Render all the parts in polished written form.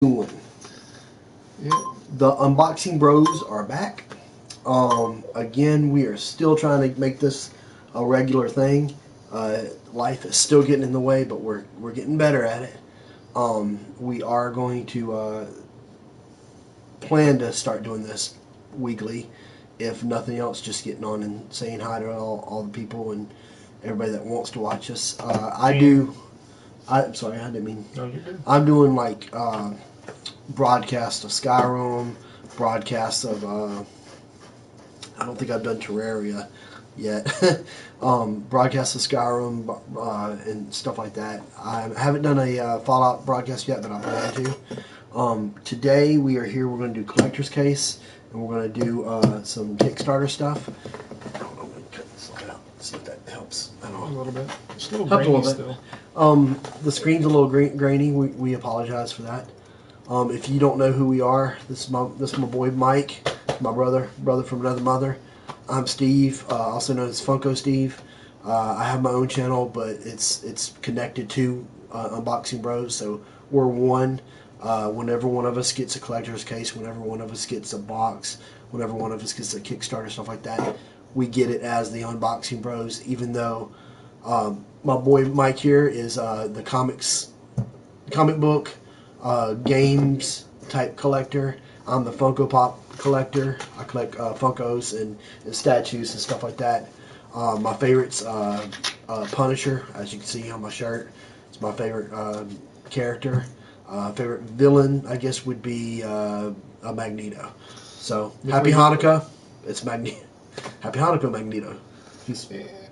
doing? The unboxing bros are back. Again, we are still trying to make this a regular thing. Life is still getting in the way, but we're getting better at it. We are going to plan to start doing this weekly, if nothing else, just getting on and saying hi to all the people and everybody that wants to watch us. I'm sorry, I didn't mean. No, you're good. I'm doing like broadcast of Skyrim, broadcast of I don't think I've done Terraria yet. Broadcast of Skyrim and stuff like that. I haven't done a Fallout broadcast yet, but I plan to. Today we are here. We're going to do collector's case, and we're going to do some Kickstarter stuff. I don't know. I'm going to cut this light out. See if that helps. I don't know. A little bit. It's a little Helps a grainy little bit. still. The screen's a little grainy. We apologize for that. If you don't know who we are, this is my boy Mike, my brother from another mother. I'm Steve, also known as Funko Steve. I have my own channel, but it's connected to Unboxing Bros. So we're one. Whenever one of us gets a collector's case, whenever one of us gets a box, whenever one of us gets a Kickstarter, stuff like that, we get it as the Unboxing Bros. Even though my boy Mike here is the comic book, games type collector. I'm the Funko Pop collector. I collect Funkos and statues and stuff like that. My favorite's Punisher, as you can see on my shirt. It's my favorite character. Favorite villain, I guess, would be a Magneto. So, Happy Hanukkah. It's Magneto. Happy Hanukkah, Magneto.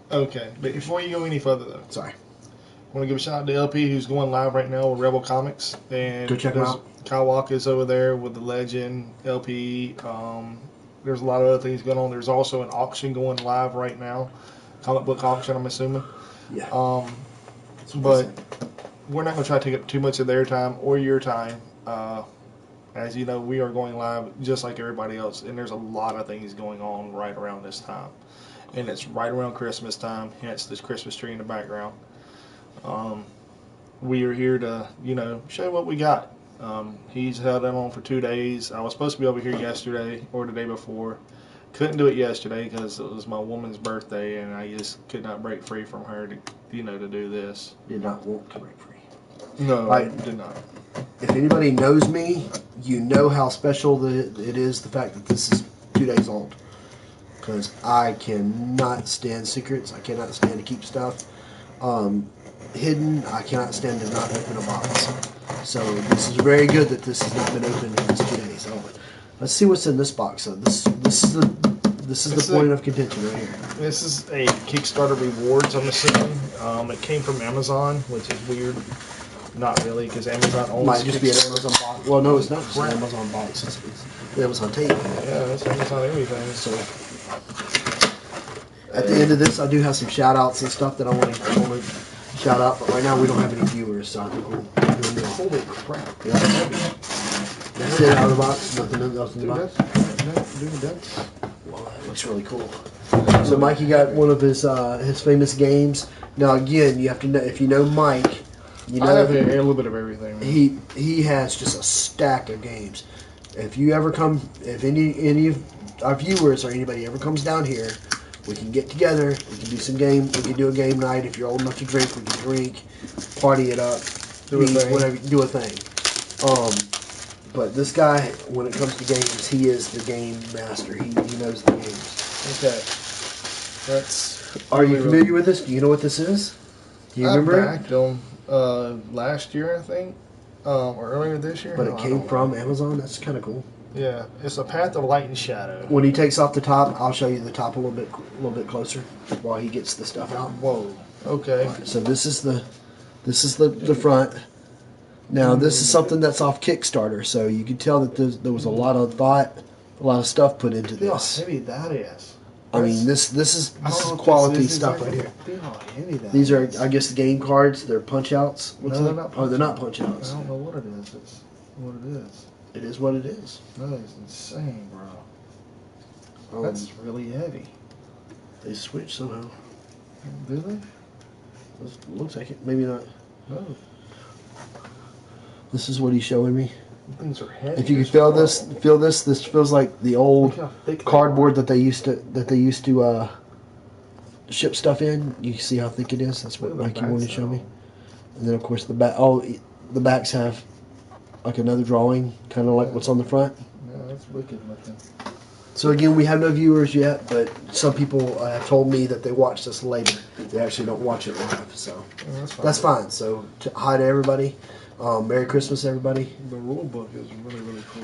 Okay, but before you go any further, though, Sorry. I want to give a shout out to LP, who's going live right now with Rebel Comics. And Go check him out. Kyle Walker's over there with the Legend, LP. There's a lot of other things going on. There's also an auction going live right now. Comic book auction, I'm assuming. Yeah. But we're not going to try to take up too much of their time or your time. As you know, we are going live just like everybody else. And there's a lot of things going on right around this time. And it's right around Christmas time, hence this Christmas tree in the background. We are here to, show you what we got. He's held that on for 2 days. I was supposed to be over here yesterday or the day before. Couldn't do it yesterday because it was my woman's birthday, and I just could not break free from her to do this. Did not want to break free. No, I did not. If anybody knows me, you know how special it is, the fact that this is 2 days old. Because I cannot stand secrets. I cannot stand to keep stuff hidden. I cannot stand to not open a box. So this is very good that this has not been opened in these 2 days. So let's see what's in this box. So this is the point of contention right here. This is a Kickstarter rewards, I'm assuming. It came from Amazon, which is weird. Not really, because Amazon owns. Might just be an Amazon box. Well, no, it's not just an Amazon box. It's the Amazon tape. Yeah, it's Amazon everything. So at the end of this, I do have some shout outs and stuff that I want to shout out, but right now we don't have any viewers, so I think we're doing this. Holy crap. Yeah. That's it out of the box. Nothing else in the box. Well, that looks really cool. So Mikey got one of his famous games. Now again, you have to know, if you know Mike, you know I have a little bit of everything. He has just a stack of games. If you ever come, if any of our viewers or anybody ever comes down here, we can get together. We can do some game. We can do a game night. If you're old enough to drink, we can drink, party it up, do a thing. Whatever, do a thing. But this guy, when it comes to games, he is the game master. He knows the games. Okay. Are you familiar with this? Do you know what this is? Do you remember I backed them last year, I think, or earlier this year. But it came from Amazon. That's kind of cool. Yeah, it's a Path of Light and Shadow. When he takes off the top, I'll show you the top a little bit closer while he gets the stuff out. Whoa. Okay. Right, so this is the front. Now this is something that's off Kickstarter, so you can tell that there was a lot of thought, a lot of stuff put into this. How heavy that is. I mean, this is quality stuff right here. These are, I guess, the game cards. They're punch outs. No, they're not. Oh, they're not punch outs. I don't know what it is. It's what it is. It is what it is. That is insane, bro. That's really heavy. They switch somehow. Do they? Looks like it. Maybe not. No. This is what he's showing me. Things are heavy. If you can feel this, this feels like the old Look how thick they cardboard are. that they used to ship stuff in. You see how thick it is? That's what Look at the Mikey wanted to backs show me. though. And then of course the back. Oh, the backs have like another drawing, kind of like what's on the front. Yeah, that's wicked looking. So again, we have no viewers yet, but some people have told me that they watch this later. They actually don't watch it live, so Yeah, that's fine. So hi to everybody. Merry Christmas, everybody. The rule book is really, really cool.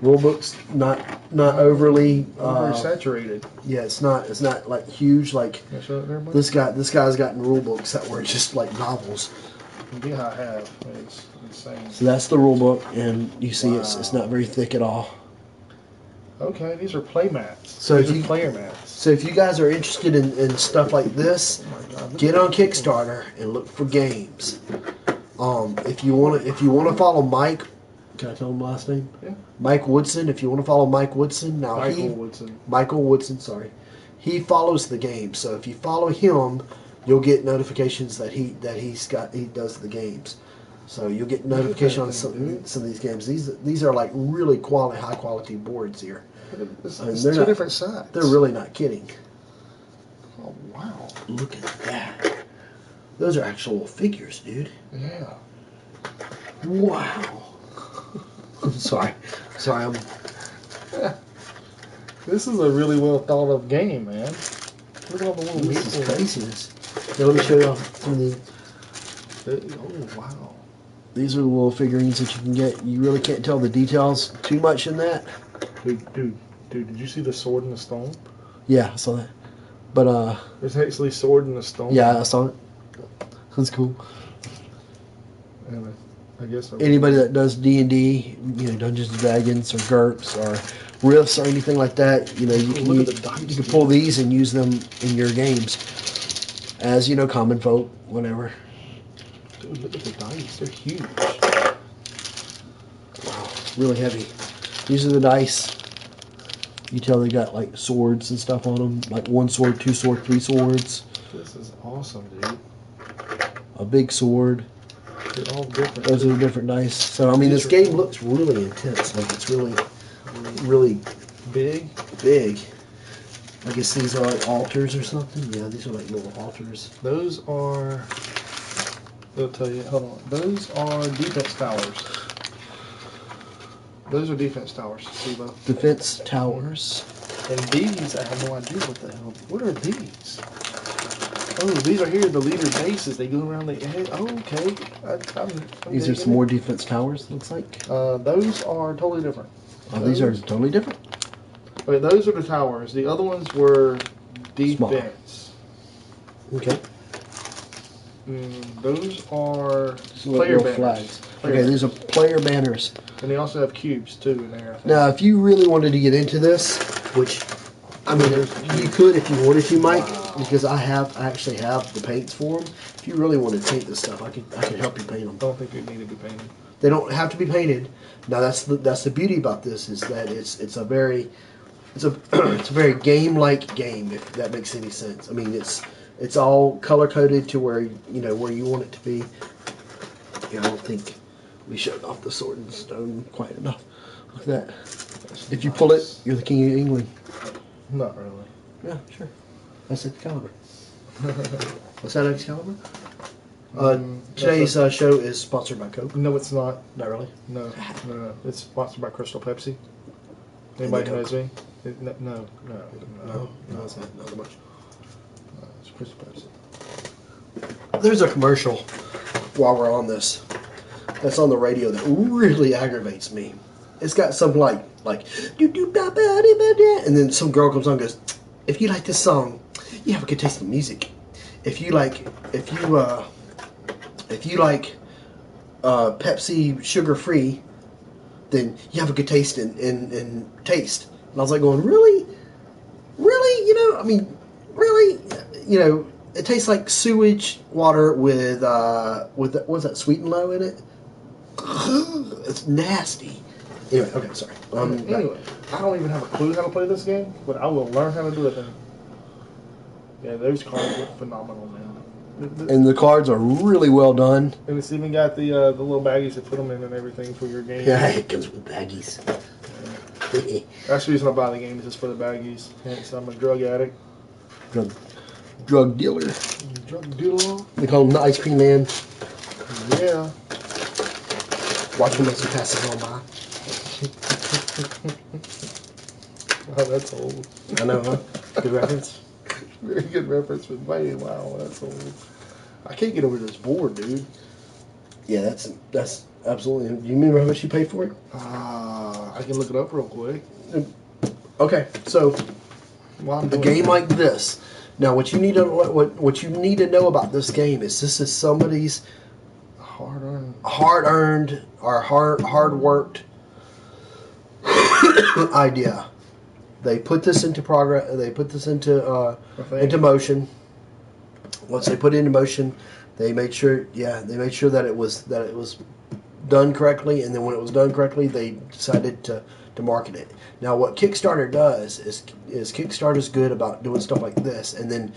Rule book's not overly Oversaturated. yeah, it's not like huge like Can I show it there, buddy? this guy's gotten rule books that were just like novels. Yeah, I have. It's insane. So that's the rule book, and you see it's not very thick at all. Okay, these are play mats. So these if are you- player mats. So if you guys are interested in stuff like this, Oh my God, look get at on this. Kickstarter and look for games. If you wanna follow Mike, can I tell him last name? Yeah. Mike Woodson. If you want to follow Mike Woodson, now Michael Woodson, sorry, he follows the game. So if you follow him, you'll get notifications that he does the games. So you'll get notification on some of these games. These are like really high quality boards here. It's, I mean, it's they're two not- different sides. They're really not kidding. Oh, wow. Look at that. Those are actual figures, dude. Yeah. Wow. sorry. I'm. This is a really well thought of game, man. Look at all the little This is people. craziness. Here, let me show you some of the. Oh, wow. These are the little figurines that you can get. You really can't tell the details too much in that. Dude, did you see the sword in the stone? Yeah, I saw that. But There's actually a sword in the stone. yeah, I saw it. That's cool. And I guess Anybody that does D&D, Dungeons and Dragons or GURPS or Rifts or anything like that, you can Look at the dice, you can pull these and use them in your games as common folk, whatever. Dude, look at the dice. They're huge. Wow, really heavy. These are the dice. You tell they got like swords and stuff on them, like 1 sword, 2 sword, 3 swords, This is awesome, dude. a big sword. They're all different. Those are the different dice. So I mean, this game looks really intense. Like it's really, really Big. big. I guess these are like altars or something. Yeah, these are like little altars. Those are. They'll tell you. Hold on. Those are defense towers. Those are defense towers. See both. Defense towers. And these, I have no idea what the hell. What are these? Oh, these are here. The leader bases. They go around the edge. Oh, okay. I'm These are digging some it. more defense towers. Looks like. Those are totally different. Oh, these are totally different. Wait, those are the towers. The other ones were defense. Okay. Those are So player little banners. flags. Player Okay, banners. these are player banners. And they also have cubes too in there. I think. Now, if you really wanted to get into this, which I mean, you could if you wanted to, Mike, because I actually have the paints for them. If you really wanted to paint this stuff, I could help you paint them. I don't think it need to be painted. They don't have to be painted. Now that's the beauty about this is that it's a very it's a very game-like game, if that makes any sense. I mean, it's all color-coded to where where you want it to be. Yeah, I don't think we showed off the sword and stone quite enough. Look at that. If you pull it, you're the king of England. Not really. Yeah, sure. That's Excalibur. What's that, Excalibur? Today's show is sponsored by Coke. No, it's not. Not really. No. It's sponsored by Crystal Pepsi. Anybody And knows Coke. me? No. No, it's not much. It's Crystal Pepsi. There's a commercial while we're on this that's on the radio that really aggravates me. It's got some like do do ba ba da ba da, and then some girl comes on and goes, "If you like this song, you have a good taste in music. If you like Pepsi sugar free, then you have a good taste in taste." And I was like going, really? I mean, really? It tastes like sewage water with what's that, Sweet and Low in it? It's nasty. Anyway, okay, sorry. Anyway, I don't even have a clue how to play this game, but I will learn how to do it then. Yeah, those cards look phenomenal, man. And the cards are really well done. And it's even got the little baggies to put them in and everything for your game. Yeah, it comes with baggies. That's the reason I buy the game, is just for the baggies. Hence, I'm a drug addict. Drug dealer. Drug dealer? They call him the ice cream man. Yeah. Watch him as he passes on by. Oh, that's old. I know, huh? Good reference. Very good reference, but wow, that's old. I can't get over this board, dude. Yeah, that's absolutely. Do you remember how much you paid for it? I can look it up real quick. Okay, so While a game like this. Now, what you need to know about this game is this is somebody's hard-earned or hard-worked idea. They put this into progress. They put this into motion. Once they put it into motion, they made sure. Yeah, they made sure that it was done correctly. And then when it was done correctly, they decided to market it. Now, what Kickstarter does is Kickstarter's good about doing stuff like this. And then,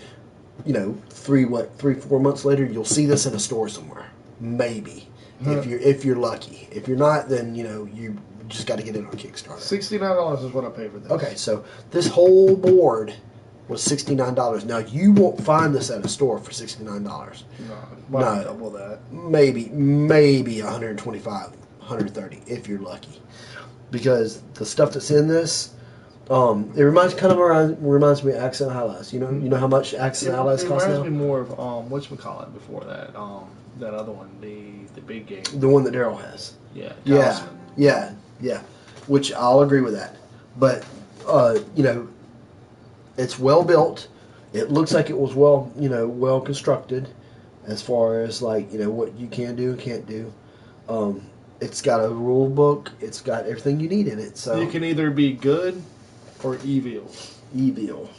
3-4 months later, you'll see this in a store somewhere. Maybe if you're lucky. If you're not, then you just got to get it on Kickstarter. $69 is what I paid for this. Okay, so this whole board was $69. Now you won't find this at a store for $69. No, double that. Maybe $125, $130 if you're lucky, because the stuff that's in this, it reminds me of Accent Highlights. You know how much Accent Highlights cost now? It reminds me more of whatchamacallit before that. That other one, the big game. The one that Daryl has. Yeah. Yeah. Which I'll agree with that, but it's well built. It looks like it was well constructed, as far as what you can do and can't do. It's got a rule book. It's got everything you need in it. So you can either be good or evil. Evil.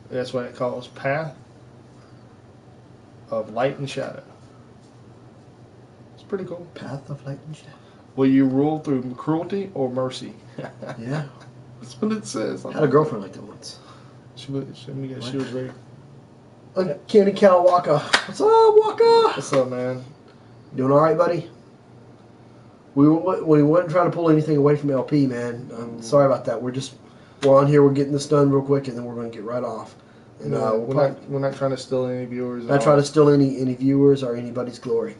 That's what it calls Path of Light and Shadow. It's pretty cool. Path of Light and Shadow. Will you rule through cruelty or mercy? Yeah. That's what it says. I had a girlfriend like that once. She was very... Kenny Cal Waka. What's up, Waka? What's up, man? Doing all right, buddy? We weren't trying to pull anything away from LP, man. I'm sorry about that. We're on here. We're getting this done real quick, and then we're going to get right off. And we're not trying to steal any viewers. Not trying to steal any viewers or anybody's glory.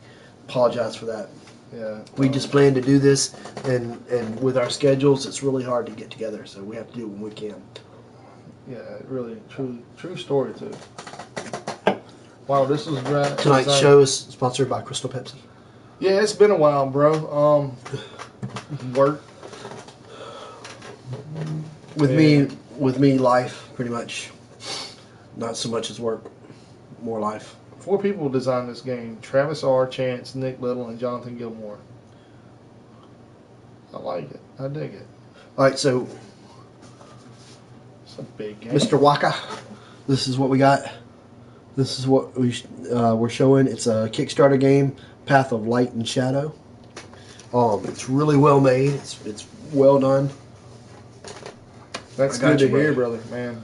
Apologize for that. Yeah. We just plan to do this, and with our schedules, it's really hard to get together. So we have to do it when we can. Yeah, really, true story too. Wow, this was great. Tonight's show is sponsored by Crystal Pepsi. Yeah, it's been a while, bro. Work. With me, life pretty much. Not so much as work, more life. 4 people designed this game: Travis R., Chance, Nick Little, and Jonathan Gilmore. I like it. I dig it. All right, so it's a big game. Mr. Waka, this is what we got. This is what we're showing. It's a Kickstarter game, Path of Light and Shadow. It's really well made. It's well done. That's good to hear, brother, man.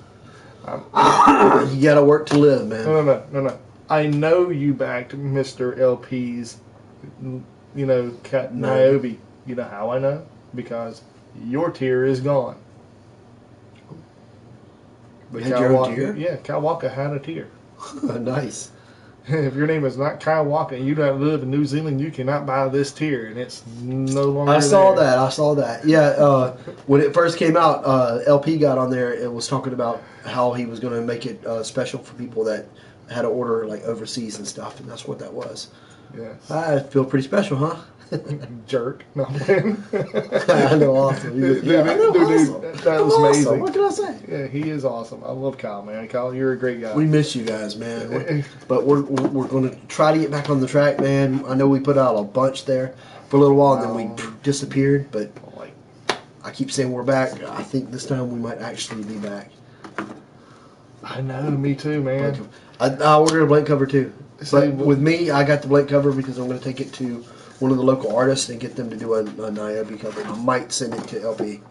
You gotta work to live, man. No. I know you backed Mr. LP's, Niobe. You know how I know? Because your tier is gone. You had your own tier? Yeah, Kyle Walker had a tier. Nice. If your name is not Kyle Walker and you don't live in New Zealand, you cannot buy this tier, and it's no longer I saw that. Yeah, when it first came out, LP got on there. It was talking about how he was going to make it special for people that had to order like overseas and stuff, and that's what that was. Yes. I feel pretty special, huh? Jerk. No, man. I know, awesome. Dude, that was amazing. Awesome. What can I say? Yeah, he is awesome. I love Kyle, man. Kyle, you're a great guy. We miss you guys, man. But we're going to try to get back on the track, man. I know we put out a bunch there for a little while, and then we disappeared. But I keep saying we're back. I think this time we might actually be back. I know, me too, man. We're going to blank cover too. But with me, I got the blank cover because I'm going to take it to one of the local artists and get them to do a Niobe cover. I might send it to LP.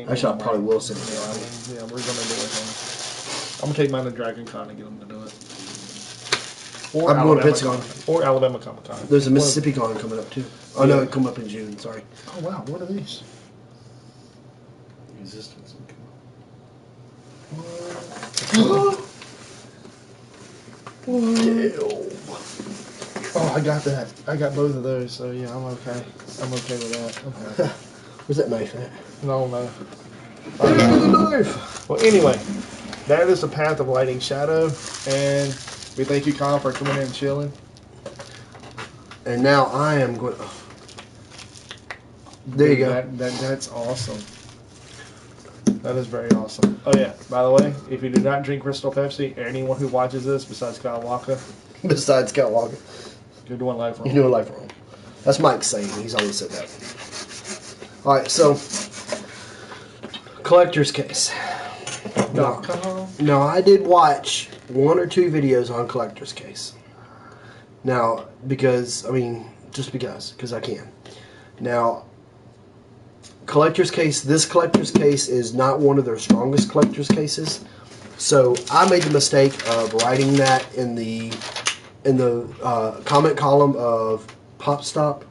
Actually, I probably will send it to LP. Yeah, we're going to do it. I'm going to take mine to Dragon Con and get them to do it. Or I'm going to Alabama Pensacon. Or Alabama Comic Con. There's a Mississippi Con coming up too. Oh no, it come up in June. Sorry. Oh wow, what are these? Resistance. Oh, I got that. I got both of those, so yeah, I'm okay. I'm okay with that. I'm happy. Where's that knife at? No. Knife. Well, anyway, that is the path of lighting shadow, and we thank you, Kyle, for coming in and chilling. And now I am going. Oh. There you go. That's awesome. That is very awesome. Oh yeah, by the way, if you do not drink Crystal Pepsi, anyone who watches this besides Kyle Walker, Besides Scott Walker, you're doing life wrong. you're doing life wrong. That's Mike's saying. He's always said that. All right, so collector's case. Now, I did watch 1 or 2 videos on collector's case. Now, because I can. Now, collector's case. This collector's case is not one of their strongest collector's cases. So I made the mistake of writing that in the comment column of Pop Stop,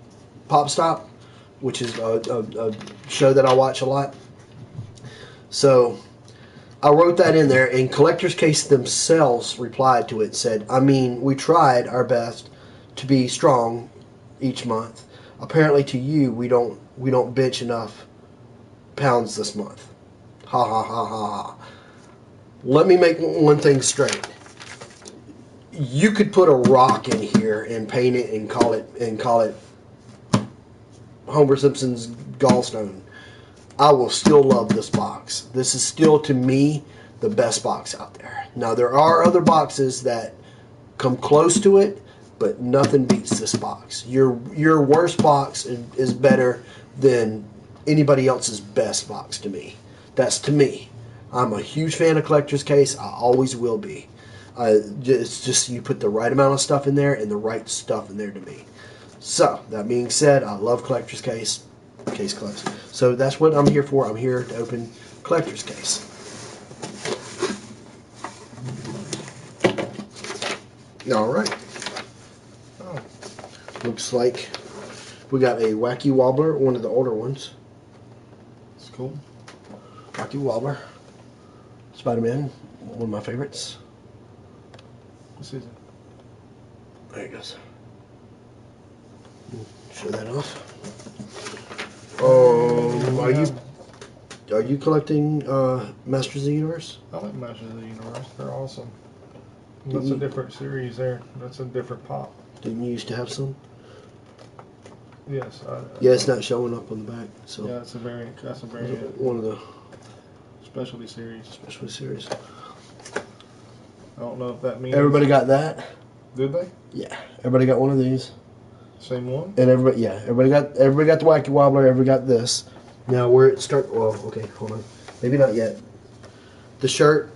which is a show that I watch a lot. So I wrote that in there, and Collector's Case themselves replied to it, said, I mean, we tried our best to be strong each month. Apparently to you, we don't bench enough pounds this month. Ha ha ha ha ha. Let me make one thing straight. You could put a rock in here and paint it and call it Homer Simpson's gallstone. I will still love this box. This is still, to me, the best box out there. Now, there are other boxes that come close to it, but nothing beats this box. Your worst box is better than anybody else's best box to me. That's to me. I'm a huge fan of Collector's Case. I always will be. It's just you put the right amount of stuff in there and the right stuff in there to me. So, that being said, I love Collector's Case. Case closed. So that's what I'm here for. I'm here to open Collector's Case. All right. Oh. Looks like we got a Wacky Wobbler, one of the older ones. It's cool. Wacky Wobbler. Spider-Man, one of my favorites. This is it. There it goes. Show that off. Oh, are you collecting Masters of the Universe? I like Masters of the Universe. They're awesome. That's a different series there. That's a different pop. Didn't you used to have some? Yes. Yeah, it's not showing up on the back. So yeah, that's a very one of the specialty series. specialty series. I don't know if that means Everybody got that? Did they? Yeah, everybody got one of these. Same one? And everybody got the Wacky Wobbler. Everybody got this. Now where it start? Well, okay, hold on. Maybe not yet. The shirt.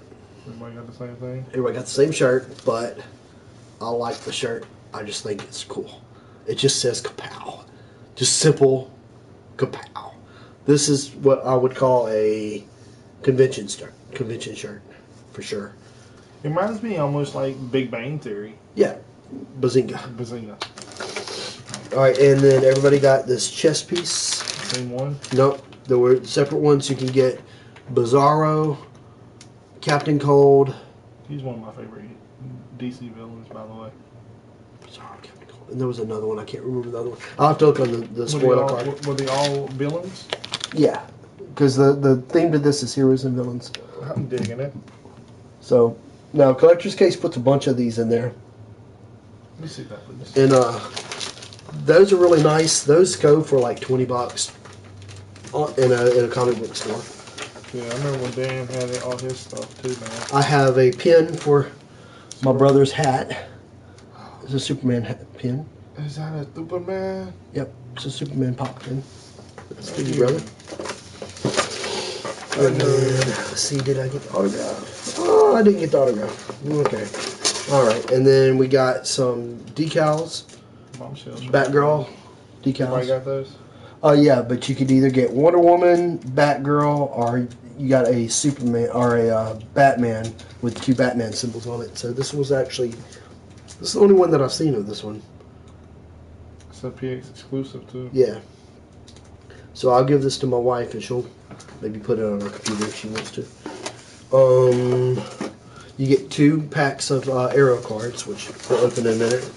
Everybody got the same thing? Everybody got the same shirt, but I like the shirt. I just think it's cool. It just says Kapow. Just simple Kapow. This is what I would call a convention shirt, for sure. It reminds me almost like Big Bang Theory. Yeah, Bazinga. Bazinga. All right, and then everybody got this chest piece. Same one? Nope, there were separate ones. You can get Bizarro, Captain Cold. He's one of my favorite DC villains, by the way. Bizarro, Captain Cold. And there was another one. I can't remember the other one. I'll have to look on the spoiler card. Were they all villains? Yeah, because the theme to this is heroes and villains. I'm digging it. So, now Collector's Case puts a bunch of these in there. Let me see that, please. And those are really nice. Those go for like $20 in a comic book store. Yeah, I remember when Dan had all his stuff too, man. I have a pin for my brother's hat. It's a Superman pin. Is that a Superman? Yep, it's a Superman pop pin. That's for you, brother. And then, let's see, did I get the autograph? Oh, I didn't get the autograph. Okay. All right, and then we got some decals. Batgirl decals. Everybody got those? Yeah, but you could either get Wonder Woman, Batgirl, or you got a Superman or a Batman with 2 Batman symbols on it. So this This is the only one that I've seen of this one. It's a PX exclusive too. Yeah. So I'll give this to my wife, and she'll maybe put it on her computer if she wants to. You get 2 packs of arrow cards, which we'll open in a minute.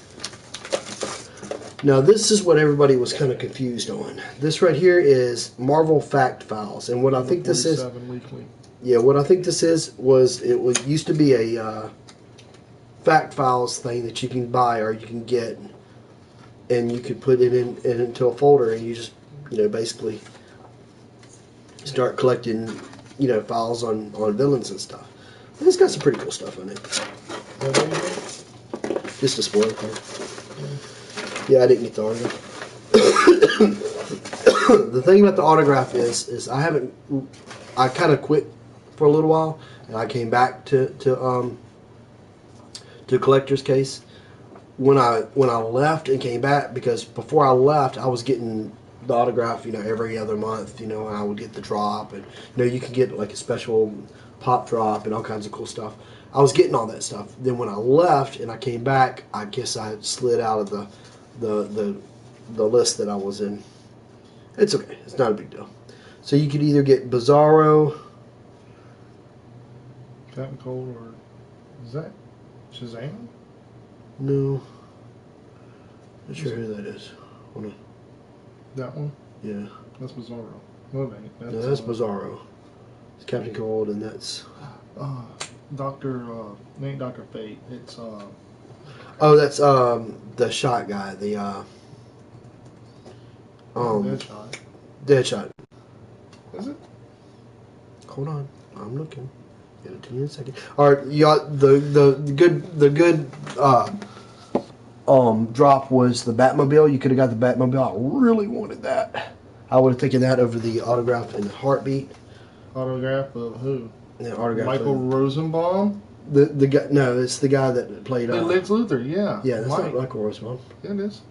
Now this is what everybody was kind of confused on. This right here is Marvel Fact Files, and what I think this is. Weekly. Yeah, what I think this is was used to be a Fact Files thing that you can buy or you can get, and you could put it into a folder, and you just basically start collecting files on villains and stuff. And it's got some pretty cool stuff in it. Just a spoiler card. Yeah, I didn't get the autograph. The thing about the autograph is I kind of quit for a little while, and I came back to Collector's Case when I left and came back, because before I left I was getting the autograph every other month, and I would get the drop, and you can get like a special pop drop and all kinds of cool stuff. I was getting all that stuff. Then when I left and I came back, I guess I slid out of the list that I was in. It's okay. It's not a big deal. So you could either get Bizarro, Captain Cold, or is that Shazam? No, not sure who that is. Hold on. That one? Yeah. That's Bizarro. No, it ain't. That's Bizarro. It's Captain Cold, and that's ain't Dr. Fate. It's oh, that's the shot guy. The Deadshot. Deadshot. Is it? Hold on, I'm looking. Get it to you in a second. All right, the good drop was the Batmobile. You could have got the Batmobile. I really wanted that. I would have taken that over the autograph in a heartbeat. Autograph of who? Yeah, autograph. Michael Rosenbaum. The guy. No, it's the guy that played. Lex Luthor. Yeah. Yeah, that's not Michael Rosenbaum. Yeah, it is.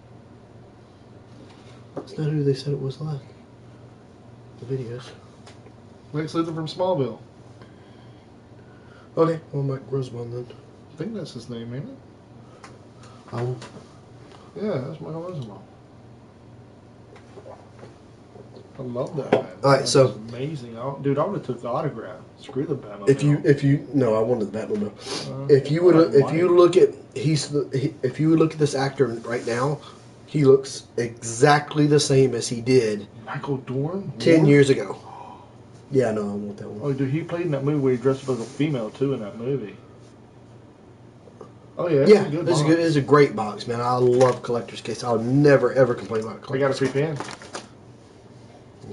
It's not who they said it was left. The videos. Lex Luthor from Smallville. Okay, well, Mike Rosenbaum then. I think that's his name, ain't it? Oh. Yeah, that's Michael Rosenbaum. I love that, man. All right, so amazing, dude. I would have took the autograph. Screw the Batmobile. If you no, I wanted the Batmobile. If you look at this actor right now, he looks exactly the same as he did Michael Dorn 10 years ago. Yeah, no, I want that one. Oh, dude, he played in that movie where he dressed up as a female too in that movie. Oh yeah, yeah, this is good. It's a great box, man. I love Collector's Case. I'll never ever complain about it. I got a free pen.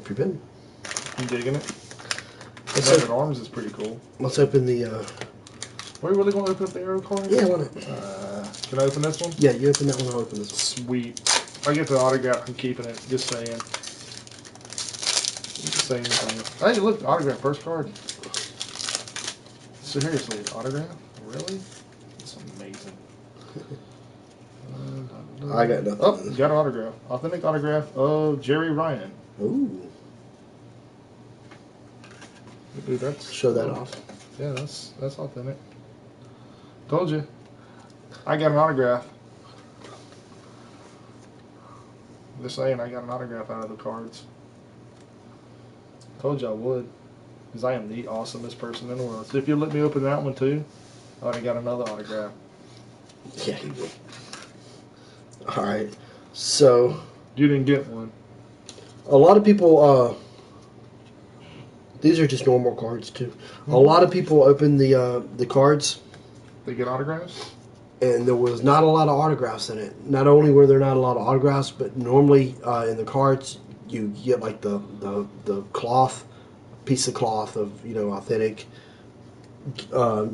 Free pen. You digging it? The arms is pretty cool. Let's open the. Are you really going to open up the arrow card? Yeah, why not? Can I open this one? Yeah, you open that one. I'll open this one. Sweet. I get the autograph. I'm keeping it. Just saying. Just saying. Hey, look, autograph first card. Seriously, autograph? Really? It's amazing. I got nothing. Oh, got an autograph. Authentic autograph of Jerry Ryan. Ooh. Dude, that's show that off. Yeah, that's authentic. Told you. I got an autograph. Just saying, I got an autograph out of the cards. Told you I would. Because I am the awesomest person in the world. So if you let me open that one too, I already got another autograph. Yeah, you would. Alright. So. You didn't get one. A lot of people, these are just normal cards too. A lot of people open the cards. They get autographs? And there was not a lot of autographs in it. Not only were there not a lot of autographs, but normally in the cards you get like the cloth, piece of cloth of authentic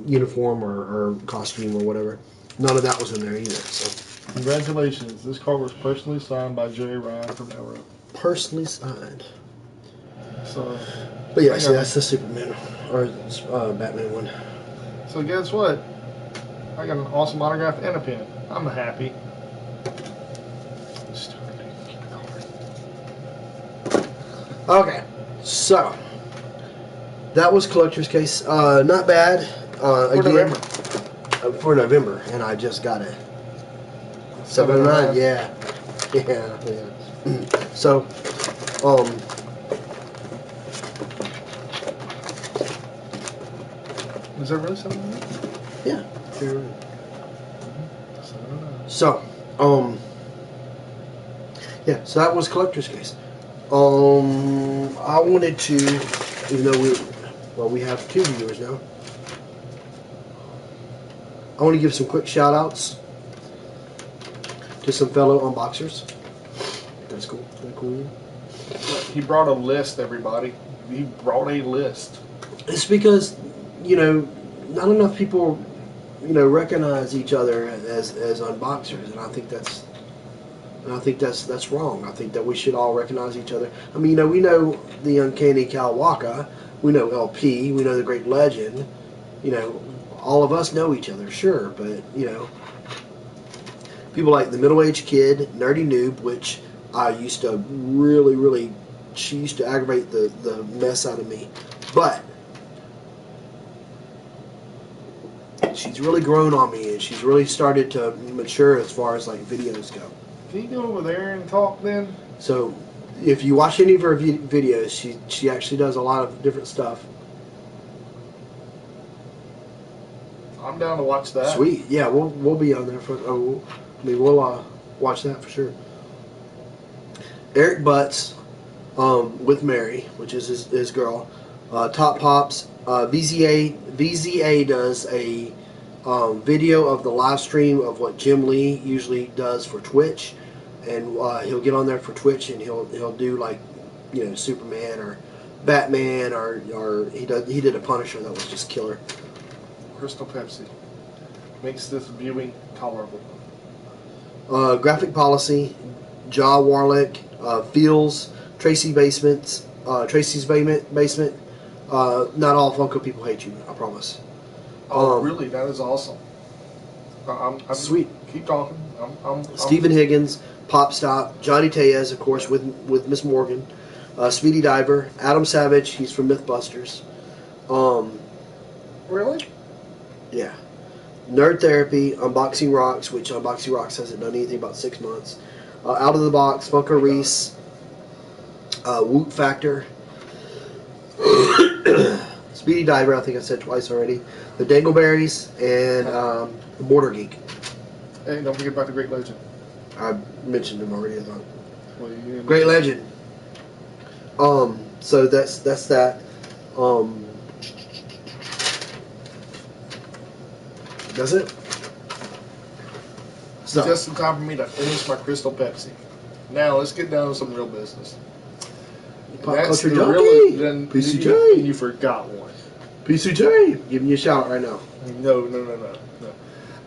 uniform or costume or whatever. None of that was in there either. So congratulations! This card was personally signed by Jerry Ryan from Arrow. Personally signed. So. But yeah, see, that's the Superman or Batman one. So guess what? I got an awesome autograph and a pen. I'm happy. Okay, so that was Collector's Case. Not bad. For again, November. For November, and I just got it. 709, yeah. Yeah. So, Is that really 709? yeah. You're right. 709. So, yeah, so that was Collector's Case. I wanted to, even though we have 2 viewers now, I want to give some quick shout outs to some fellow unboxers. That's cool. That's cool. He brought a list, everybody. He brought a list. It's because, not enough people, recognize each other as unboxers, and I think that's wrong. I think that we should all recognize each other. I mean, we know the Uncanny Kawaka, we know LP, we know the Great Legend. All of us know each other, sure, but people like the Middle-Aged Kid, Nerdy Noob, which I used to really, she used to aggravate the mess out of me, but she's really grown on me, and she's really started to mature as far as like videos go. Can you go over there and talk then? So, if you watch any of her videos, she actually does a lot of different stuff. I'm down to watch that. Sweet, yeah, we'll be on there for. We'll watch that for sure. Eric Butts, with Mary, which is his girl. Top Pops, VZA does a video of the live stream of what Jim Lee usually does for Twitch, and he'll get on there for Twitch and he'll do like Superman or Batman or he did a Punisher that was just killer. Crystal Pepsi makes this viewing tolerable. Graphic Policy, Jaw Warlick, Feels, Tracy's Basement. Not all Funko people hate you, I promise. Oh, really? That is awesome. I'm Sweet. Keep talking. Stephen Higgins, Pop Stop, Johnny Tellez, of course, with Miss Morgan, Speedy Diver, Adam Savage, he's from Mythbusters. Really? Yeah. Nerd Therapy, Unboxing Rocks, which Unboxing Rocks hasn't done anything about 6 months. Out of the Box, Funko Reese, Woot Factor, Speedy Diver, I think I said twice already, the Dangleberries, and the Border Geek. Hey, don't forget about the Great Legend. I mentioned him already, I thought. Well, Great Legend. So that's that. That's it. So, Just in time for me to finish my Crystal Pepsi. Now let's get down to some real business. Pop That's Culture the Junkie. real. Then PCJ. you forgot one. PCJ. Giving you a shout out right now. No.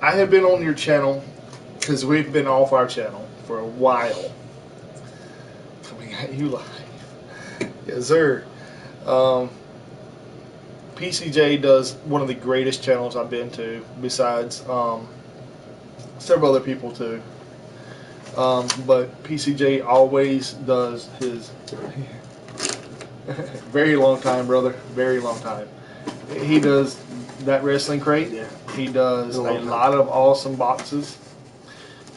I have been on your channel because we've been off our channel for a while. Coming at you live. Yes, sir. PCJ does one of the greatest channels I've been to, besides several other people too. But PCJ always does his very long time, brother. Very long time. He does that wrestling crate. Yeah. He does a lot of awesome boxes.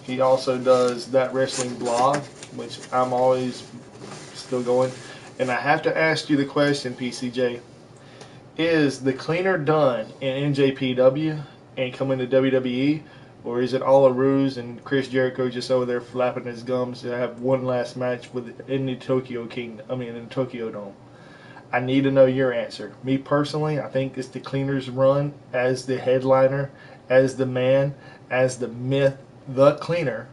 He also does that wrestling blog, which I'm always still going. And I have to ask you the question, PCJ. Is the cleaner done in NJPW and coming to WWE, or is it all a ruse and Chris Jericho just over there flapping his gums to have one last match in the Tokyo Dome? I need to know your answer. Me personally, I think it's the cleaner's run as the headliner, as the man, as the myth, the cleaner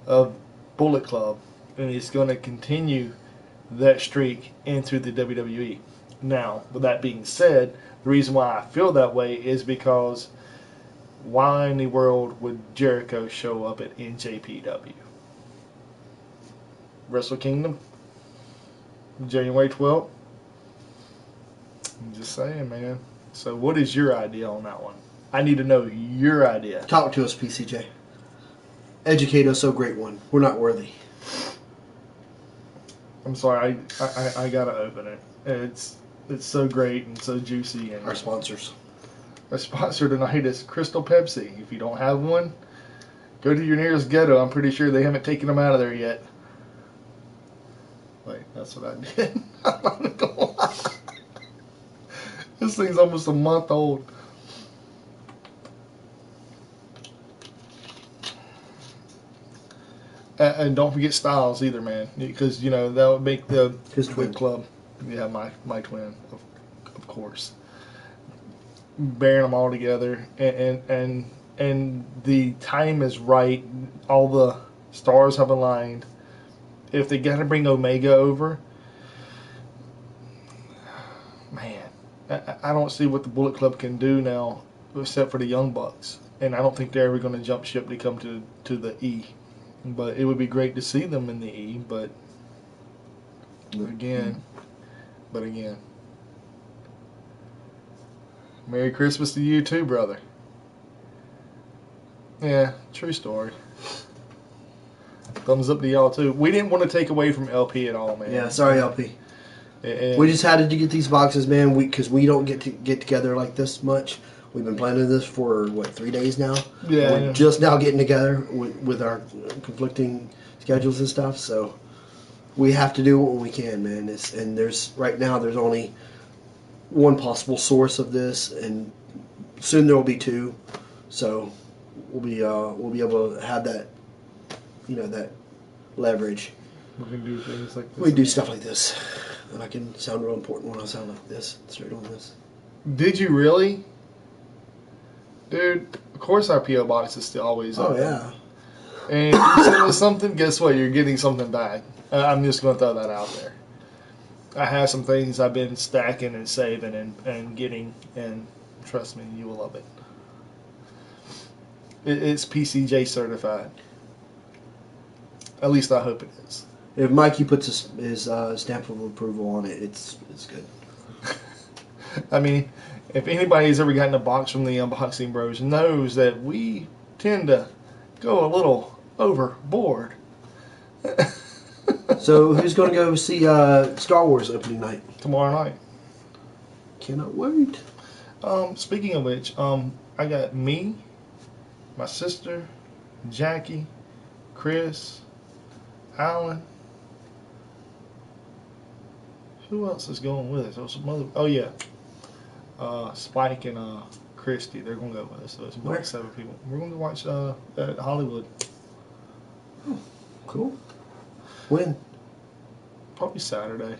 of Bullet Club, and he's going to continue that streak into the WWE. Now, with that being said, the reason why I feel that way is because why in the world would Jericho show up at NJPW? Wrestle Kingdom? January 12th? I'm just saying, man. So what is your idea on that one? I need to know your idea. Talk to us, PCJ. Educate us, oh great one. We're not worthy. I'm sorry, I gotta open it. It's so great and so juicy. And Our sponsors. our sponsor tonight is Crystal Pepsi. If you don't have one, Go to your nearest ghetto. I'm pretty sure they haven't taken them out of there yet. Wait, that's what I did. I'm not gonna lie. This thing's almost a month old. And don't forget Styles either, man, because you know that would make the His twin club. Yeah, my twin, of course. Bearing them all together, and the time is right. All the stars have aligned. If they got to bring Omega over, man, I don't see what the Bullet Club can do now, except for the Young Bucks. And I don't think they're ever going to jump ship to come to the E. But it would be great to see them in the E. But again, Merry Christmas to you too, brother. Yeah, true story. Thumbs up to y'all too. We didn't want to take away from LP at all, man. Yeah, sorry, LP. And We just had to get these boxes, man. Because we don't get together like this much. We've been planning this for 3 days now. Yeah. We're just now getting together with our conflicting schedules and stuff. So we have to do what we can, man. Right now there's only one possible source of this, and soon there will be two. So we'll be able to have that, that leverage. we can do things like this. We do stuff like this, and I can sound real important when I sound like this, straight on this. Did you really? Dude, of course our P.O. box is still always Oh open. yeah. And if you send us something, guess what? You're getting something back. I'm just going to throw that out there. I have some things I've been stacking and saving and getting, and trust me, you will love it. It's PCJ certified. At least I hope it is. If Mikey puts his stamp of approval on it, it's good. I mean, if anybody's ever gotten a box from the Unboxing Bros knows that we tend to go a little overboard. So who's going to go see Star Wars opening night? Tomorrow night. Cannot wait. Speaking of which, I got me, my sister, Jackie, Chris, Alan. Who else is going with us? Oh yeah, Spike and Christy. They're going to go with us. So it's Where? about 7 people. We're going to watch at Hollywood. Oh, cool. When? Probably Saturday.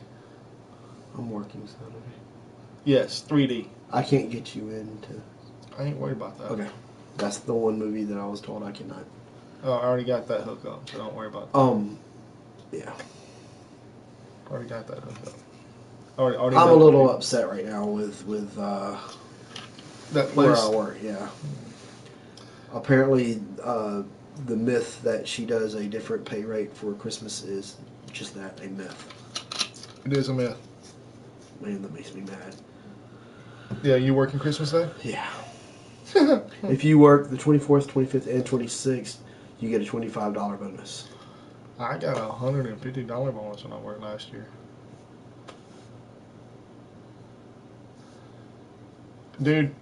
I'm working Saturday. Yes, 3D. I can't get you into. I ain't worried about that. Okay. That's the one movie that I was told I cannot. Oh, I already got that hook up, so don't worry about that. Yeah. Already got that hook up. Already I'm a done little it. upset right now with That where place. I work. Yeah. Apparently, the myth that she does a different pay rate for Christmas is just that, a myth. It is a myth. Man, that makes me mad. Yeah, you working Christmas Day? Yeah. If you work the 24th, 25th, and 26th, you get a $25 bonus. I got a $150 bonus when I worked last year. Dude,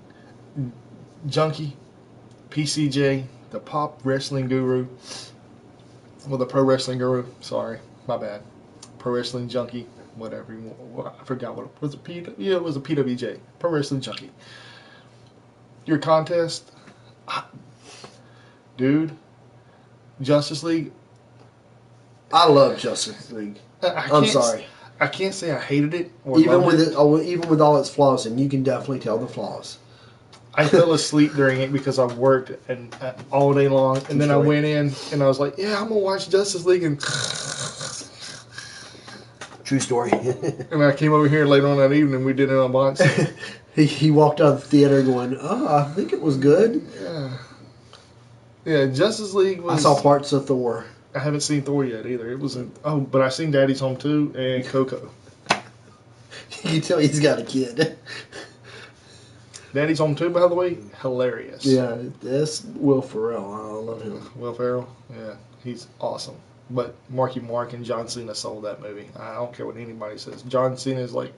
Junkie, PCJ, the pop wrestling guru. Well, the pro wrestling guru. Sorry, my bad. Pro wrestling junkie, whatever. I forgot what it was. Yeah, it was a PWJ. Pro wrestling junkie. Your contest, dude. Justice League. I love Justice League. I'm sorry. I can't say I hated it. Or Even loved with it. even with all its flaws, and you can definitely tell the flaws. I fell asleep during it because I worked and all day long, and then I Sorry. went in and I was like, "Yeah, I'm gonna watch Justice League," and True story. I came over here later on that evening. We did an unboxing. he walked out of the theater going, "Oh, I think it was good." Yeah, Justice League was. I saw parts of Thor. I haven't seen Thor yet either. It wasn't. Oh, but I seen Daddy's Home 2 and Coco. You can tell he's got a kid. Daddy's Home 2, by the way, hilarious. Yeah, that's Will Ferrell. I love him. Will Ferrell, yeah, he's awesome. But Marky Mark and John Cena sold that movie. I don't care what anybody says. John Cena is like,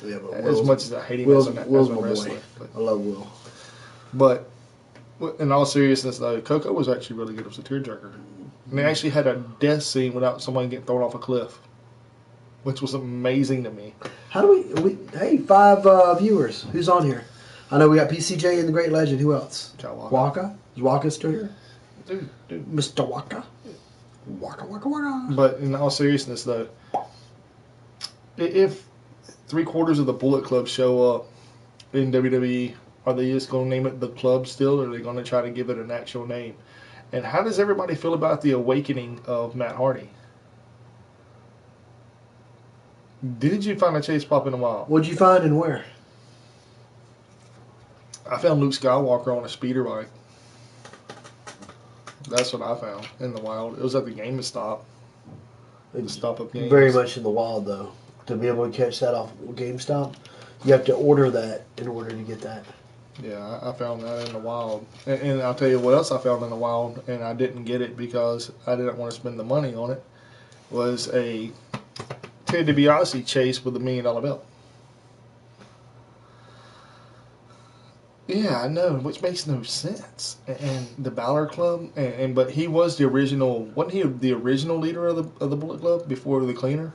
Yeah, but as much as I hate him Will's as a my wrestler. boy. I love Will. But Well, in all seriousness, though, Coco was actually really good. It was a tearjerker. And they actually had a death scene without someone getting thrown off a cliff, which was amazing to me. How do hey, 5 viewers. Who's on here? I know we got PCJ and the Great Legend. Who else? Waka. Is Waka still here? Dude. Mr. Waka. Waka. But in all seriousness, though, if 3/4 of the Bullet Club show up in WWE, are they just going to name it the Club still, or are they going to try to give it an actual name? And how does everybody feel about the awakening of Matt Hardy? Did you find a chase pop in the wild? What'd you find and where? I found Luke Skywalker on a speeder bike. That's what I found in the wild. It was at the GameStop. The stop up games. Very much in the wild, though. To be able to catch that off GameStop, you have to order that in order to get that. Yeah, I found that in the wild. And I'll tell you what else I found in the wild, and I didn't get it because I didn't want to spend the money on it, was a Ted DiBiase chase with $1 million belt. Yeah, I know, which makes no sense. And the Balor Club, but he was the original. Wasn't he the original leader of the Bullet Club before the cleaner?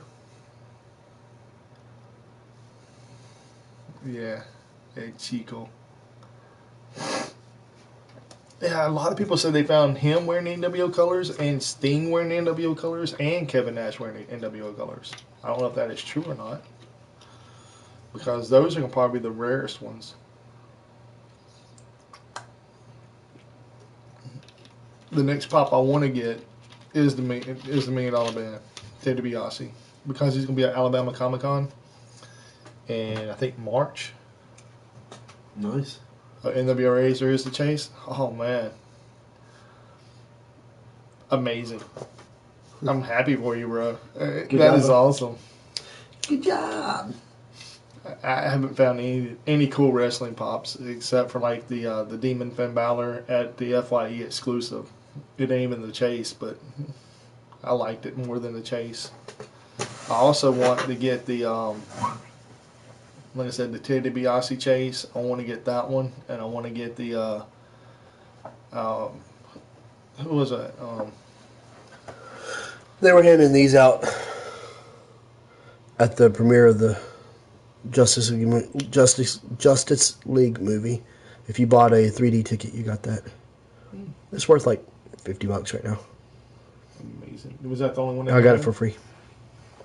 Yeah, hey Chico. Yeah, a lot of people said they found him wearing the NWO colors, and Sting wearing the NWO colors, and Kevin Nash wearing the NWO colors. I don't know if that is true or not, because those are probably the rarest ones. The next pop I want to get is the $1 million band, Ted DiBiase, because he's going to be at Alabama Comic Con, and I think March. Nice. NWO Razor is the chase. Oh man, amazing! I'm happy for you, bro. That is awesome. Good job. I haven't found any cool wrestling pops except for like the Demon Finn Balor at the FYE exclusive. It ain't even the chase, but I liked it more than the chase. I also want to get the like I said, the Ted DiBiase chase. I want to get that one, and I want to get the who was that? They were handing these out at the premiere of the Justice League movie. If you bought a 3D ticket, you got that. It's worth like $50 right now. Amazing. Was that the only one? I got it for free.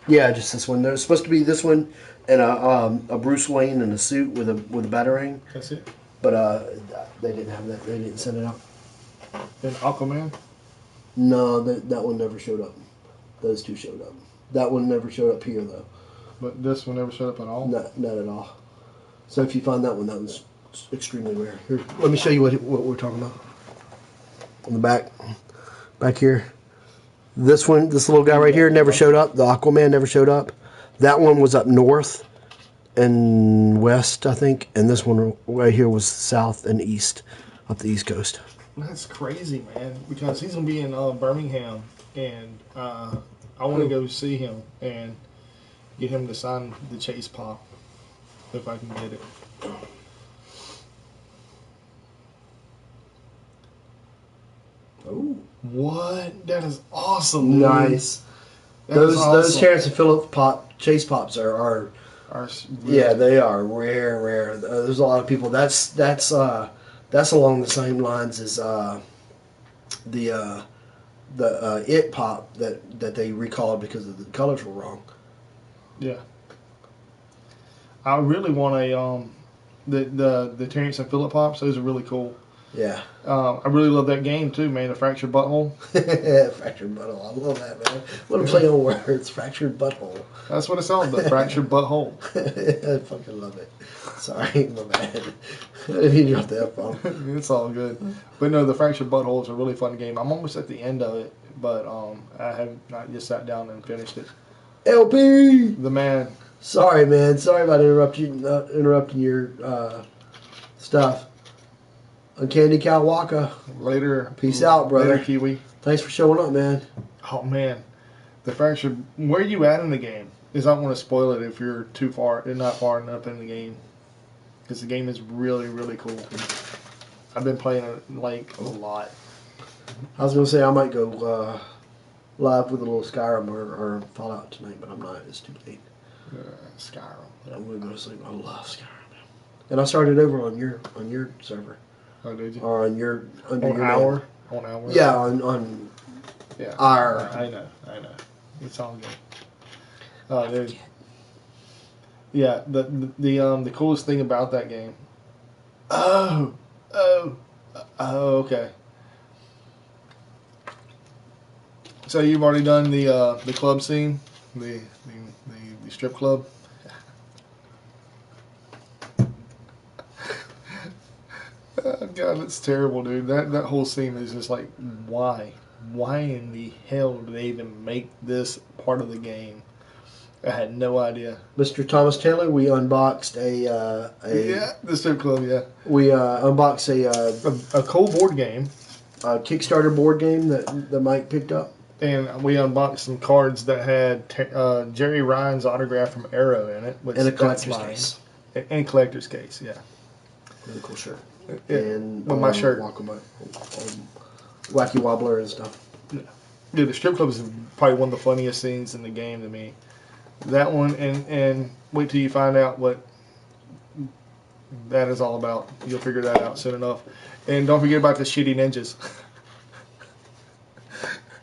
Yeah, just this one. There's supposed to be this one and a Bruce Wayne in a suit with a batarang. That's it. But they didn't have that. They didn't send it out. And Aquaman? No, that one never showed up. Those two showed up. That one never showed up here though. But this one never showed up at all? Not at all. So if you find that one's extremely rare. Here, let me show you what we're talking about. On the back here. This little guy right here never showed up. The Aquaman never showed up. That one was up north and west, I think. And this one right here was south and east, up the East Coast. That's crazy, man. Because he's going to be in Birmingham. And I want to go see him and get him to sign the chase pop. If I can get it. Oh. What? That is awesome, dude. Nice. Those Terrence and Phillip chase pops are yeah, they are rare. There's a lot of people. That's along the same lines as the It pop that they recalled because the colors were wrong. Yeah. I really want the Terrence and Phillip pops. Those are really cool. Yeah. I really love that game too, man. The Fractured Butthole. Fractured Butthole. I love that, man. What a play on words. Fractured Butthole. That's what it's called, the Fractured Butthole. I fucking love it. Sorry, my bad. I didn't mean to drop the F-bomb. It's all good. But no, the Fractured Butthole is a really fun game. I'm almost at the end of it, but I have not just sat down and finished it. LP! The man. Sorry, man. Sorry about interrupting your stuff. Uncanny Cow Waka. Later. Peace out, brother. Later, Kiwi. Thanks for showing up, man. Oh, man. The Fractured... Where are you at in the game? Because I don't want to spoil it if you're not far enough in the game. Because the game is really, really cool. I've been playing it like a lot. I was gonna say I might go live with a little Skyrim or Fallout tonight, but I'm not. It's too late. Skyrim. I'm gonna go to sleep. I love Skyrim. And I started over on your server. Oh, did you? Or on your under On your our? name. On our? Yeah, on yeah. our. I know. It's all good. Oh, dude. Yeah, the coolest thing about that game. Oh, okay. So you've already done the club scene, the strip club. Oh, God, that's terrible, dude. That whole scene is just like, why in the hell did they even make this part of the game? I had no idea. Mr. Thomas Taylor, we unboxed the strip club. Yeah, we unboxed a cool board game, a Kickstarter board game that Mike picked up, and we unboxed some cards that had Jerry Ryan's autograph from Arrow in it, which and a that's collector's mine. case. And collector's case, yeah. Really cool shirt. Yeah, And with my shirt. Wacky Wobbler and stuff. Yeah. Dude, the strip club is probably one of the funniest scenes in the game to me. That one, and wait till you find out what that is all about. You'll figure that out soon enough. And don't forget about the shitty ninjas.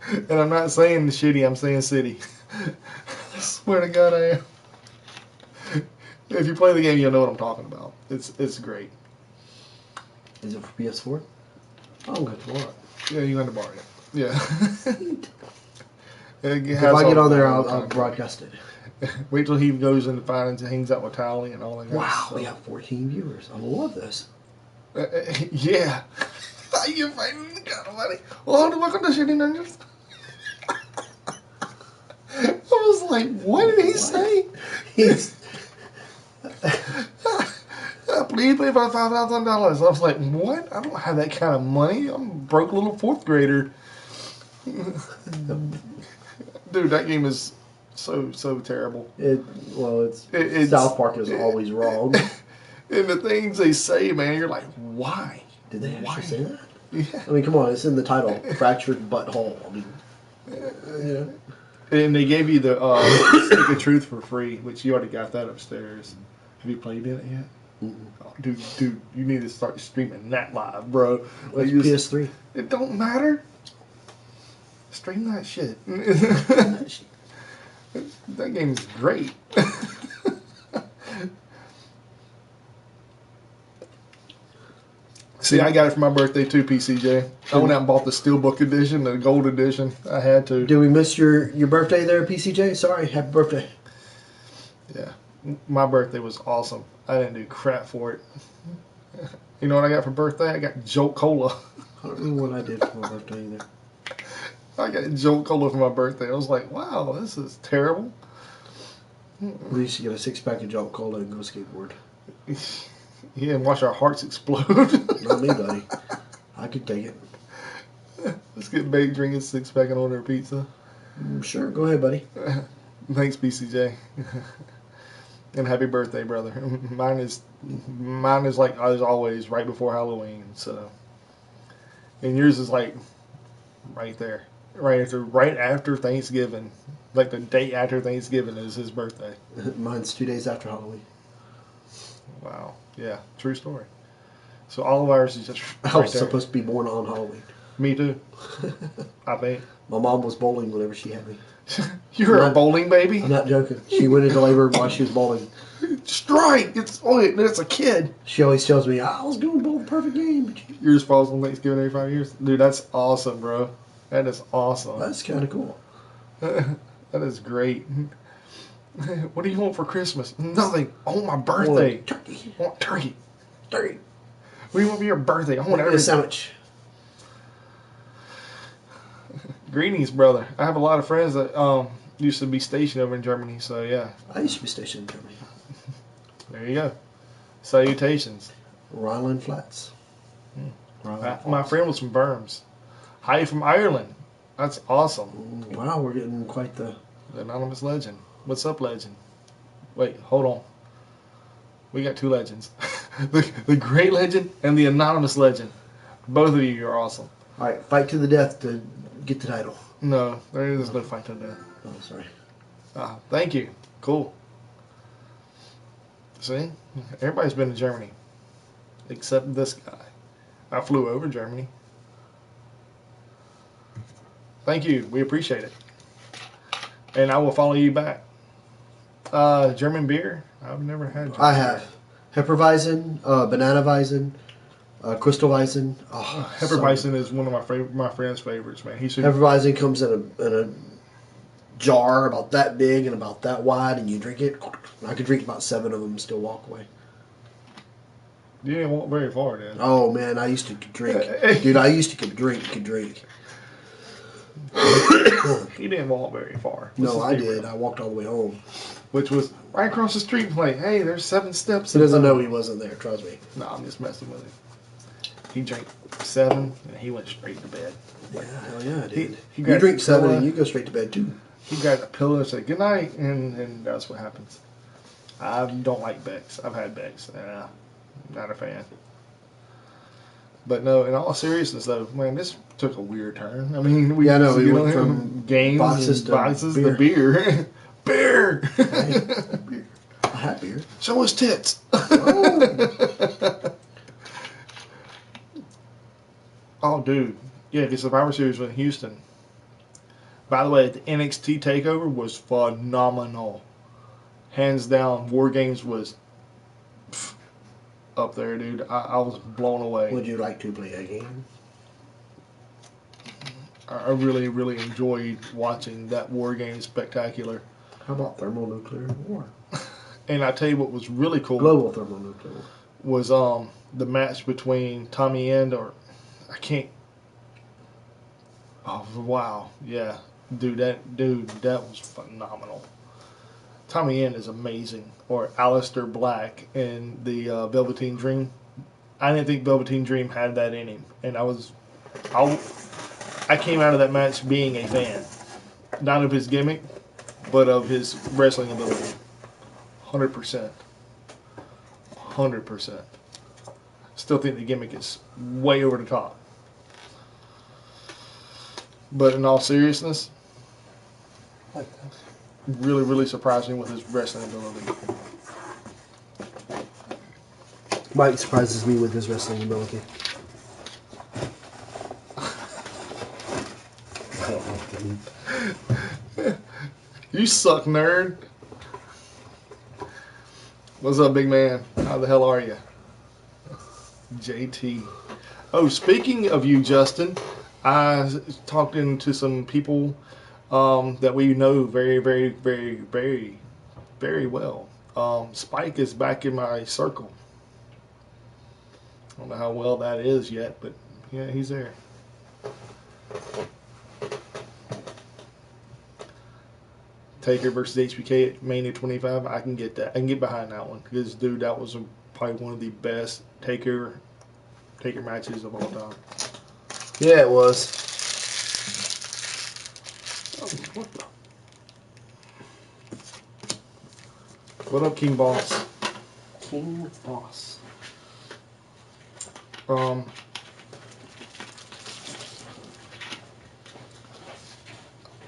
And I'm not saying shitty, I'm saying city. I swear to God I am. If you play the game, you'll know what I'm talking about. It's great. Is it for PS4? Oh, I'm going to borrow it. Yeah, you're going to borrow it. Yeah. If I get on there, I'll broadcast it. Wait till he goes and finds and hangs out with Tally and all that. Wow, we have 14 viewers. I love this. Yeah. You're fighting the kind of money. Oh, welcome to Shitty Ninjas. I was like, what did he say? He's Please pay for $5,000. I was like, what? I don't have that kind of money. I'm a broke little fourth grader. Dude, that game is so terrible. It's South Park is always wrong. And the things they say, man, you're like, why? Did they actually say that? Yeah. I mean, come on, it's in the title. Fractured Butthole. I mean, yeah. And they gave you the Stick of Truth for free, which you already got that upstairs. Have you played it yet? Oh, dude, you need to start streaming that live, bro. Like PS3. It don't matter. Stream that shit. That game is great. See, I got it for my birthday too, PCJ. I went out and bought the Steelbook edition, the gold edition. I had to. Did we miss your birthday there, PCJ? Sorry, happy birthday. Yeah, my birthday was awesome. I didn't do crap for it. You know what I got for birthday? I got Jolt Cola. I don't know what I did for my birthday either. I got Jolt Cola for my birthday. I was like, wow, this is terrible. At least you get a 6-pack of Jolt Cola and go skateboard. Yeah, and watch our hearts explode. Not me, buddy. I could take it. Let's get baked, drink a 6-pack, and order a pizza. Sure, go ahead, buddy. Thanks, BCJ. And happy birthday, brother. Mine is like as always right before Halloween. So, and yours is like right there, right after Thanksgiving. Like the day after Thanksgiving is his birthday. Mine's 2 days after Halloween. Wow. Yeah. True story. So all of ours is just right I was there. supposed to be born on Halloween. Me too. I think. My mom was bowling whenever she had me. You're a bowling baby? I'm not joking. She went into labor while she was bowling. Strike! It's a kid. She always tells me, I was going to bowl the perfect game. Yours falls on Thanksgiving every 5 years? Dude, that's awesome, bro. That is awesome. That's kind of cool. That is great. What do you want for Christmas? Nothing. I want my birthday. Turkey. I want turkey. Turkey. What do you want for your birthday? I want A everything. sandwich. Greetings, brother. I have a lot of friends that used to be stationed over in Germany, so yeah. I used to be stationed in Germany. There you go. Salutations. Rhineland Flats. My friend was from Burns. Hi from Ireland. That's awesome. Wow, we're getting quite the Anonymous legend. What's up, legend? Wait, hold on. We got 2 legends. The great legend and the anonymous legend. Both of you are awesome. All right, fight to the death to get the title. No, there is no fight to death. Oh, sorry. Thank you. Cool. See? Everybody's been to Germany. Except this guy. I flew over Germany. Thank you. We appreciate it. And I will follow you back. German beer? I've never had German I have. Hefeweizen, Bananaweizen, Crystalweizen. Oh, Hefeweizen is one of my friend's favorites, man. Hefeweizen comes in a jar about that big and about that wide, and you drink it. I could drink about 7 of them and still walk away. You didn't walk very far, then. Oh, man, I used to drink. Dude, I used to could drink. He didn't walk very far. No, I did. I walked all the way home. Which was right across the street. Like, hey, there's 7 steps. He doesn't know he wasn't there, trust me. No, I'm just messing with him. He drank 7 and he went straight to bed. Yeah, hell yeah, I did. You drink 7 and you go straight to bed, too. He got a pillow and said, good night, and that's what happens. I don't like Becks. I've had Becks. Not a fan. But no, in all seriousness, though, man, this took a weird turn. I mean, we went from games boxes to beer. Beer! Hey, beer. I had beer. Show us tits. Oh, dude. Yeah, the Survivor Series was in Houston. By the way, the NXT TakeOver was phenomenal. Hands down, War Games was up there, dude. I was blown away. Would you like to play a game? I really, really enjoyed watching that War Games spectacular. How about thermonuclear war? And I tell you what was really cool. Global thermonuclear war. Was the match between Tommy End Oh wow, yeah, dude, that was phenomenal. Tommy End is amazing. Or Aleister Black in the Velveteen Dream. I didn't think Velveteen Dream had that in him, and I came out of that match being a fan, not of his gimmick, but of his wrestling ability. 100%. 100%. Still think the gimmick is way over the top. But in all seriousness, really, really surprised me with his wrestling ability. Mike surprises me with his wrestling ability. You suck, nerd. What's up, big man? How the hell are you? JT. Oh, speaking of you, Justin, I talked to some people that we know very, very, very, very, very well. Spike is back in my circle. I don't know how well that is yet, but yeah, he's there. Taker versus HBK at Mania 25. I can get that. I can get behind that one because, dude, that was probably one of the best Taker matches of all time. Yeah, it was. What up, King Boss? King Boss.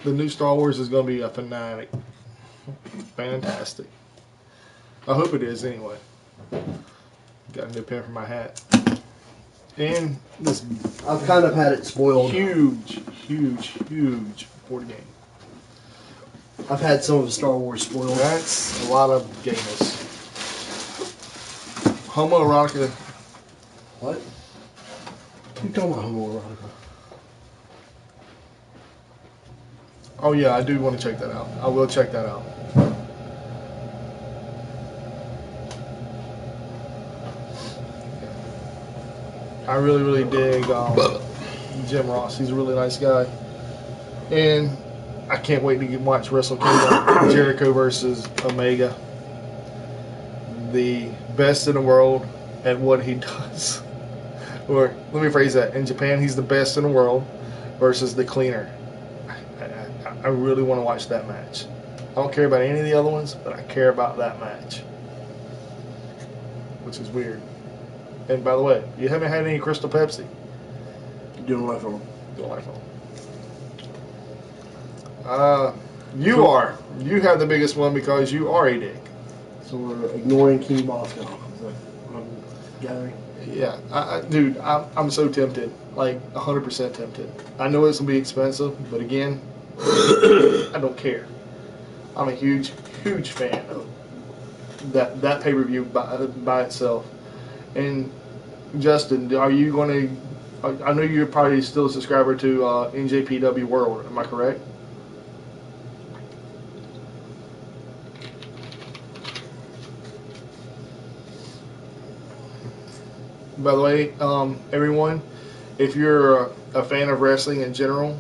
The new Star Wars is going to be a fanatic. Fantastic. I hope it is anyway. Got a new pen for my hat. And this I've kind of had it spoiled. huge board game. I've had some of the Star Wars spoiled. That's a lot of gayness. Homoerotica. What? What are you talking about, homoerotica? Oh yeah, I do want to check that out. I will check that out. I really, really dig Jim Ross. He's a really nice guy. And I can't wait to watch Wrestle Kingdom. Jericho versus Omega. The best in the world at what he does. Or, let me phrase that. In Japan, he's the best in the world versus the cleaner. I really want to watch that match. I don't care about any of the other ones, but I care about that match. Which is weird. And by the way, you haven't had any Crystal Pepsi. You're doing life wrong. Doing life wrong. You have the biggest one because you are a dick. So we're ignoring King Boss now. Is that what I'm gathering? Yeah, dude, I'm so tempted, like 100% tempted. I know it's gonna be expensive, but again, I don't care. I'm a huge fan of that pay-per-view by itself. And Justin, are you going to? I know you're probably still a subscriber to NJPW World. Am I correct? By the way, everyone, if you're a fan of wrestling in general,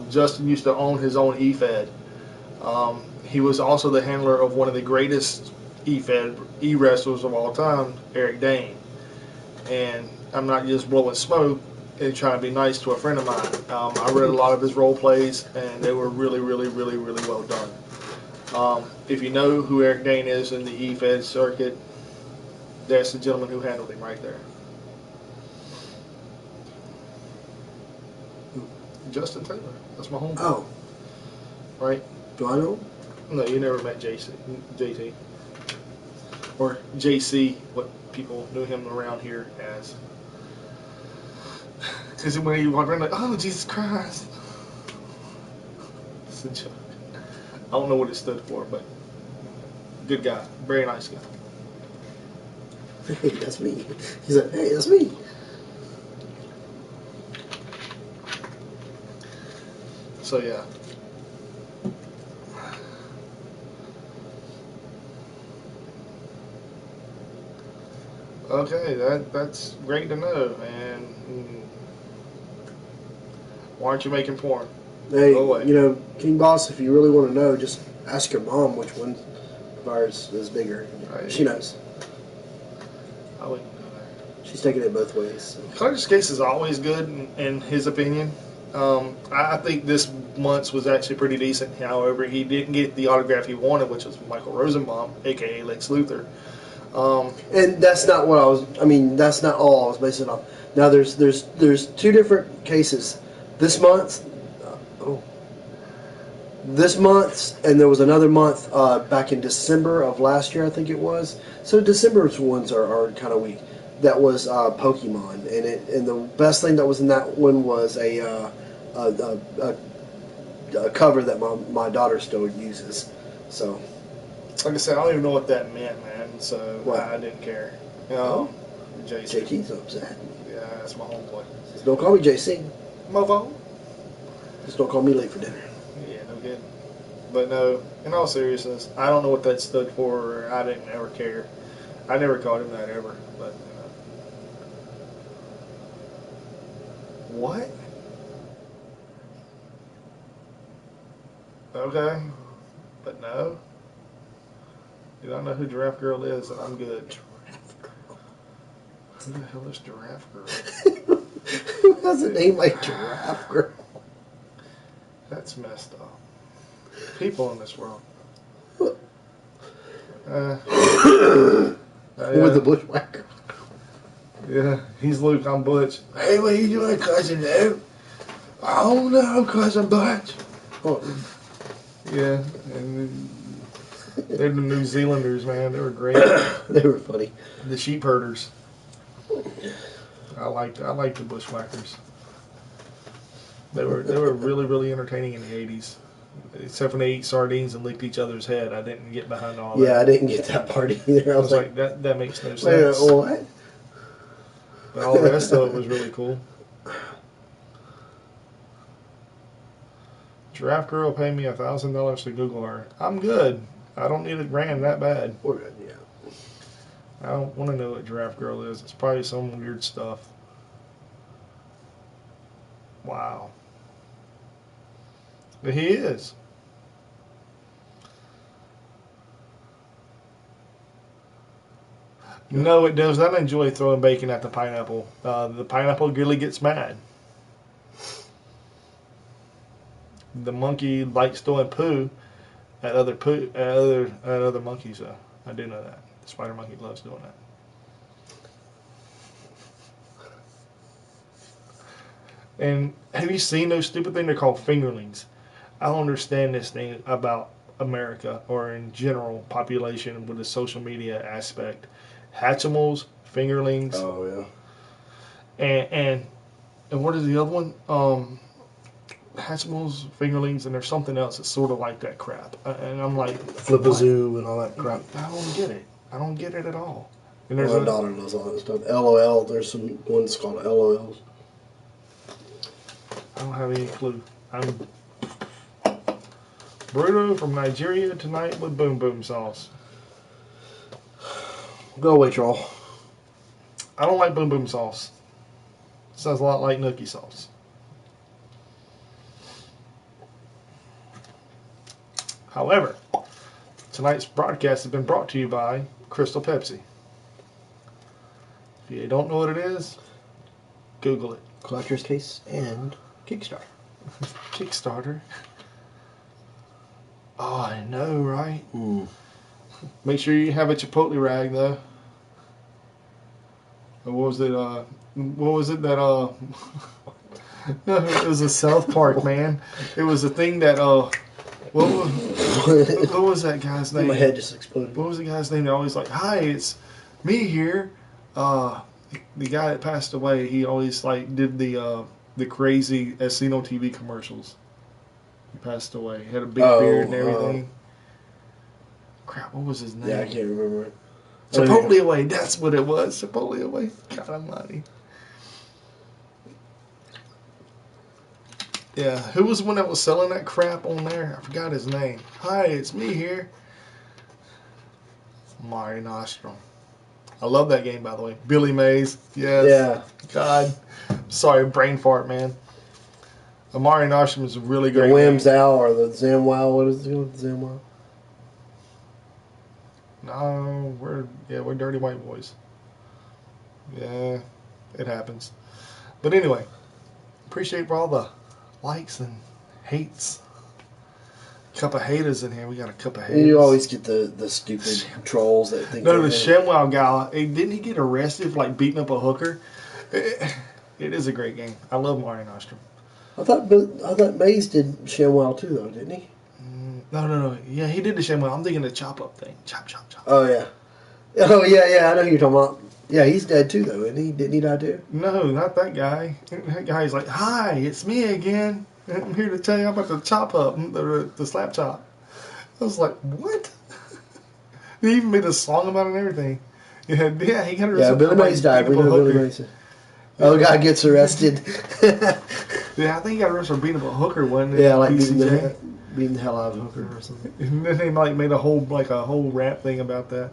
Justin used to own his own eFed. He was also the handler of one of the greatest eFed e-wrestlers of all time, Eric Dane. And I'm not just blowing smoke and trying to be nice to a friend of mine. I read a lot of his role plays, and they were really, really, really, really well done. If you know who Eric Dane is in the eFed circuit, that's the gentleman who handled him right there. Justin Taylor. That's my homeboy. Oh. Right? Do I know? No, you never met JT. Or JC, what people knew him around here as. Because when he walked around, like, oh, Jesus Christ. It's a joke. I don't know what it stood for, but good guy. Very nice guy. Hey, that's me. He's like, hey, that's me. So, yeah. Okay, that's great to know. And why aren't you making porn? Hey, you know, King Boss, if you really want to know, just ask your mom which one of ours is bigger. Right. She knows. I wouldn't know that. She's taking it both ways. So. Clark's case is always good in his opinion. I think this month's was actually pretty decent. However, he didn't get the autograph he wanted, which was Michael Rosenbaum, a.k.a. Lex Luthor. And that's not what I was. I mean, that's not all I was basing it on. Now, there's two different cases. This month, this month, and there was another month back in December of last year, I think it was. So December's ones are kind of weak. That was Pokemon, and the best thing that was in that one was a cover that my daughter still uses. So, like I said, I don't even know what that meant, man. So what? I didn't care. JT's upset. Yeah, that's my homeboy. Just don't call me JC. Mofo. Just don't call me late for dinner. Yeah, no kidding. But no, in all seriousness, I don't know what that stood for. I didn't ever care. I never called him that ever. But what? Okay, but no. You don't know who Giraffe Girl is, and I'm good. Giraffe Girl. Who the hell is Giraffe Girl? Who has a name like Giraffe Girl? That's messed up. People in this world. With the bushwhacker. Yeah, he's Luke, I'm Butch. Hey, what are you doing, cousin Lou? Oh no, cousin Butch. Oh. Yeah, and they're the New Zealanders, man. They were great. They were funny. The sheep herders. I liked the bushwhackers. They were really, really entertaining in the 80s. Except when they ate sardines and licked each other's head. I didn't get behind all that. Yeah, I didn't get that part either. I was like that makes no sense. Wait, what? But all the rest of it was really cool. Giraffe Girl paid me $1,000 to Google her. I'm good. I don't need $1,000 that bad. We're good, yeah. I don't want to know what Giraffe Girl is. It's probably some weird stuff. Wow. But he is. No, it does not enjoy throwing bacon at the pineapple. The pineapple really gets mad. The monkey likes throwing poo at other monkeys. I do know that. The spider monkey loves doing that. And have you seen those stupid things? They're called fingerlings. I don't understand this thing about America or in general population with the social media aspect. Hatchimals, fingerlings, Oh and what is the other one? Hatchimals, fingerlings, and there's something else that's sort of like that crap. And I'm like, yeah. Flip-a-zoo and all that crap. I don't get it. I don't get it at all. And My daughter knows all that stuff. LOL. There's some ones called LOLs. I don't have any clue. I'm Bruno from Nigeria tonight with boom boom sauce. Go away, troll. I don't like boom boom sauce. Sounds a lot like nookie sauce. However, tonight's broadcast has been brought to you by Crystal Pepsi. If you don't know what it is, Google it. Collector's case and Kickstarter. Kickstarter. Oh, I know, right? Make sure you have a Chipotle rag, though. Or what was it? What was it that? It was a South Park, man. It was a thing that. What was that guy's name? My head just exploded. What was the guy's name? They're always like, "Hi, it's me here." The guy that passed away, he always like did the crazy as seen on TV commercials. He passed away. He had a big beard and everything. Crap, what was his name? Yeah, I can't remember it. Chipotle Away, that's what it was. Chipotle Away. God almighty. Yeah, who was the one that was selling that crap on there? I forgot his name. Hi, it's me here. Mari Nostrum. I love that game, by the way. Billy Mays. Yes. Yeah. God. Sorry, brain fart, man. Amari Nostrum is a really The great Whamzow or the Zamwow. What is it called? Zamwow? No, we're dirty white boys. Yeah, it happens. But anyway, appreciate for all the likes and hates. Cup of haters in here. We got a cup of haters. You always get the stupid trolls that think. No, the ShamWow guy. Didn't he get arrested for like beating up a hooker? It is a great game. I love Mario Nostrum. I thought Maze did ShamWow too, though, didn't he? No. Yeah, he did the ShamWow. I'm thinking the chop up thing. Chop. Oh yeah. Oh yeah. I know who you're talking about. Yeah, he's dead too, though, isn't he? Didn't he die too? No, not that guy. That guy's like, "Hi, it's me again. I'm here to tell you about the chop up, the slap chop." I was like, "What?" He even made a song about it and everything. Yeah, he got arrested. Yeah, Billy Mays died. We know Billy Mays. Oh, guy gets arrested. Yeah, I think he got arrested for beating up a hooker one. Yeah, like beating the hell out of a hooker or something. And then they like made a whole rap thing about that.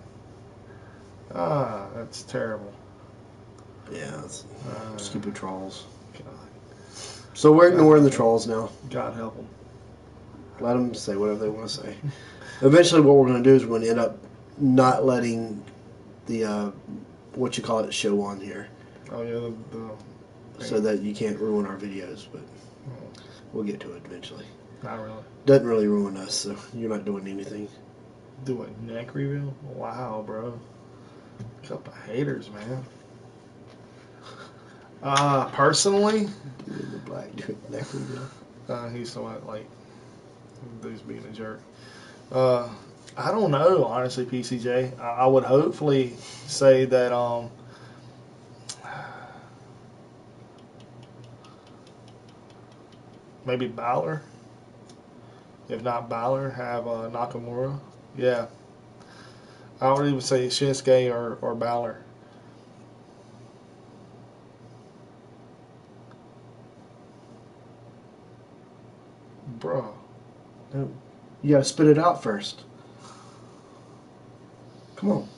Ah, that's terrible. Yeah, stupid trolls. God. So we're ignoring the trolls now. God help them. Let them say whatever they want to say. Eventually, what we're going to do is we're going to end up not letting the show on here. Oh yeah, so that you can't ruin our videos, but we'll get to it eventually. Not really. Doesn't really ruin us, so you're not doing anything. Do a neck reveal? Wow, bro. Cup of haters, man. Personally, the black neck reveal. He's so like, dude's being a jerk. I don't know, honestly, PCJ. I would hopefully say that maybe Balor. If not Balor, have Nakamura. Yeah. I would even say Shinsuke or Balor. Bro. No, you gotta spit it out first. Come on.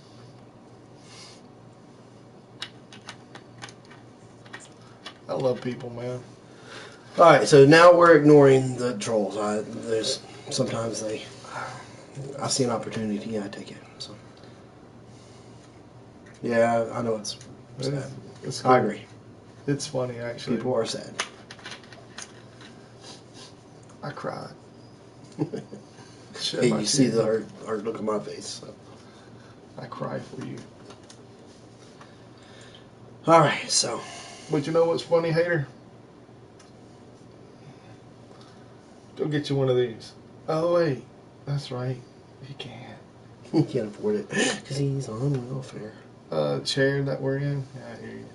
I love people, man. All right, so now we're ignoring the trolls. Sometimes I see an opportunity. Yeah, I take it. So yeah, I know it's sad. It's cool. I agree. It's funny, actually. People are sad. I cried. Hey, you see the hurt look on my face. So. I cry for you. All right, so. But you know what's funny, hater? Go get you one of these. Oh, wait. That's right. You can't. He can't afford it because he's on welfare. Chair that we're in? Yeah, I hear you.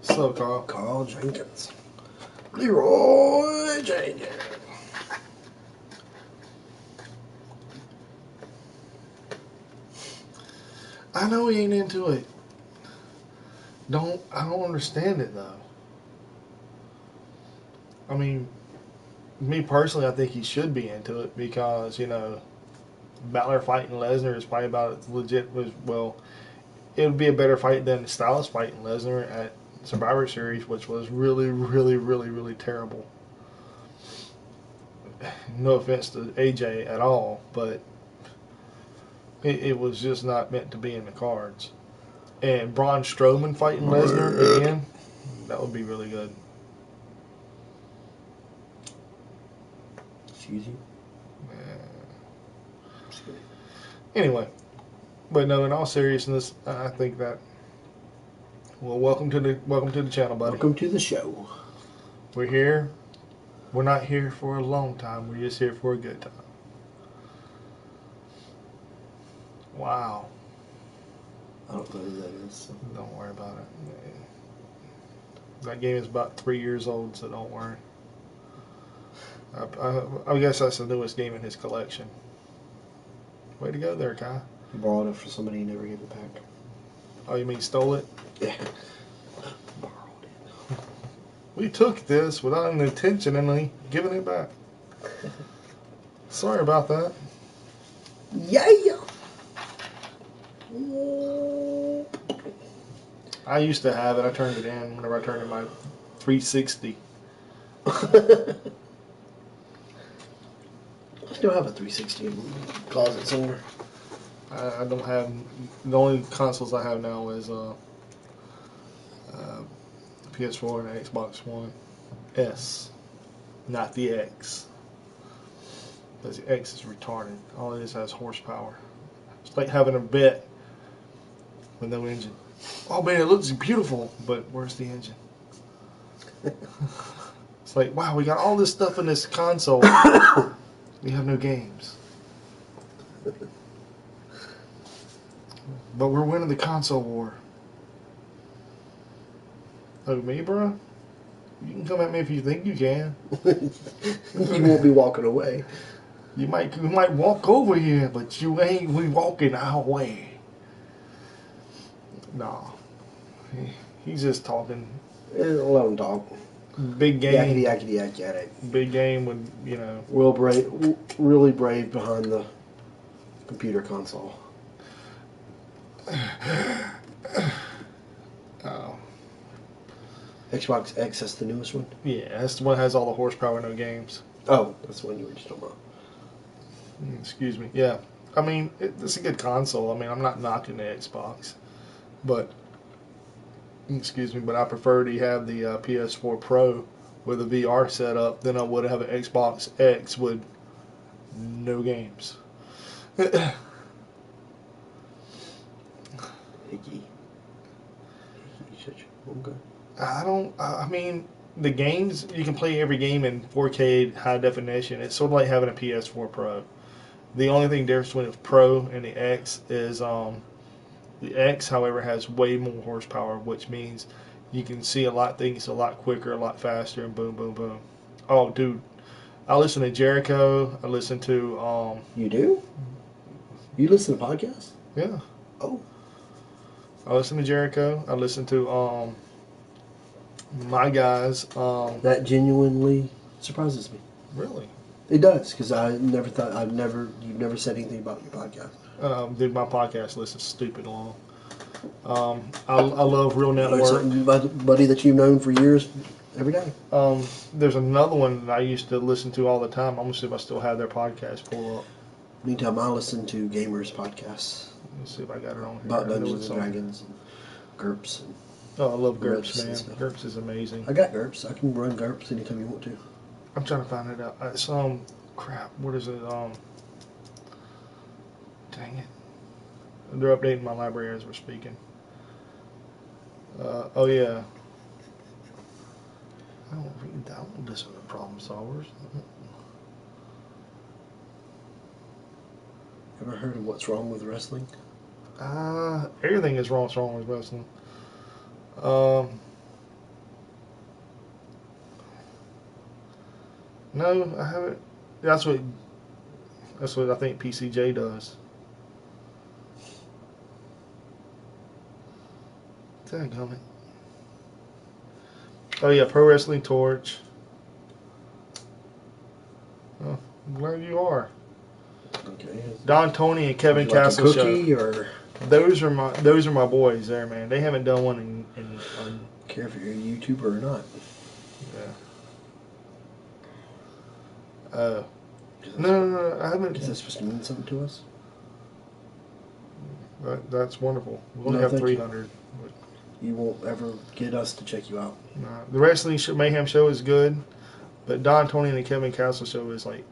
Slow, Carl. Carl Jenkins. Leroy Jenkins. I know he ain't into it. I don't understand it, though. I mean, me personally, I think he should be into it because, Balor fighting Lesnar is probably about as legit as, well, it would be a better fight than Styles fighting Lesnar at Survivor Series, which was really, really, really, really terrible. No offense to AJ at all, but it was just not meant to be in the cards. And Braun Strowman fighting Lesnar again, that would be really good. Excuse you? Anyway, but no, in all seriousness, I think that. Well, welcome to the channel, buddy. Welcome to the show. We're here. We're not here for a long time. We're just here for a good time. Wow. I don't know who that is. So. Don't worry about it. That game is about 3 years old, so don't worry. I guess that's the newest game in his collection. Way to go there, Kai. He borrowed it for somebody, he never gave it back. Oh, you mean stole it? Yeah. Borrowed it. We took this without intentionally giving it back. Sorry about that. Yeah. I used to have it. I turned it in whenever I turned in my 360. I still have a 360 in the closet somewhere. I don't have. The only consoles I have now is PS4 and Xbox One S, not the X. Because the X is retarded. All it is has horsepower. It's like having a bet with no engine. Oh man, it looks beautiful, but where's the engine? It's like, wow, we got all this stuff in this console. We have no games. But we're winning the console war. Oh, me, bro? You can come at me if you think you can. You won't be walking away. You might walk over here, but you ain't walking our way. No. He's just talking. Let him talk. Big game. Yakety. Big game with, Really brave behind the computer console. Oh. Xbox X, that's the newest one? Yeah, that's the one that has all the horsepower, no games. Oh, that's the one you were just talking about. Excuse me. Yeah. I mean, it's a good console. I mean, I'm not knocking the Xbox. But, but I prefer to have the PS4 Pro with a VR setup than I would have an Xbox X with no games. Hickey. Okay. I mean, the games, you can play every game in 4K high definition. It's sort of like having a PS4 Pro. The only thing difference between the Pro and the X is the X, however, has way more horsepower, which means you can see a lot of things a lot quicker, a lot faster, and boom, boom, boom. Oh, dude. I listen to Jericho. I listen to... You do? You listen to podcasts? Yeah. Oh. I listen to Jericho. I listen to my guys. That genuinely surprises me. Really? It does, because I never thought, you've never said anything about your podcast. Dude, my podcast list is stupid long. I love Real Network. Buddy that you've known for years, every day. There's another one that I used to listen to all the time. I'm going to see if I still have their podcast pull up. Meantime, I listen to Gamers podcasts. Let's see if I got it on here. About Dungeons and Dragons and GURPS. And oh, I love GURPS, man. Stuff. GURPS is amazing. I got GURPS. I can run GURPS anytime you want to. I'm trying to find it out. It's crap. What is it? Dang it. They're updating my library as we're speaking. Oh yeah. I don't listen to problem solvers. Ever heard of What's Wrong with Wrestling? Everything is wrong with wrestling. No, I haven't. That's what I think PCJ does. Dadgummit. Oh yeah, Pro Wrestling Torch. Oh, I'm glad you are. Okay. Don Tony and Kevin Would you like a Castle cookie show. or Those are my boys there, man. They haven't done one in care if you're a YouTuber or not? yeah. No, I haven't. Is that supposed to mean something to us? That's wonderful. We only No, have thank 300. You won't ever get us to check you out. The Wrestling Mayhem show is good, but Don Tony and the Kevin Castle show is like,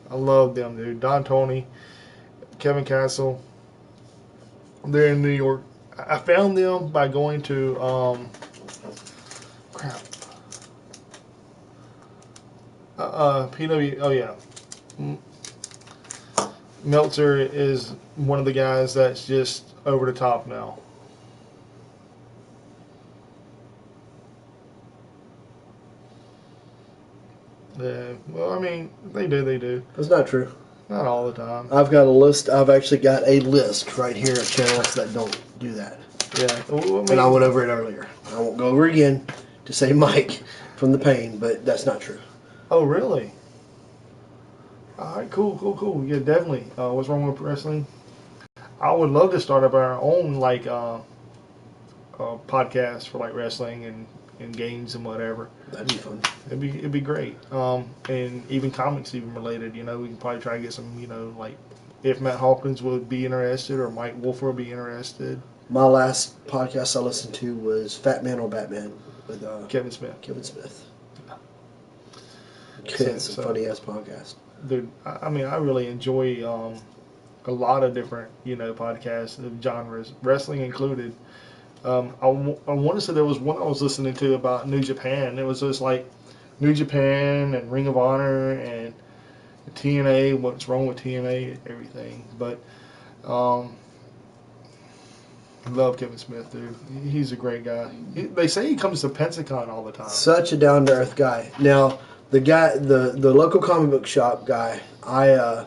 I love them, dude. Don Tony, Kevin Castle. They're in New York. I found them by going to PW. Oh yeah, Meltzer is one of the guys that's just over the top now. Yeah, well, I mean, they do. That's not true. Not all the time. I've got a list. I've actually got a list right here of channels that don't do that. Yeah, well, And I went over it earlier. I won't go over it again to save Mike from the pain, but that's not true. Oh, really? All right, cool. Yeah, definitely. What's wrong with wrestling? I would love to start up our own podcast for like wrestling and games and whatever. That'd be fun. It'd be great. And even comics even related. You know, we can probably try to get some. You know, like if Matt Hawkins would be interested or Mike Wolfer would be interested. My last podcast I listened to was Fat Man or Batman with Kevin Smith. It's a funny ass podcast. Dude, I mean, I really enjoy a lot of different, podcasts of genres, wrestling included. I want to say there was one I was listening to about New Japan. It was just like New Japan and Ring of Honor and TNA, what's wrong with TNA, everything. But love Kevin Smith, dude. He's a great guy. They say he comes to Pensacon all the time. Such a down to earth guy. Now, the guy, the local comic book shop guy, I'm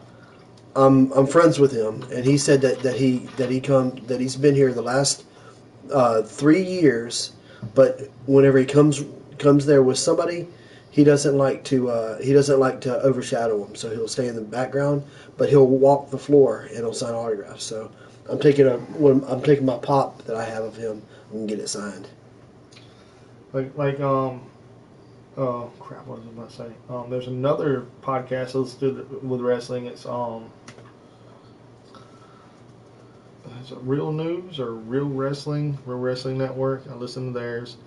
friends with him, and he said that he's been here the last 3 years, but whenever he comes there with somebody, he doesn't like to overshadow them, so he'll stay in the background, but he'll walk the floor and he'll sign autographs. So I'm taking my pop that I have of him and get it signed. Oh crap! What was I about to say? There's another podcast I listen to with wrestling. It's is it Real News or Real Wrestling Network. I listen to theirs.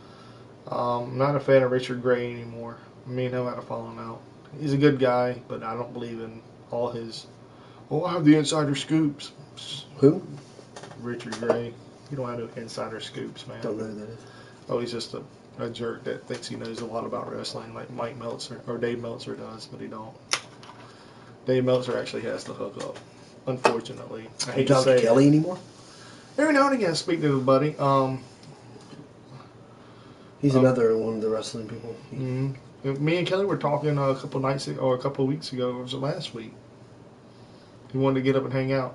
I'm not a fan of Richard Gray anymore. Me and him had a falling out. He's a good guy, but I don't believe in all his. Oh, I have the insider scoops. Who? Richard Gray. You don't have no insider scoops, man. Don't know who that is. Oh, he's just a jerk that thinks he knows a lot about wrestling, like Mike Meltzer or Dave Meltzer does, but he don't. Dave Meltzer actually has the hookup, unfortunately. I hate to say Kelly anymore? Every now and again, I speak to everybody. He's another one of the wrestling people. Me and Kelly were talking a couple nights ago, or a couple of weeks ago. Or was it last week? He wanted to get up and hang out.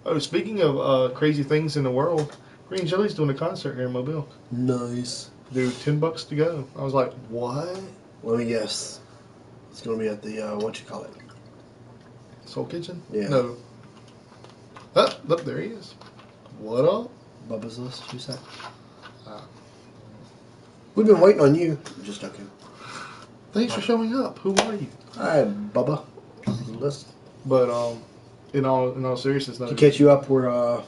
Oh, speaking of crazy things in the world, Green Jelly's doing a concert here in Mobile. Nice. Dude, $10 to go. I was like, what? Let me guess. It's going to be at the, Soul Kitchen? Yeah. No. Look, there he is. What up? Bubba's List, who's that? We've been waiting on you. Just joking. Thanks for showing up. Who are you? Hi, Bubba. List. But, in all seriousness, though. To catch you up, we're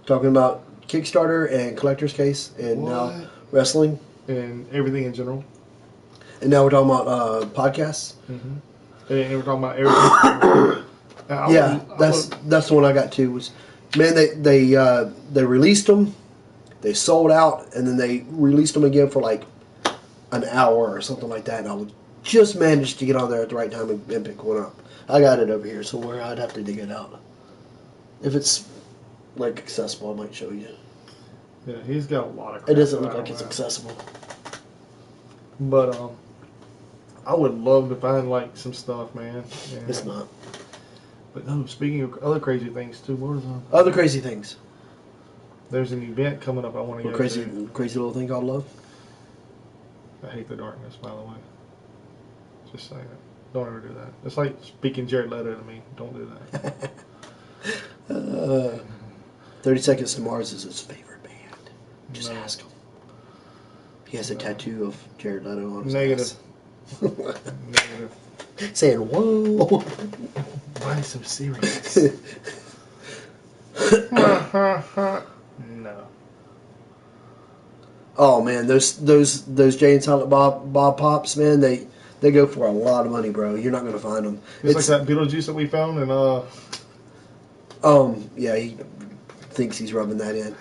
talking about Kickstarter and Collector's Case and now wrestling. And everything in general. And now we're talking about podcasts. Mm-hmm. And we're talking about everything. That's the one I got too. Was, man, they released them, they sold out, and then they released them again for like an hour or something like that. And I just managed to get on there at the right time and pick one up. I got it over here somewhere. I'd have to dig it out. If it's like accessible, I might show you. Yeah, he's got a lot of crap. It doesn't look around like it's that. accessible. But I would love to find like some stuff, man. Yeah. It's not. But no, speaking of other crazy things too, what was Other crazy things. there's an event coming up I want to What go crazy, to. crazy little thing called love? I hate the darkness, by the way. Just saying it. Don't ever do that. It's like speaking Jared Leto to me. Don't do that. 30 Seconds to Mars is his favorite band. Just No. ask him. He has a tattoo of Jared Leto on his Negative. ass. Negative. Saying, whoa. Why so serious? No. Oh man, those Jay and Silent Bob Pops, man, they go for a lot of money, bro. You're not gonna find them. It's like that Beetlejuice that we found, and Yeah, he thinks he's rubbing that in.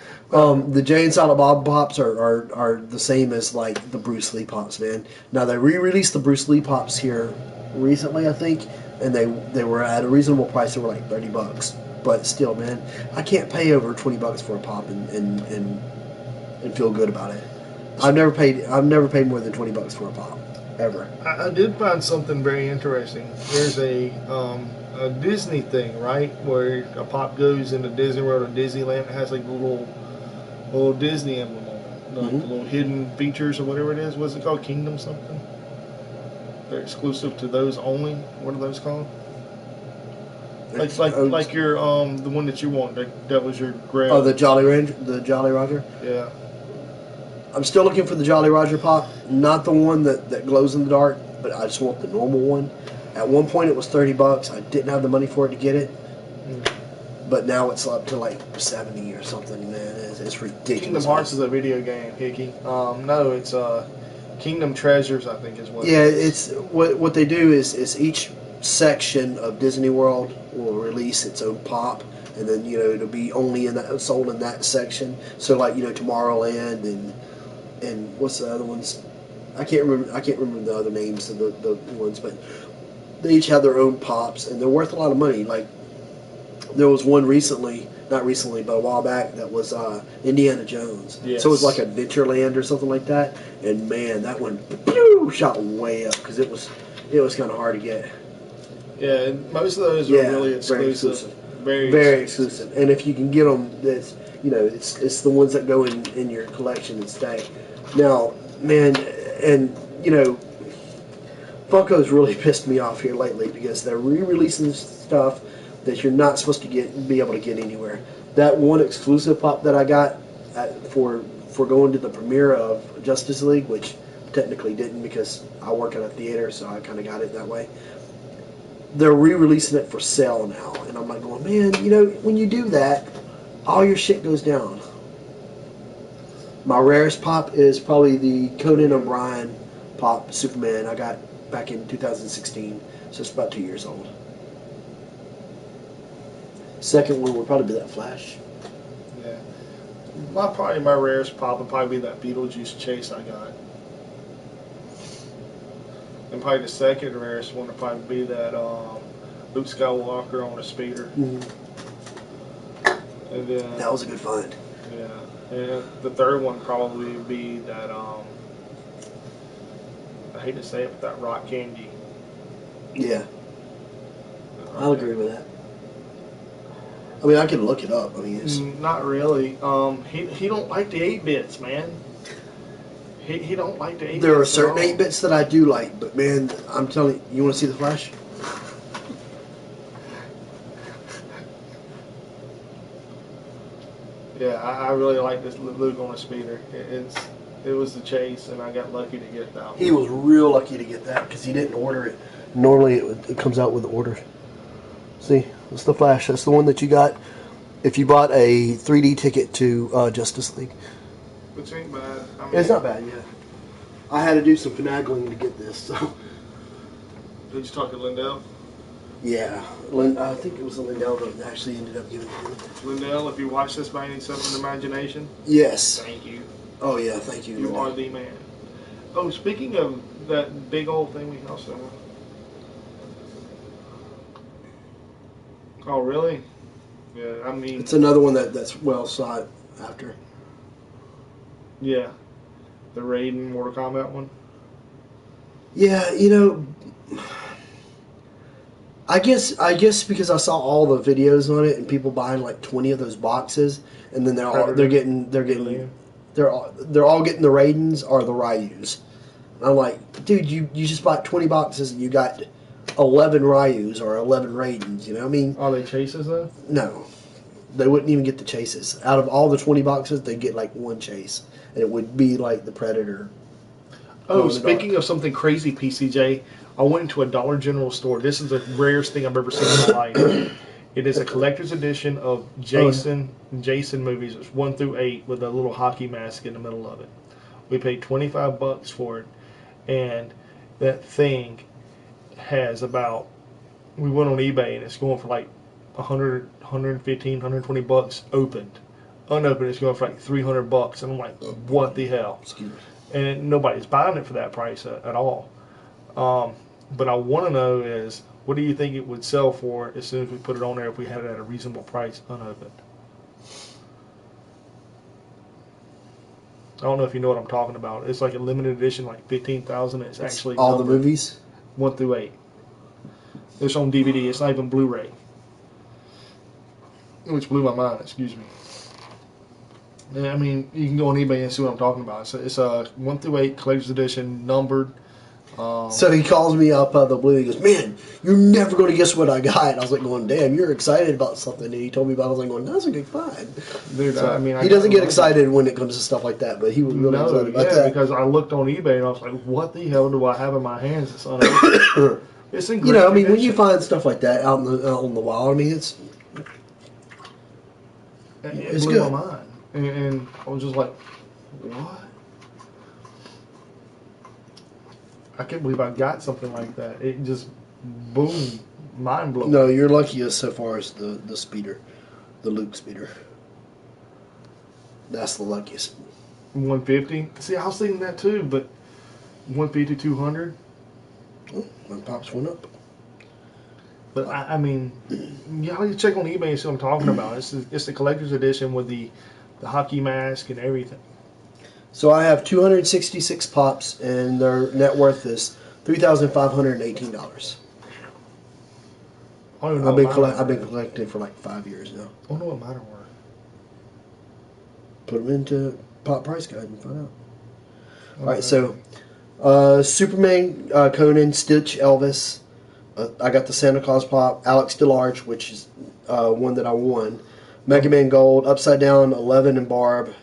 The Jay and Silent Bob Pops are the same as like the Bruce Lee Pops, man. Now they re-released the Bruce Lee Pops here recently, I think, and they were at a reasonable price. They were like $30, but still, man, I can't pay over $20 for a pop and feel good about it. I've never paid more than $20 for a pop ever. I did find something very interesting. There's a Disney thing, right, where a pop goes into Disney World or Disneyland. It has like a little Disney emblem on it, like the little hidden features or whatever it is. What's it called? Kingdom something. They're exclusive to those only. What are those called? Like your the one that you want. That was your grail. Oh, the Jolly Roger. Yeah. I'm still looking for the Jolly Roger pop, not the one that glows in the dark, but I just want the normal one. At one point it was $30. I didn't have the money for it to get it, but now it's up to like 70 or something. Man, it's ridiculous. Kingdom Hearts is a video game, Hickey. No, it's Kingdom Treasures, I think is what. Yeah, it's what they do is each section of Disney World will release its own pop, and then it'll be only sold in that section. So like Tomorrowland and what's the other ones? I can't remember the other names of the ones, but they each have their own pops, and they're worth a lot of money. Like there was one not recently, but a while back, that was Indiana Jones. Yes. So it was like Adventureland or something like that, and man, that one pew, shot way up because it was kind of hard to get. Yeah, and most of those are really exclusive. Very exclusive. And if you can get them, it's the ones that go in your collection and stay. Now, man, and Funko's really pissed me off here lately because they're re-releasing stuff that you're not supposed to be able to get anywhere. That one exclusive pop that I got for going to the premiere of Justice League, which technically didn't because I work at a theater, so I kind of got it that way. They're re-releasing it for sale now, and I'm like going, man, when you do that, all your shit goes down. My rarest pop is probably the Conan O'Brien pop Superman I got back in 2016, so it's about 2 years old. Second one would probably be that Flash. Yeah. My rarest pop would probably be that Beetlejuice chase I got. And probably the second rarest one would probably be that Luke Skywalker on a speeder. Mm-hmm. And then That was a good find. yeah. And the third one probably would be that I hate to say it, but that rock candy. Yeah, I'll agree with that. I mean, I can look it up. I mean, it's... Not really. He don't like the 8-bits, man. He don't like the 8-bits. There are certain 8-bits that I do like, but man, I'm telling you, want to see the Flash? Yeah, I really like this Luke on a speeder. It was the chase, and I got lucky to get that one. He was real lucky to get that because he didn't order it. Normally, it comes out with the order. See, that's the Flash. That's the one that you got if you bought a 3D ticket to Justice League. Which ain't bad. I mean, It's not bad, yeah. I had to do some finagling to get this, so... Did you talk to Lindell? Yeah, I think it was Lindell that actually ended up giving it to me. Lindell, if you watch this by any sudden imagination, Yes. thank you. Oh, yeah, thank you. You Lindell. are the man. Oh, speaking of that big old thing we also... Oh, really? Yeah, I mean... It's another one that's well sought after. Yeah. The Raiden Mortal Kombat one? Yeah, you know... I guess because I saw all the videos on it and people buying like 20 of those boxes, and then they're all getting they're all getting the Raidens or the Ryus. And I'm like, dude, you just bought 20 boxes and you got 11 Ryus or 11 Raidens. You know, I mean, are they chases though? No, they wouldn't even get the chases. Out of all the 20 boxes, they get like one chase, and it would be like the Predator. Oh, speaking of something crazy, PCJ, I went into a Dollar General store. This is the rarest thing I've ever seen in my life. It is a collector's edition of Jason movies. It's 1 through 8 with a little hockey mask in the middle of it. We paid $25 for it, and that thing has about. We went on eBay and it's going for like 100, 115, 120 bucks opened. Unopened, it's going for like $300, and I'm like, what the hell? Excuse me. And nobody's buying it for that price at all. But I want to know is, what do you think it would sell for as soon as we put it on there if we had it at a reasonable price unopened? I don't know if you know what I'm talking about. It's like a limited edition, like 15,000. It's actually all numbered. The movies? 1 through 8. It's on DVD. It's not even Blu-ray. Which blew my mind, excuse me. Yeah, I mean, you can go on eBay and see what I'm talking about. It's a 1 through 8 collector's edition, numbered. So he calls me up out of the blue. He goes, "Man, you're never going to guess what I got." And I was like, "Going, damn, you're excited about something." And he told me about it. I was like, "Going, that's a good find." Dude, so, I mean, he doesn't get excited when it comes to stuff like that, but he was really excited about that. Because I looked on eBay and I was like, "What the hell do I have in my hands?" It's unopened. It's in great I mean, condition. when you find stuff like that out on the wild, I mean, it's blew good. My mind, and I was just like, "What?" I can't believe I got something like that. It just, boom, mind blowing. No, you're lucky so far as the speeder, the Luke speeder. That's the luckiest. 150. See, I was thinking that too, but 150, 200. Oh, my pops went up. But I mean, you have to check on eBay and see what I'm talking about. It's the collector's edition with the hockey mask and everything. So I have 266 pops, and their net worth is $3,518. I've been collecting for like 5 years now. I don't know what mine were. Put them into Pop Price Guide and find out. All right, so Superman, Conan, Stitch, Elvis. I got the Santa Claus pop, Alex DeLarge, which is one that I won. Mega Man Gold, Upside Down, 11 and Barb.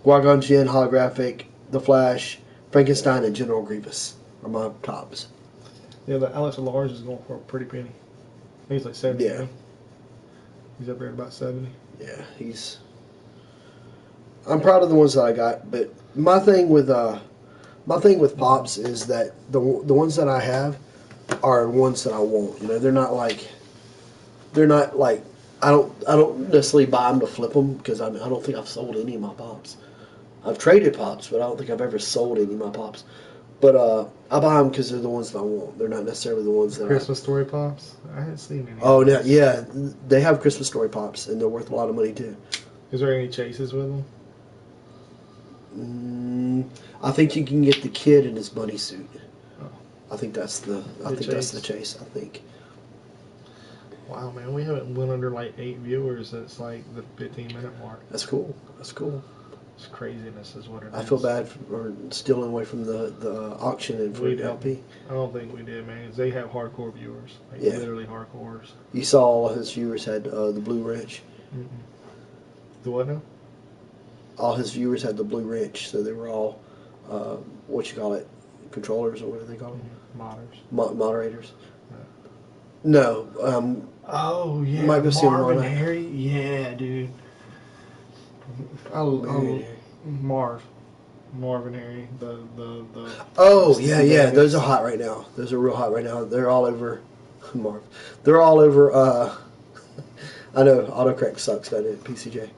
Qui-Gon Jinn, Holographic, The Flash, Frankenstein, and General Grievous are my tops. Yeah, the Alex DeLarge is going for a pretty penny. He's like 70. Yeah. He's up there at about 70. Yeah, I'm proud of the ones that I got, but my thing with pops is that the ones that I have are ones that I want. You know, they're not like I don't necessarily buy them to flip them because I don't think I've sold any of my pops. I've traded pops, but I don't think I've ever sold any of my pops. But I buy them because they're the ones that I want. They're not necessarily the ones that Christmas Story pops? I haven't seen any. Oh, no, yeah. They have Christmas Story pops, and they're worth a lot of money, too. Is there any chases with them? I think you can get the kid in his bunny suit. Oh. I think that's the chase, I think. Wow, man, we haven't went under like 8 viewers since like the 15-minute mark. That's cool. It's craziness is what it is. I feel bad for stealing away from the auction and for the LP. I don't think we did, man. 'Cause they have hardcore viewers. Like literally hardcores. You saw all of his viewers had the Blue Wrench. Mm-mm. The what now? All his viewers had the Blue Wrench, so they were all, controllers or what do they call them? Moderators. No. Oh, yeah. Might go see Marv and Harry? Yeah, dude. Marv and Harry. Oh, yeah. Those are hot right now. Those are real hot right now. They're all over Marv. They're all over, I know, autocorrect sucks, doesn't it, PCJ?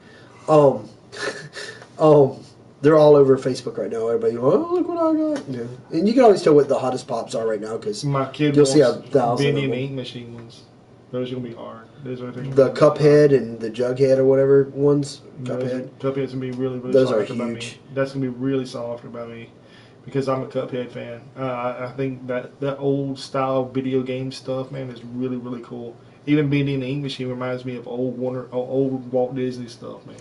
They're all over Facebook right now. Everybody, oh, look what I got. You know? And you can always tell what the hottest pops are right now because my kid you'll see a thousand. Bendy and Ink Machine ones. Those are gonna be hard. Those are The Cuphead and the Jughead or whatever ones. Cuphead's gonna be really, really Those sought are after by me. huge. That's gonna be really sought after by me because I'm a Cuphead fan. I think that old style video game stuff, man, is really, really cool. Even being in English, it reminds me of old Walt Disney stuff, man.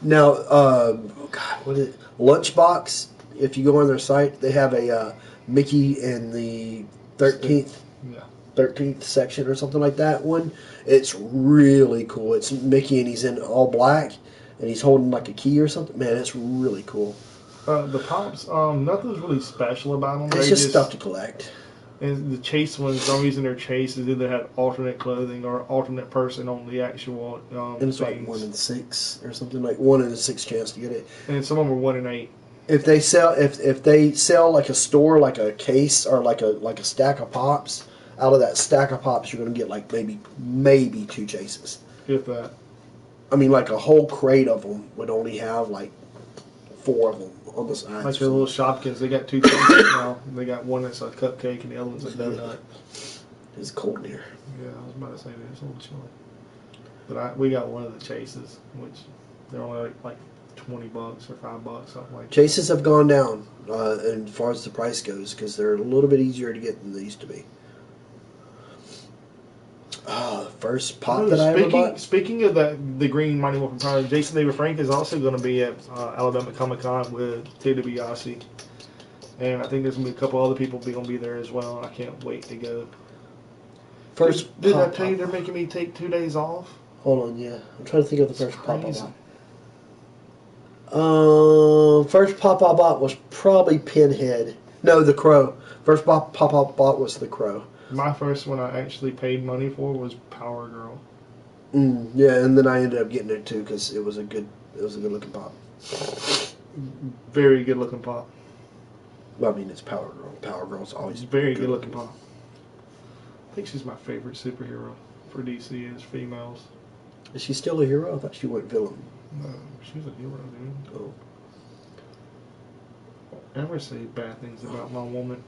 Now, God, what is it? Lunchbox. If you go on their site, they have a Mickey and the 13th. Yeah. 13th section or something like that one. It's really cool. It's Mickey and he's in all black and he's holding like a key or something. Man, it's really cool. The Pops, nothing's really special about them. It's just stuff to collect. And the Chase ones, the only reason they're Chase is either had alternate clothing or alternate person on the actual and it's things. like 1 in 6 or something, like 1 in a 6 chance to get it. And some of them were 1 in 8. If they sell like a store, like a case or like a stack of Pops, out of that stack of Pops you're gonna get like maybe 2 chases. If that. I mean, like a whole crate of them would only have like 4 of them on the sides. Like the little Shopkins, they got 2 chases now. They got one that's a cupcake and the other one's a donut. It's cold in here. Yeah, I was about to say that. It's a little chilly. But we got one of the chases, which they're only like $20 or $5, something like that. Chases have gone down as far as the price goes because they're a little bit easier to get than they used to be. First pop that I ever bought. Speaking of the Green Mighty Morphin Power, Jason David Frank is also going to be at Alabama Comic Con with Ted DiBiase, and I think there's going to be a couple other people going to be there as well. And I can't wait to go. First, did I tell you they're making me take 2 days off? Hold on, yeah, I'm trying to think of the first pop I bought. First pop I bought was probably Pinhead. No, the Crow. First pop I bought was the Crow. My first one I actually paid money for was Power Girl. Yeah, and then I ended up getting it too because it was a good looking pop. Very good looking pop. Well, I mean, it's Power Girl. Power Girl's always very good looking pop. I think she's my favorite superhero for DC as females. Is she still a hero? I thought she went villain. No, she's a hero, dude. Oh. Don't ever say bad things about my woman.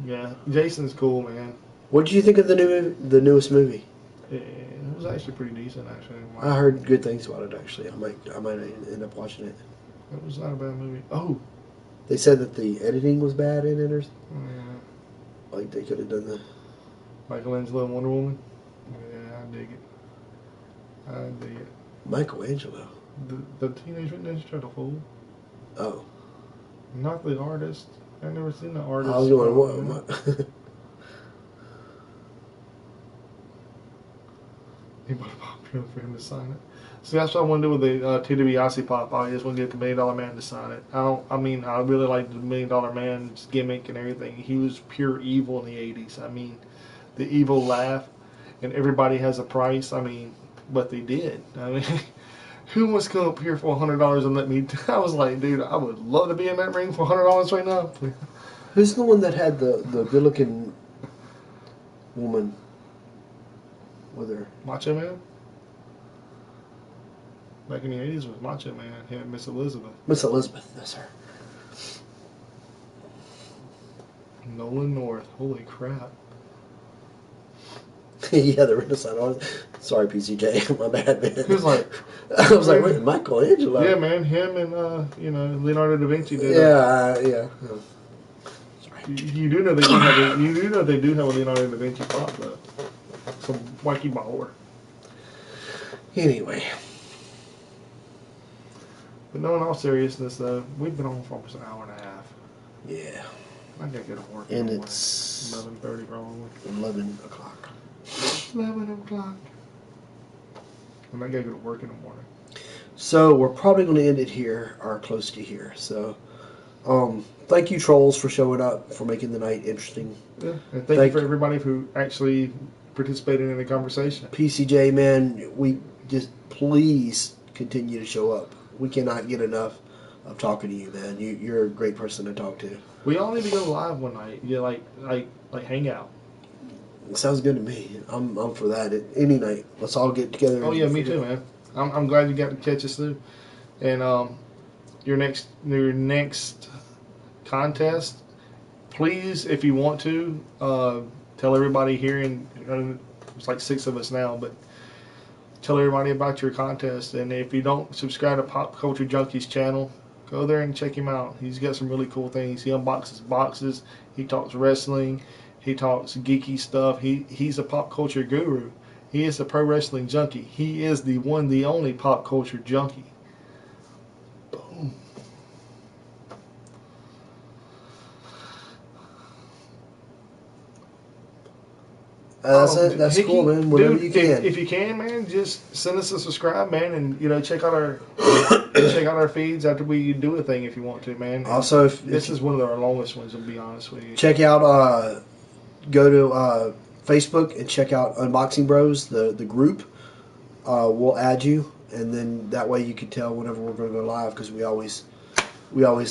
Yeah, Jason's cool, man. What did you think of the newest movie? Yeah, it was actually pretty decent, actually. I heard good things about it. Actually, I might end up watching it. It was not a bad movie. Oh, they said that the editing was bad in it, or yeah. like they could have done the Michelangelo and Wonder Woman. Yeah, I dig it. I dig it. Michelangelo. The Teenage Mutant Ninja Turtle fool. Oh. Not the artist. I've never seen the artist. I was going, what? He bought a pop for him to sign it. See, that's what I want to do with the Ted DiBiase pop. I just want to get the $1 Million Man to sign it. I really like the $1 Million Man's gimmick and everything. He was pure evil in the 80s. I mean, the evil laugh, and everybody has a price. I mean, but they did. I mean, who wants to come up here for $100 and let me? I was like, dude, I would love to be in that ring for $100 right now. Who's the one that had the good-looking woman with her? Macho Man? Back in the 80s was Macho Man. He had Miss Elizabeth. Miss Elizabeth, that's her. Nolan North. Holy crap. Yeah, the Renaissance artist. Sorry, PCJ. My bad, man. He was like... I was like, wait, Michelangelo? Yeah, man. Him and, Leonardo da Vinci did yeah. You do know they do have they do have a Leonardo da Vinci pop, though. Some wacky baller. Anyway. But no, in all seriousness, though, we've been on for almost an hour and a half. Yeah. I gotta go to work. And it's 11:30 probably. 11 o'clock. 11 o'clock. And I gotta go to work in the morning. So we're probably going to end it here or close to here. So, thank you, trolls, for showing up, for making the night interesting. Yeah, and thank you for everybody who actually participated in the conversation. PCJ, man, we just please continue to show up. We cannot get enough of talking to you, man. You're a great person to talk to. We all need to go live one night. Yeah, like hang out. It sounds good to me. I'm for that. Any night. Let's all get together. Oh yeah, me too, man. I'm glad you got to catch us through. And your next contest, please, if you want to, tell everybody here, and it's like 6 of us now, but tell everybody about your contest. And if you don't subscribe to Pop Culture Junkies channel, go there and check him out. He's got some really cool things. He unboxes boxes. He talks wrestling. He talks geeky stuff. He's a pop culture guru. He is a pro wrestling junkie. He is the one, the only pop culture junkie. Boom. That's it. That's Hickey, cool, man. Whatever dude, you can. If you can, man, just send us a subscribe, man, and check out our feeds after we do a thing if you want to, man. And also, if this is one of our longest ones, to be honest with you. Check out. Go to Facebook and check out Unboxing Bros, the group. We'll add you, and then that way you can tell whenever we're going to go live, because we always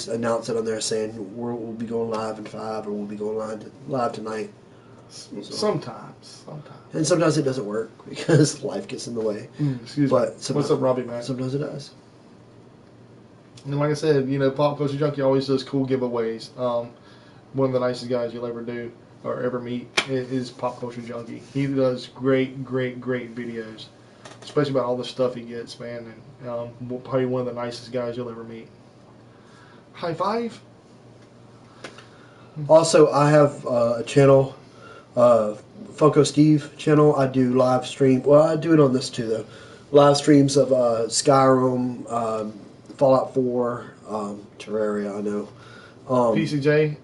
announce it on there saying we'll be going live in 5 or we'll be going live tonight. So. Sometimes. And sometimes it doesn't work because life gets in the way. Excuse me. What's up, Robbie, man? Sometimes it does. And like I said, Pop Culture Junkie always does cool giveaways. One of the nicest guys you'll ever do or ever meet is Pop Culture Junkie. He does great videos, especially about all the stuff he gets, man. And probably one of the nicest guys you'll ever meet. High five. Also, I have a channel, Funko Steve channel. I do live stream. Well, I do it on this too, though. Live streams of Skyrim, Fallout 4, Terraria. I know. PCJ,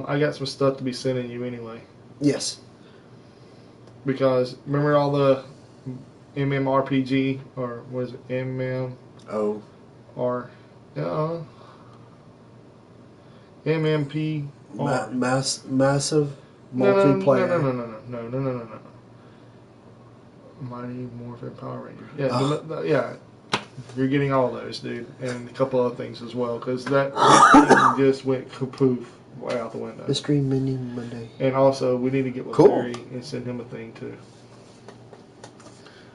I got some stuff to be sending you anyway. Yes. Because remember all the MMRPG, or what is it? MM. Oh. Or MMP. Massive multiplayer. No. Mighty Morphin Power Rangers. Yeah, yeah. You're getting all those, dude, and a couple other things as well, because that thing just went kapoof way out the window. Mystery Mini Monday. And also, we need to get with Terry and send him a thing too.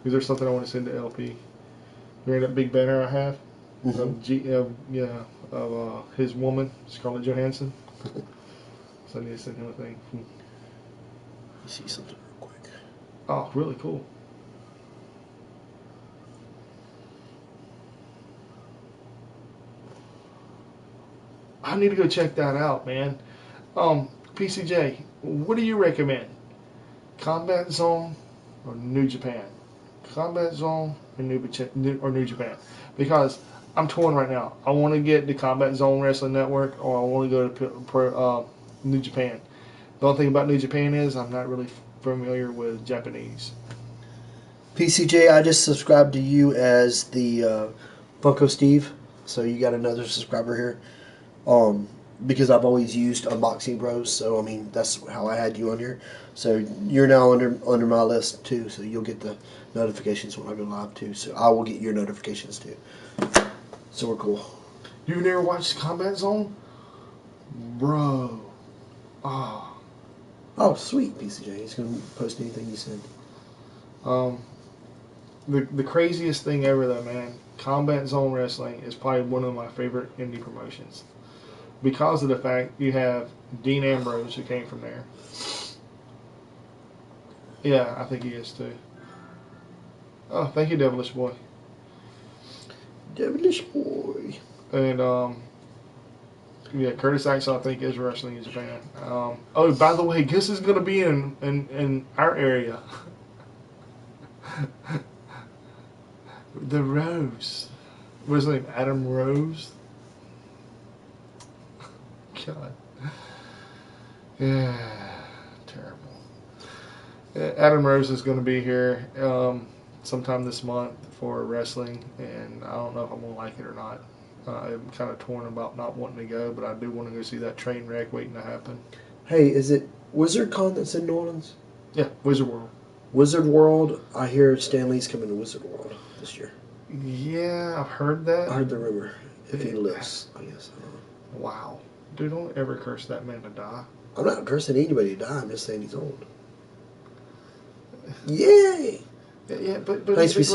Is there something I want to send to LP? You read that big banner I have? Of his woman, Scarlett Johansson. So I need to send him a thing. You see something real quick. Oh, really cool. I need to go check that out, man. PCJ, what do you recommend? Combat Zone or New Japan? Combat Zone or New Japan? Because I'm torn right now. I want to get the Combat Zone Wrestling Network, or I want to go to New Japan. The only thing about New Japan is I'm not really familiar with Japanese. PCJ, I just subscribed to you as the Funko Steve, so you got another subscriber here. Because I've always used Unboxing Bros, so I mean that's how I had you on here. So you're now under my list too, so you'll get the notifications when I go live too. So I will get your notifications too. So we're cool. You've never watched Combat Zone? Bro. Oh, sweet, PCJ. He's going to post anything you send. The craziest thing ever, though, man. Combat Zone Wrestling is probably one of my favorite indie promotions. Because of the fact you have Dean Ambrose, who came from there. Yeah, I think he is, too. Oh, thank you, Devilish Boy. Devilish Boy. And, yeah, Curtis Axel, I think, is wrestling in Japan. Oh, by the way, guess who's going to be in our area? The Rose. What's his name? Adam Rose? God. Yeah, terrible. Adam Rose is going to be here sometime this month for wrestling, and I don't know if I'm going to like it or not. I'm kind of torn about not wanting to go, but I do want to go see that train wreck waiting to happen. Hey, is it WizardCon that's in New Orleans? Yeah, Wizard World. Wizard World, I hear Stan Lee's coming to Wizard World this year. Yeah, I've heard that. I heard the rumor. If he lives, I guess. Wow. Dude, don't ever curse that man to die. I'm not cursing anybody to die. I'm just saying he's old. Yay! Yeah, but Thanks, he's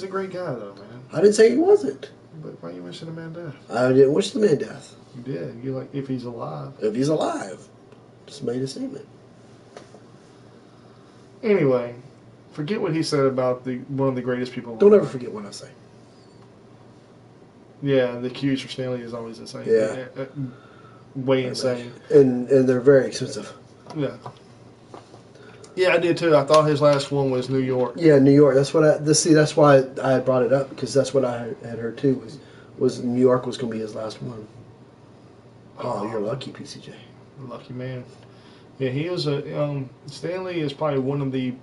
a great guy, though, man. I didn't say he wasn't. But why are you wishing the man death? I didn't wish the man death. You did. You like if he's alive. If he's alive. Just made a statement. Anyway, forget what he said about one of the greatest people. Don't ever forget what I say. Yeah, the queues for Stanley is always insane. Yeah. Way insane. And they're very expensive. Yeah. Yeah, I did too. I thought his last one was New York. Yeah, New York. That's what that's why I brought it up, because that's what I had heard too, was New York was going to be his last one. Oh, you're lucky, PCJ. Lucky man. Yeah, he was Stanley is probably one of the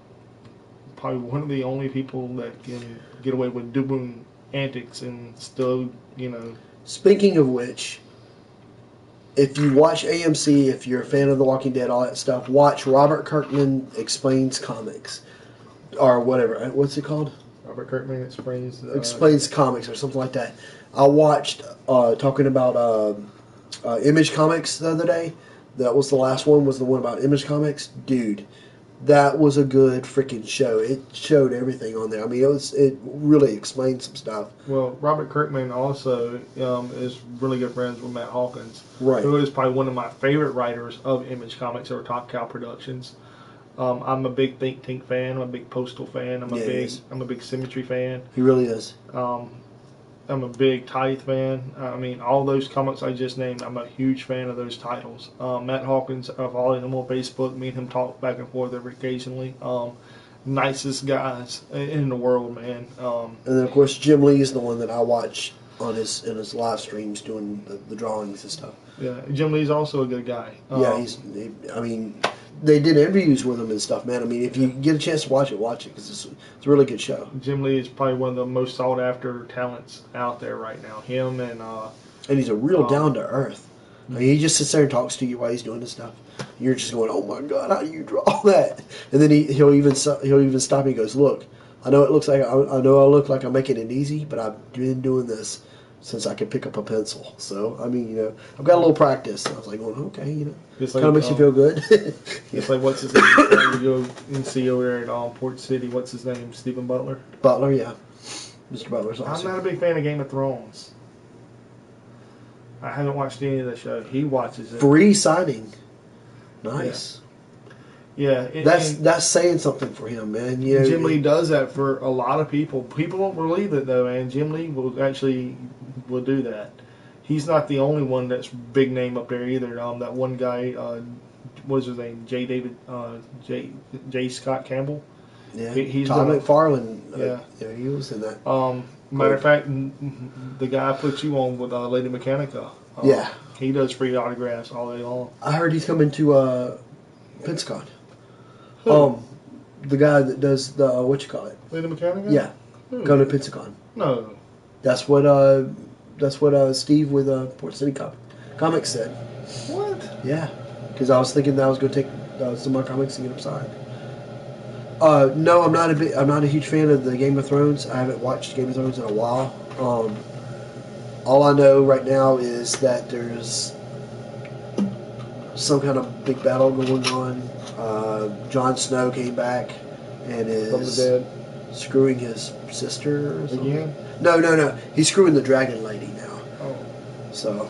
only people that can get away with doing antics and still, Speaking of which, if you watch AMC, if you're a fan of The Walking Dead, all that stuff, watch Robert Kirkman Explains Comics. Or whatever. What's it called? Robert Kirkman Explains Comics or something like that. I watched, talking about Image Comics the other day. That was the last one, was the one about Image Comics. Dude, that was a good freaking show. It showed everything on there. I mean, it really explained some stuff. Well, Robert Kirkman also is really good friends with Matt Hawkins, Right. who is probably one of my favorite writers of Image Comics or Top Cow Productions. I'm a big Think Tank fan. I'm a big Postal fan. I'm a big Symmetry fan. He really is. I'm a big Tithe fan. I mean, all those comics I just named, I'm a huge fan of those titles. Matt Hawkins, I've followed him on Facebook. Me and him talk back and forth every occasionally. Nicest guys in the world, man. And then, of course, Jim Lee is the one that I watch in his live streams doing the drawings and stuff. Yeah, Jim Lee's also a good guy. They did interviews with him and stuff, man. I mean, if you get a chance to watch it, because it's a really good show. Jim Lee is probably one of the most sought after talents out there right now. Him and he's a real down to earth. I mean, he just sits there and talks to you while he's doing this stuff. You're just going, "Oh my God, how do you draw that?" And then he'll even stop. And goes, "Look, I know it looks like I look like I'm making it easy, but I've been doing this since I could pick up a pencil. So, I mean, I've got a little practice." And I was like, "Well, okay, It's kind of makes you feel good." It's like, what's his name? You go and see over there at Port City. What's his name? Stephen Butler. Butler, yeah. Mr. Butler's awesome. I'm not a big fan of Game of Thrones. I haven't watched any of the show. He watches it. Free signing. Nice. Yeah. That's saying something for him, man. Jim Lee does that for a lot of people. People don't believe it, though, man. Jim Lee will do that. He's not the only one that's big name up there either. That one guy, what's his name? J. Scott Campbell. Yeah. He's Todd McFarlane. Yeah. He was in that. Matter of fact, the guy I put you on with Lady Mechanica. Yeah. He does free autographs all day long. I heard he's coming to Pensacon. The guy that does the Lady Mechanica? Yeah. Who? Going to Pensacon. No. That's what Steve with Port City Comics said. What? Yeah. Because I was thinking that I was going to take some of my comics and get them signed. No, I'm not a huge fan of the Game of Thrones. I haven't watched Game of Thrones in a while. All I know right now is that there's some kind of big battle going on. Jon Snow came back and is From the dead. Screwing his sister or something. Again? No. He's screwing the Dragon Lady now. Oh. So,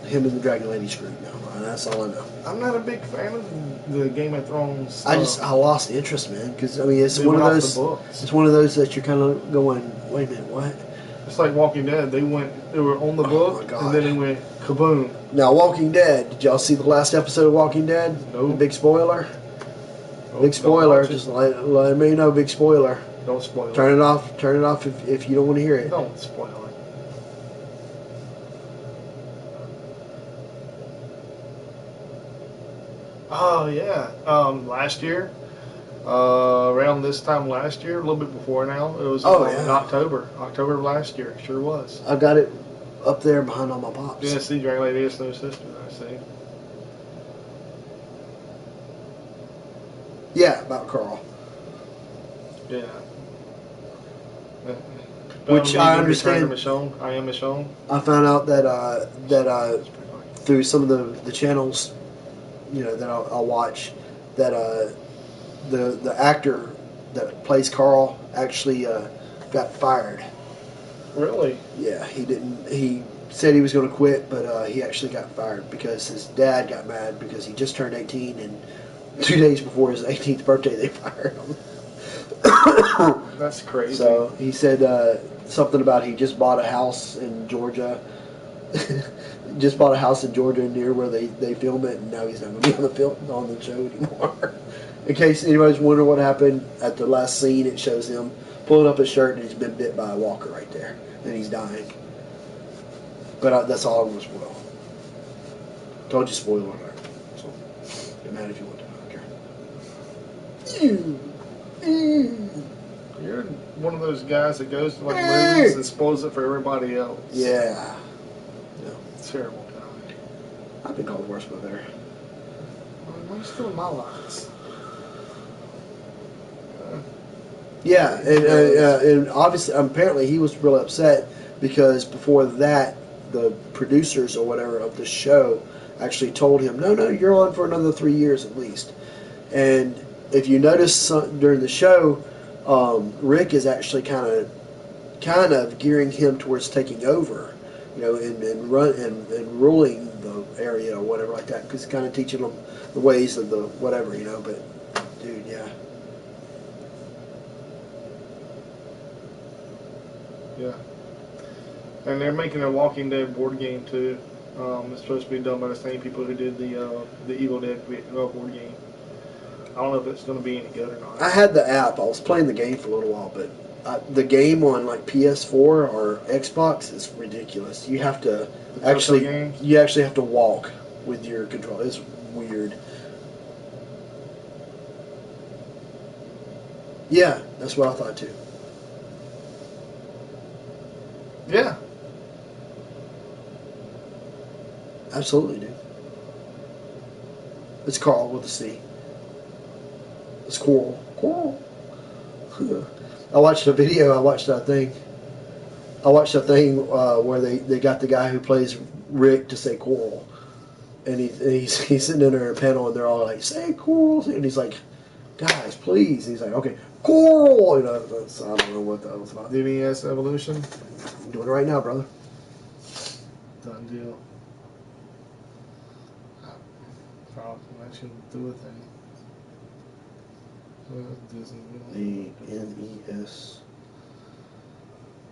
him and the Dragon Lady screwed now. That's all I know. I'm not a big fan of the Game of Thrones. I lost interest, man, because I mean it's one of those. It's one of those that you're kind of going, wait a minute, what? It's like Walking Dead. They were on the book, and then they went kaboom. Now, Walking Dead. Did y'all see the last episode of Walking Dead? No. Big spoiler. Big spoiler. Just let me know. Big spoiler. Don't spoil. Turn it off. Turn it off if you don't want to hear it. Don't spoil it. Oh yeah. Last year, around this time last year, a little bit before now, it was in October of last year. It sure was. I've got it up there behind all my pops. Yeah, see, Dragon Lady is no sister. I see. Yeah, about Carl. Yeah. Which I understand. I am Michonne. I found out that through some of the channels, that I'll watch, that the actor that plays Carl actually got fired. Really? Yeah, he didn't. He said he was going to quit, but he actually got fired because his dad got mad because he just turned 18, and 2 days before his 18th birthday, they fired him. That's crazy. So he said something about he just bought a house in Georgia. Just bought a house in Georgia near where they film it, and now he's not going to be on the show anymore. In case anybody's wondering what happened, at the last scene, it shows him pulling up his shirt, and he's been bit by a walker right there, and he's dying. But that's all I'm going to spoil. Told you spoiler alert. So get mad if you want to. I don't care. You're one of those guys that goes to like movies and spoils it for everybody else. Yeah. Terrible guy. I've been called worse but better. Why are you still in my lines? Yeah, and obviously, apparently, he was really upset because before that, the producers or whatever of the show actually told him, "No, you're on for another 3 years at least." And if you notice during the show, Rick is actually kind of gearing him towards taking over, and ruling the area or whatever like that, because kind of teaching them the ways of the whatever, But dude, yeah. Yeah. And they're making a Walking Dead board game too. It's supposed to be done by the same people who did the Evil Dead board game. I don't know if it's going to be any good or not. I had the app. I was playing the game for a little while, but the game on like PS4 or Xbox is ridiculous. You have to actually have to walk with your controller. It's weird. Yeah, that's what I thought too. Yeah. Absolutely, dude. It's Carl with a C. It's Coral. I watched a video. I watched a thing where they got the guy who plays Rick to say Coral, and he's sitting in their panel, and they're all like, "Say Coral," and he's like, "Guys, please." And he's like, "Okay, Coral." I don't know what that was about. DBS Evolution. I'm doing it right now, brother. Done deal. I should do a thing. Disney. NES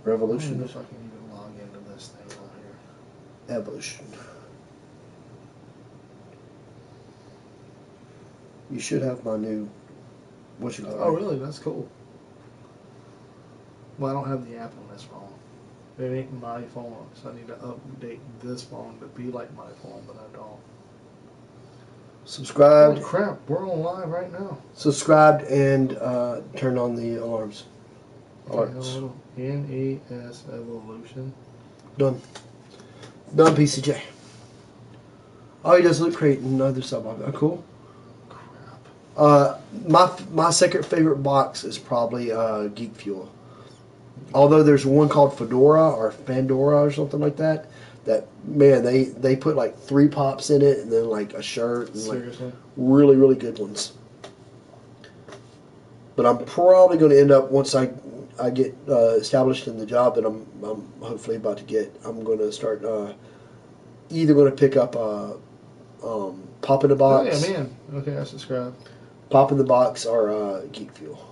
I don't Revolution. know if I can even log into this thing on here. Evolution. You should have my new. What you call it? Oh, really? That's cool. Well, I don't have the app on this phone. It ain't my phone, so I need to update this phone to be like my phone, but I don't. Subscribed. Holy crap, we're on live right now. Subscribed and turned on the alarms. Alerts. NES Evolution. Done. Done, PCJ. Oh, he does look great in another sub. Oh, cool. Crap. My second favorite box is probably Geek Fuel. Although there's one called Fedora or Pandora or something like that. That, man, they put like 3 pops in it and then like a shirt and Seriously? like really, really good ones. But I'm probably going to end up, once I get established in the job that I'm hopefully about to get, I'm going to start either going to pick up Pop in the Box. Oh, yeah, man. Okay, I subscribe. Pop in the Box or Geek Fuel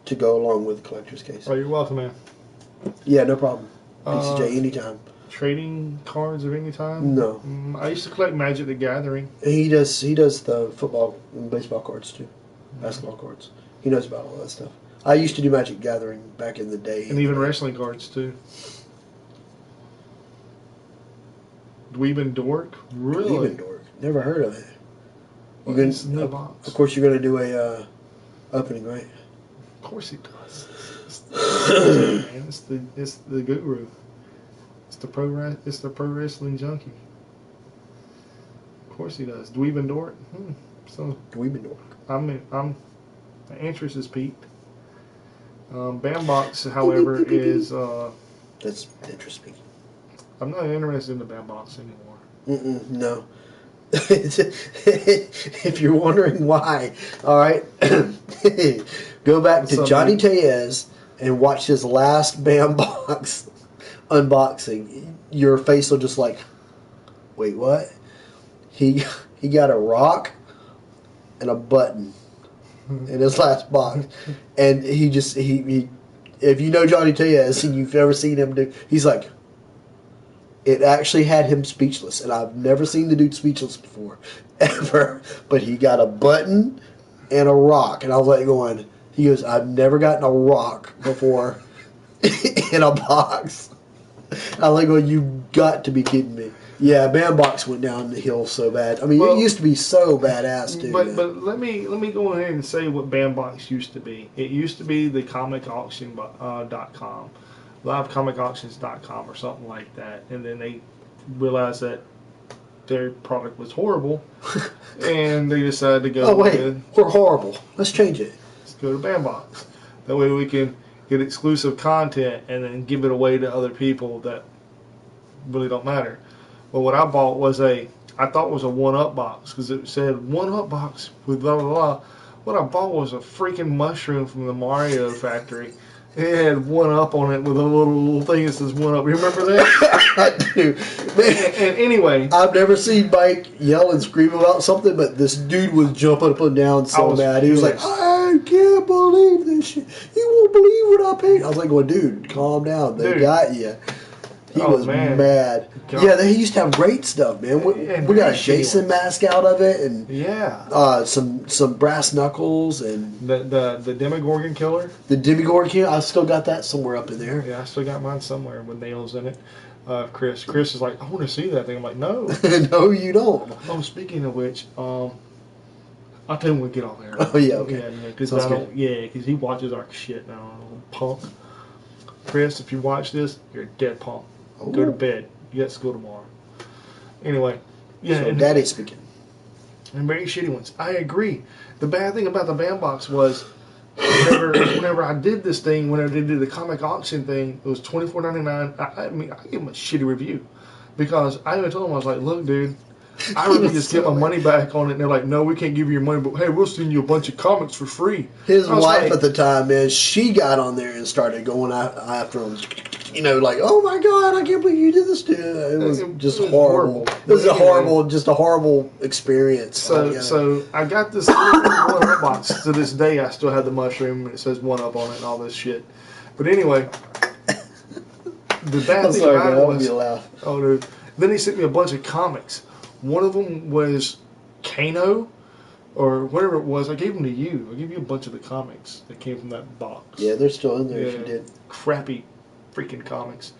to go along with the collector's case. Oh, you're welcome, man. Yeah, no problem. PCJ, anytime. Trading cards of any time? No. I used to collect Magic the Gathering. He does the football and baseball cards too. Basketball cards. He knows about all that stuff. I used to do Magic Gathering back in the day. And even wrestling cards too. Dweeb and Dork? Really? Dweeb and Dork. Never heard of it. Well, it's in the box. Of course, you're going to do a opening, right? Of course he does. It's the guru. It's the pro wrestling junkie. Of course he does. Dweeb and Dork. So Dweeb and Dork. I'm the interest is peaked. Bambox, however, is that's interesting. I'm not interested in the Bambox anymore. No. If you're wondering why, all right, go back to Johnny Tellez and watch his last Bambox unboxing, your face will just like, wait, what? He got a rock and a button in his last box, and he if you know Johnny Tellez and you've ever seen him do, he's like, it actually had him speechless, and I've never seen the dude speechless before, ever. But he got a button and a rock, and I was like going, he goes, I've never gotten a rock before in a box. I was like, well, you got to be kidding me. Yeah, Bandbox went down the hill so bad. I mean, it used to be so badass, dude. But let me go ahead and say what Bandbox used to be. It used to be the comicauction.com, livecomicauctions.com or something like that. And then they realized that their product was horrible, and they decided to go. Oh wait, we're horrible. Let's change it. Let's go to Bandbox. That way we can get exclusive content and then give it away to other people that really don't matter. But what I bought was I thought it was a 1-up box because it said 1-up box with blah blah blah. What I bought was a freaking mushroom from the Mario factory. It had 1-up on it with a little thing that says 1-up. You remember that? I do. Man, and anyway, I've never seen Mike yell and scream about something, but this dude was jumping up and down so bad. He was like, I can't believe this shit. You won't believe what I paid. I was like, well, dude, calm down. They got you. He was mad. God. Yeah, they used to have great stuff, man. We got a Jason mask out of it, and some brass knuckles, and the Demogorgon killer. The Demogorgon killer. I still got that somewhere up in there. Yeah, I still got mine somewhere with nails in it. Chris is like, I want to see that thing. I'm like, no, no, you don't. Oh, speaking of which, I'll tell him when we get off there. Oh yeah, okay. Yeah, because he watches our shit now. Punk. Chris, if you watch this, you're a dead punk. Ooh. Go to bed. You got school tomorrow. Anyway, yeah. So Daddy's speaking. And very shitty ones. I agree. The bad thing about the Bandbox was whenever I did this thing, whenever they did the comic auction thing, it was $24.99. I mean, I gave them a shitty review because I even told them, I was like, look, dude, I really just get my money back on it. And they're like, no, we can't give you your money, but hey, we'll send you a bunch of comics for free. His wife at the time, man, she got on there and started going after him. You know, like, oh my God, I can't believe you did this to him. It was just horrible. It was a horrible experience. So I got this 1-up box. To this day, I still have the mushroom, and it says 1-up on it and all this shit. But anyway, the bad thing about it was, oh dude, then he sent me a bunch of comics. One of them was Kano, or whatever it was. I gave them to you. I gave you a bunch of the comics that came from that box. Yeah, they're still in there if you did. Crappy freaking comics.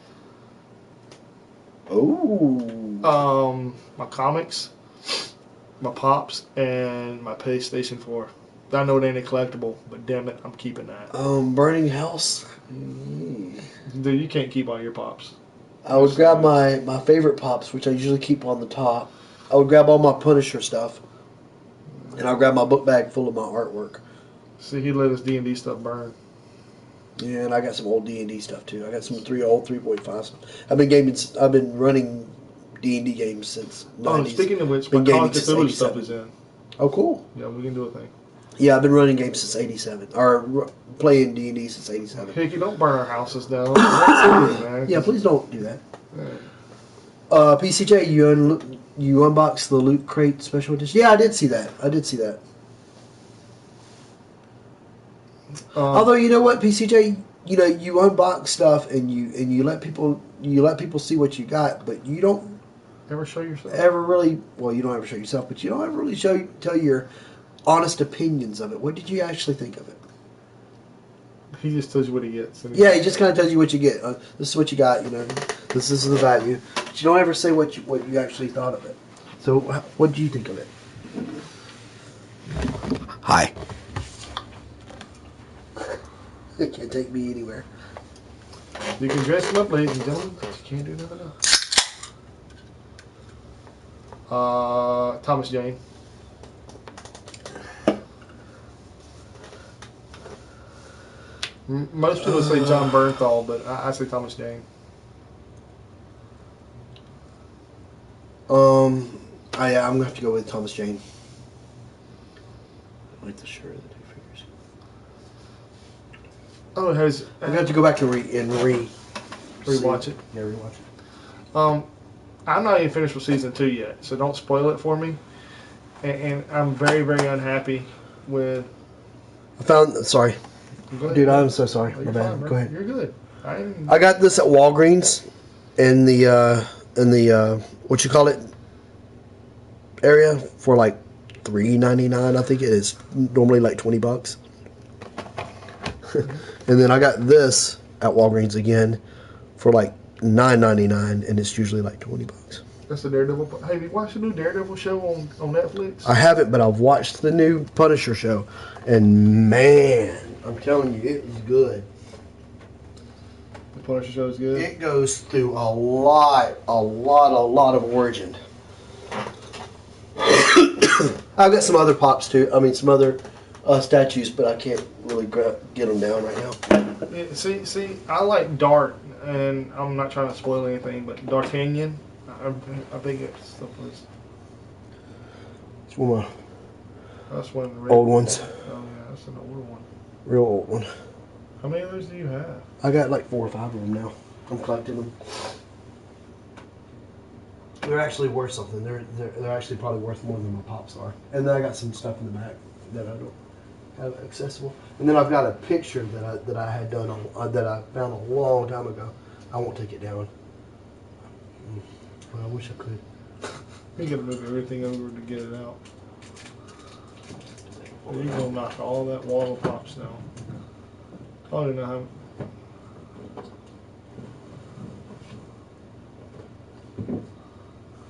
Oh. My comics, my Pops, and my PlayStation 4. I know it ain't a collectible, but damn it, I'm keeping that. Burning House. Dude, you can't keep all your Pops. I would grab my favorite Pops, which I usually keep on the top. I would grab all my Punisher stuff, and I'll grab my book bag full of my artwork. See, he let his D&D stuff burn. Yeah, and I got some old D&D stuff too. I got some old 3.5 stuff. I've been running D&D games since 90s. Oh, speaking of which, my Call of Cthulhu stuff is in. Oh, cool. Yeah, we can do a thing. Yeah, I've been running games since '87, or playing D&D since '87. Heck, you don't burn our houses down. Yeah, please don't do that. PCJ, you unboxed the Loot Crate Special Edition. Yeah, I did see that. Although, you know what, PCJ, you unbox stuff and you let people see what you got, but you don't ever show yourself. You don't ever show yourself, but you don't ever really tell your honest opinions of it. What did you actually think of it? He just tells you what he gets. Yeah, he just kind of tells you what you get. This is what you got. This is the value. But you don't ever say what you actually thought of it. So, what do you think of it? Hi. It can't take me anywhere. You can dress him up, ladies and gentlemen, because you can't do nothing else. Thomas Jane. Most people say John Bernthal, but I say Thomas Jane. I'm gonna have to go with Thomas Jane. I like the shirt of the two figures. Oh, it has. I'm gonna have to go back and re. Rewatch it. Yeah, rewatch it. I'm not even finished with season 2 yet, so don't spoil it for me. And I'm very, very unhappy with. I found. Sorry, Go ahead, dude. go ahead. I'm so sorry. Oh, My you're bad. fine, bro. Go ahead. You're good. I got this at Walgreens in the what you call it area for like $3.99. I think it is normally like $20. And then I got this at Walgreens again for like $9.99, and it's usually like $20. That's the Daredevil. Hey, have you watched the new Daredevil show on Netflix? I haven't, but I've watched the new Punisher show, and man, I'm telling you, it was good. The Punisher show is good. It goes through a lot of origin. I've got some other pops too. I mean, some other statues, but I can't really get them down right now. Yeah, see, I like Dart, and I'm not trying to spoil anything, but D'Artagnan, I think it's the place. It's one of That's one of the my old ones. Oh yeah, that's an older one. Real old one. How many of those do you have? I got like 4 or 5 of them now. I'm collecting them. They're actually worth something. They're actually probably worth more than my pops are. And then I got some stuff in the back that I don't have accessible. And then I've got a picture that I had done on that I found a long time ago. I won't take it down. Well, I wish I could. You gotta move everything over to get it out. You're gonna knock all that wall of pops down. I don't know how.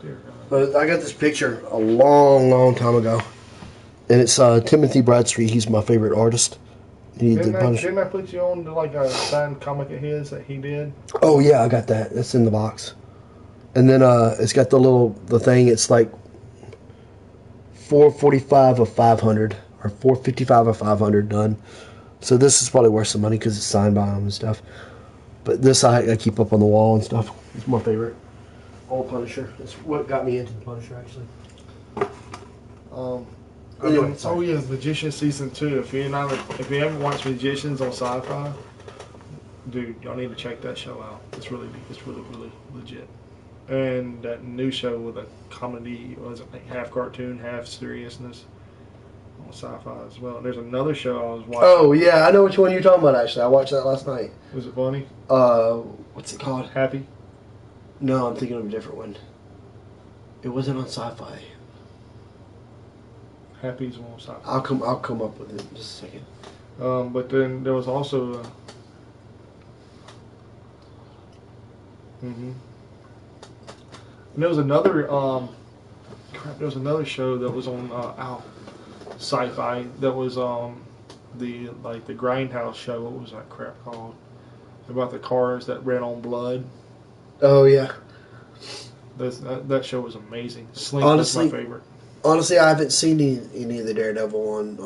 Dear God. But I got this picture a long time ago, and it's Timothy Bradstreet. He's my favorite artist. Didn't I put you on to like a signed comic of his that he did? Oh yeah, I got that. That's in the box. And then it's got the thing. It's like 445 of 500 or 455 of 500 done. So this is probably worth some money because it's signed by him and stuff. But this I keep up on the wall and stuff. It's my favorite. Old Punisher. It's what got me into the Punisher actually. Anyway, oh yeah, Magician season 2. If you haven't watched Magicians on Sci-Fi, dude, y'all need to check that show out. It's really legit. And that new show with a comedy, was it like half cartoon, half seriousness on Sci-Fi as well. And there's another show I was watching. Oh yeah, I know which one you're talking about. Actually, I watched that last night. Was it funny? What's it called? Happy? No, I'm thinking of a different one. It wasn't on Sci-Fi. Happy's one on Sci-Fi. I'll come up with it in just a second. But then there was also. And there was another. There was another show that was on Sci-Fi that was the Grindhouse show. What was that crap called? About the cars that ran on blood. Oh yeah. That show was amazing. Slink was my favorite. Honestly, I haven't seen any of the Daredevil on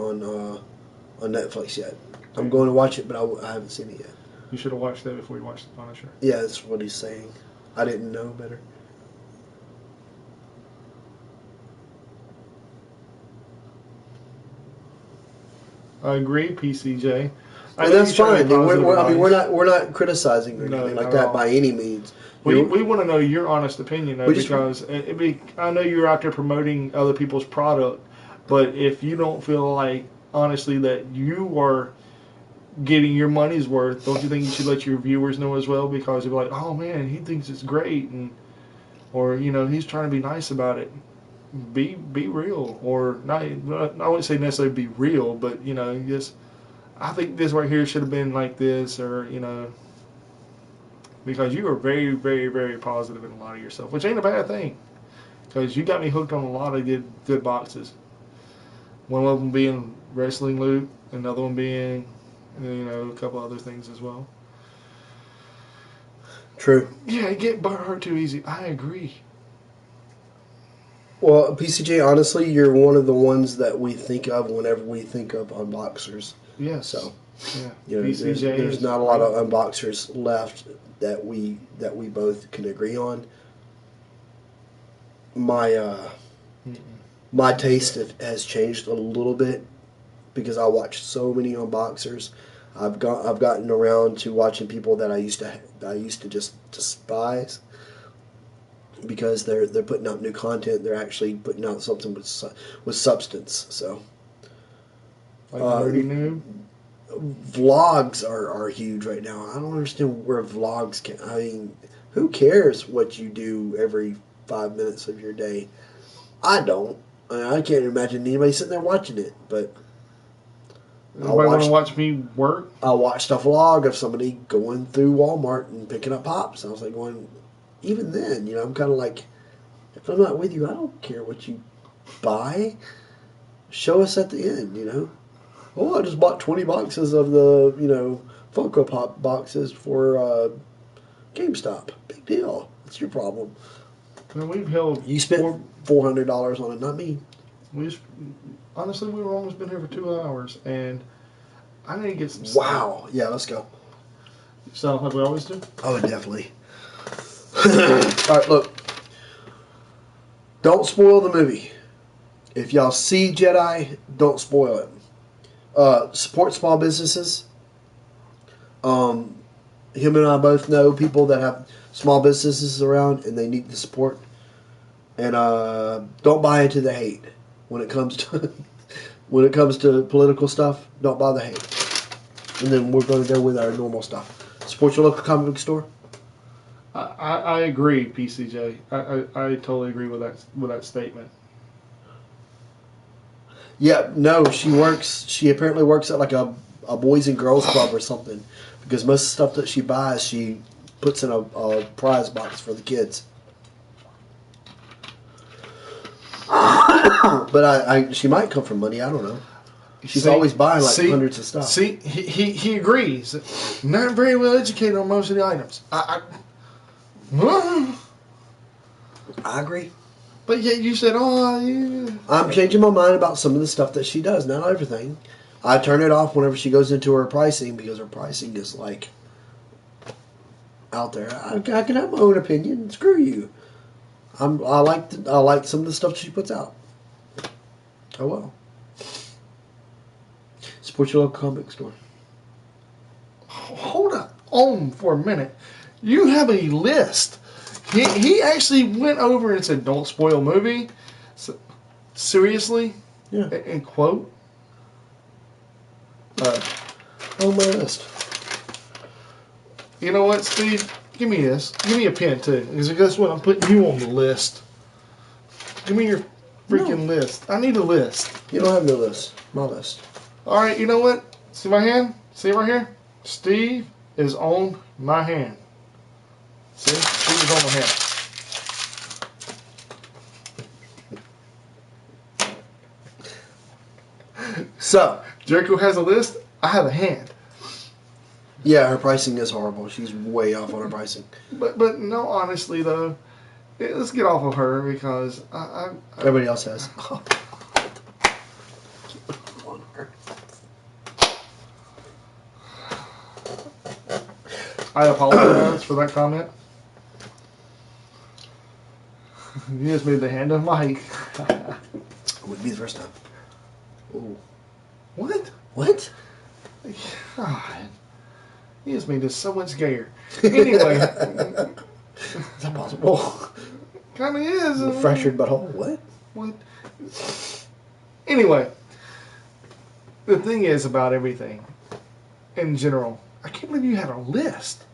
Netflix yet. I'm going to watch it, but I haven't seen it yet. You should have watched that before you watched The Punisher. Yeah, that's what he's saying. I didn't know better. I agree, PCJ. And that's fine. We're not criticizing or anything like that by any means. We want to know your honest opinion, though, because I know you're out there promoting other people's product, but if you don't feel like, honestly, that you are getting your money's worth, don't you think you should let your viewers know as well? Because they're like, oh man, he thinks it's great, or he's trying to be nice about it. Be real, or not. I wouldn't say necessarily be real, but just I think this right here should have been like this, or because you are very, very, very positive in a lot of yourself, which ain't a bad thing, because you got me hooked on a lot of good boxes. One of them being wrestling loot, another one being a couple other things as well. True. Yeah, you get hurt too easy. I agree. Well, PCJ, honestly, you're one of the ones that we think of whenever we think of unboxers. Yes. So, yeah. PCJ there's not a lot of unboxers left that we both can agree on. My taste has changed a little bit because I watch so many unboxers. I've gotten around to watching people that I used to just despise because they're putting out new content. They're actually putting out something with substance. So Like nerdy noob. vlogs are huge right now. I don't understand where vlogs can. I mean, who cares what you do every 5 minutes of your day? I don't. I can't imagine anybody sitting there watching it. But Anybody want to watch me work? I watched a vlog of somebody going through Walmart and picking up pops. I was like, going. Even then, I'm kind of like, if I'm not with you, I don't care what you buy. Show us at the end. Oh, I just bought 20 boxes of the, Funko Pop boxes for GameStop. Big deal. What's your problem? Man, we've held. You spent $400 on it, not me. Honestly, we've almost been here for 2 hours, and I need to get some. Wow. Yeah, let's go. Sound like we always do? Oh, definitely. All right, look. Don't spoil the movie. If y'all see Jedi, don't spoil it. Support small businesses. Him and I both know people that have small businesses around, and they need the support. And don't buy into the hate when it comes to political stuff. Don't buy the hate. And then we're going to go with our normal stuff. Support your local comic book store. I agree, PCJ. I totally agree with that statement. Yeah, no, she apparently works at like a boys and girls club or something, because most of the stuff that she buys, she puts in a prize box for the kids. But she might come from money. I don't know. She's always buying hundreds of stuff. See, he agrees. Not very well educated on most of the items. I agree. But yet you said, oh, yeah. I'm changing my mind about some of the stuff that she does. Not everything. I turn it off whenever she goes into her pricing, because her pricing is like out there. I can have my own opinion. Screw you. I like some of the stuff she puts out. Oh well. Support your local comic store. Hold on for a minute. You have a list. He actually went over and said, "Don't spoil movie." So, seriously? Yeah. And quote. On my list. You know what, Steve? Give me this. Give me a pen too, because guess what? I'm putting you on the list. Give me your freaking list. I need a list. You don't have no list. My list. All right. You know what? See my hand? See right here? Steve is on my hand. See? Steve is on my hand. So, Jericho has a list. I have a hand. yeah, her pricing is horrible. She's way off on her pricing. But no, honestly though, let's get off of her, because Everybody else has. I apologize for that comment. You just made the hand of Mike. It wouldn't be the first time. Ooh. What? What? God. You just made this so much gayer. Anyway. Is that possible? Kind of is. Fractured butthole. What? What? Anyway. The thing is about everything, in general, I can't believe you had a list.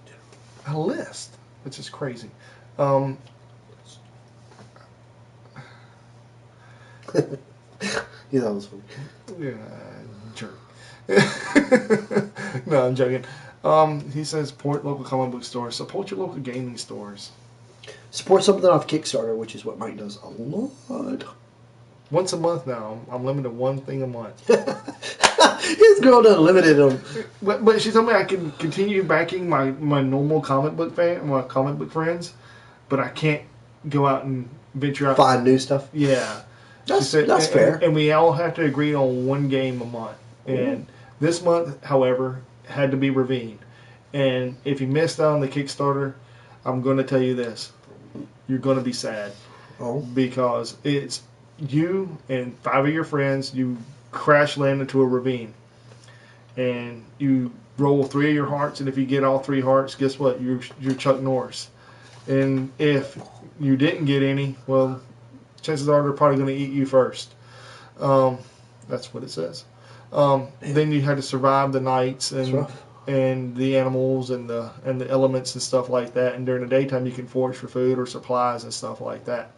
A list. Which is crazy. Yeah, that was funny. Yeah, jerk. No, I'm joking. He says support local comic book stores. Support your local gaming stores. Support something off Kickstarter, which is what Mike does a lot. Once a month now. I'm limited to one thing a month. His girl done limited him. But she told me I can continue backing my normal comic book friends, but I can't go out and venture out. Find new stuff. Yeah. That's fair. And we all have to agree on one game a month. And this month, however, had to be Ravine. And if you missed out on the Kickstarter, I'm going to tell you this. You're going to be sad. Oh. Because it's you and 5 of your friends, you crash land into a ravine. And you roll 3 of your hearts, and if you get all 3 hearts, guess what? You're Chuck Norris. And if you didn't get any, well, chances are they're probably going to eat you first. That's what it says. Then you had to survive the nights and the animals and the elements and stuff like that. And during the daytime, you can forage for food or supplies and stuff like that.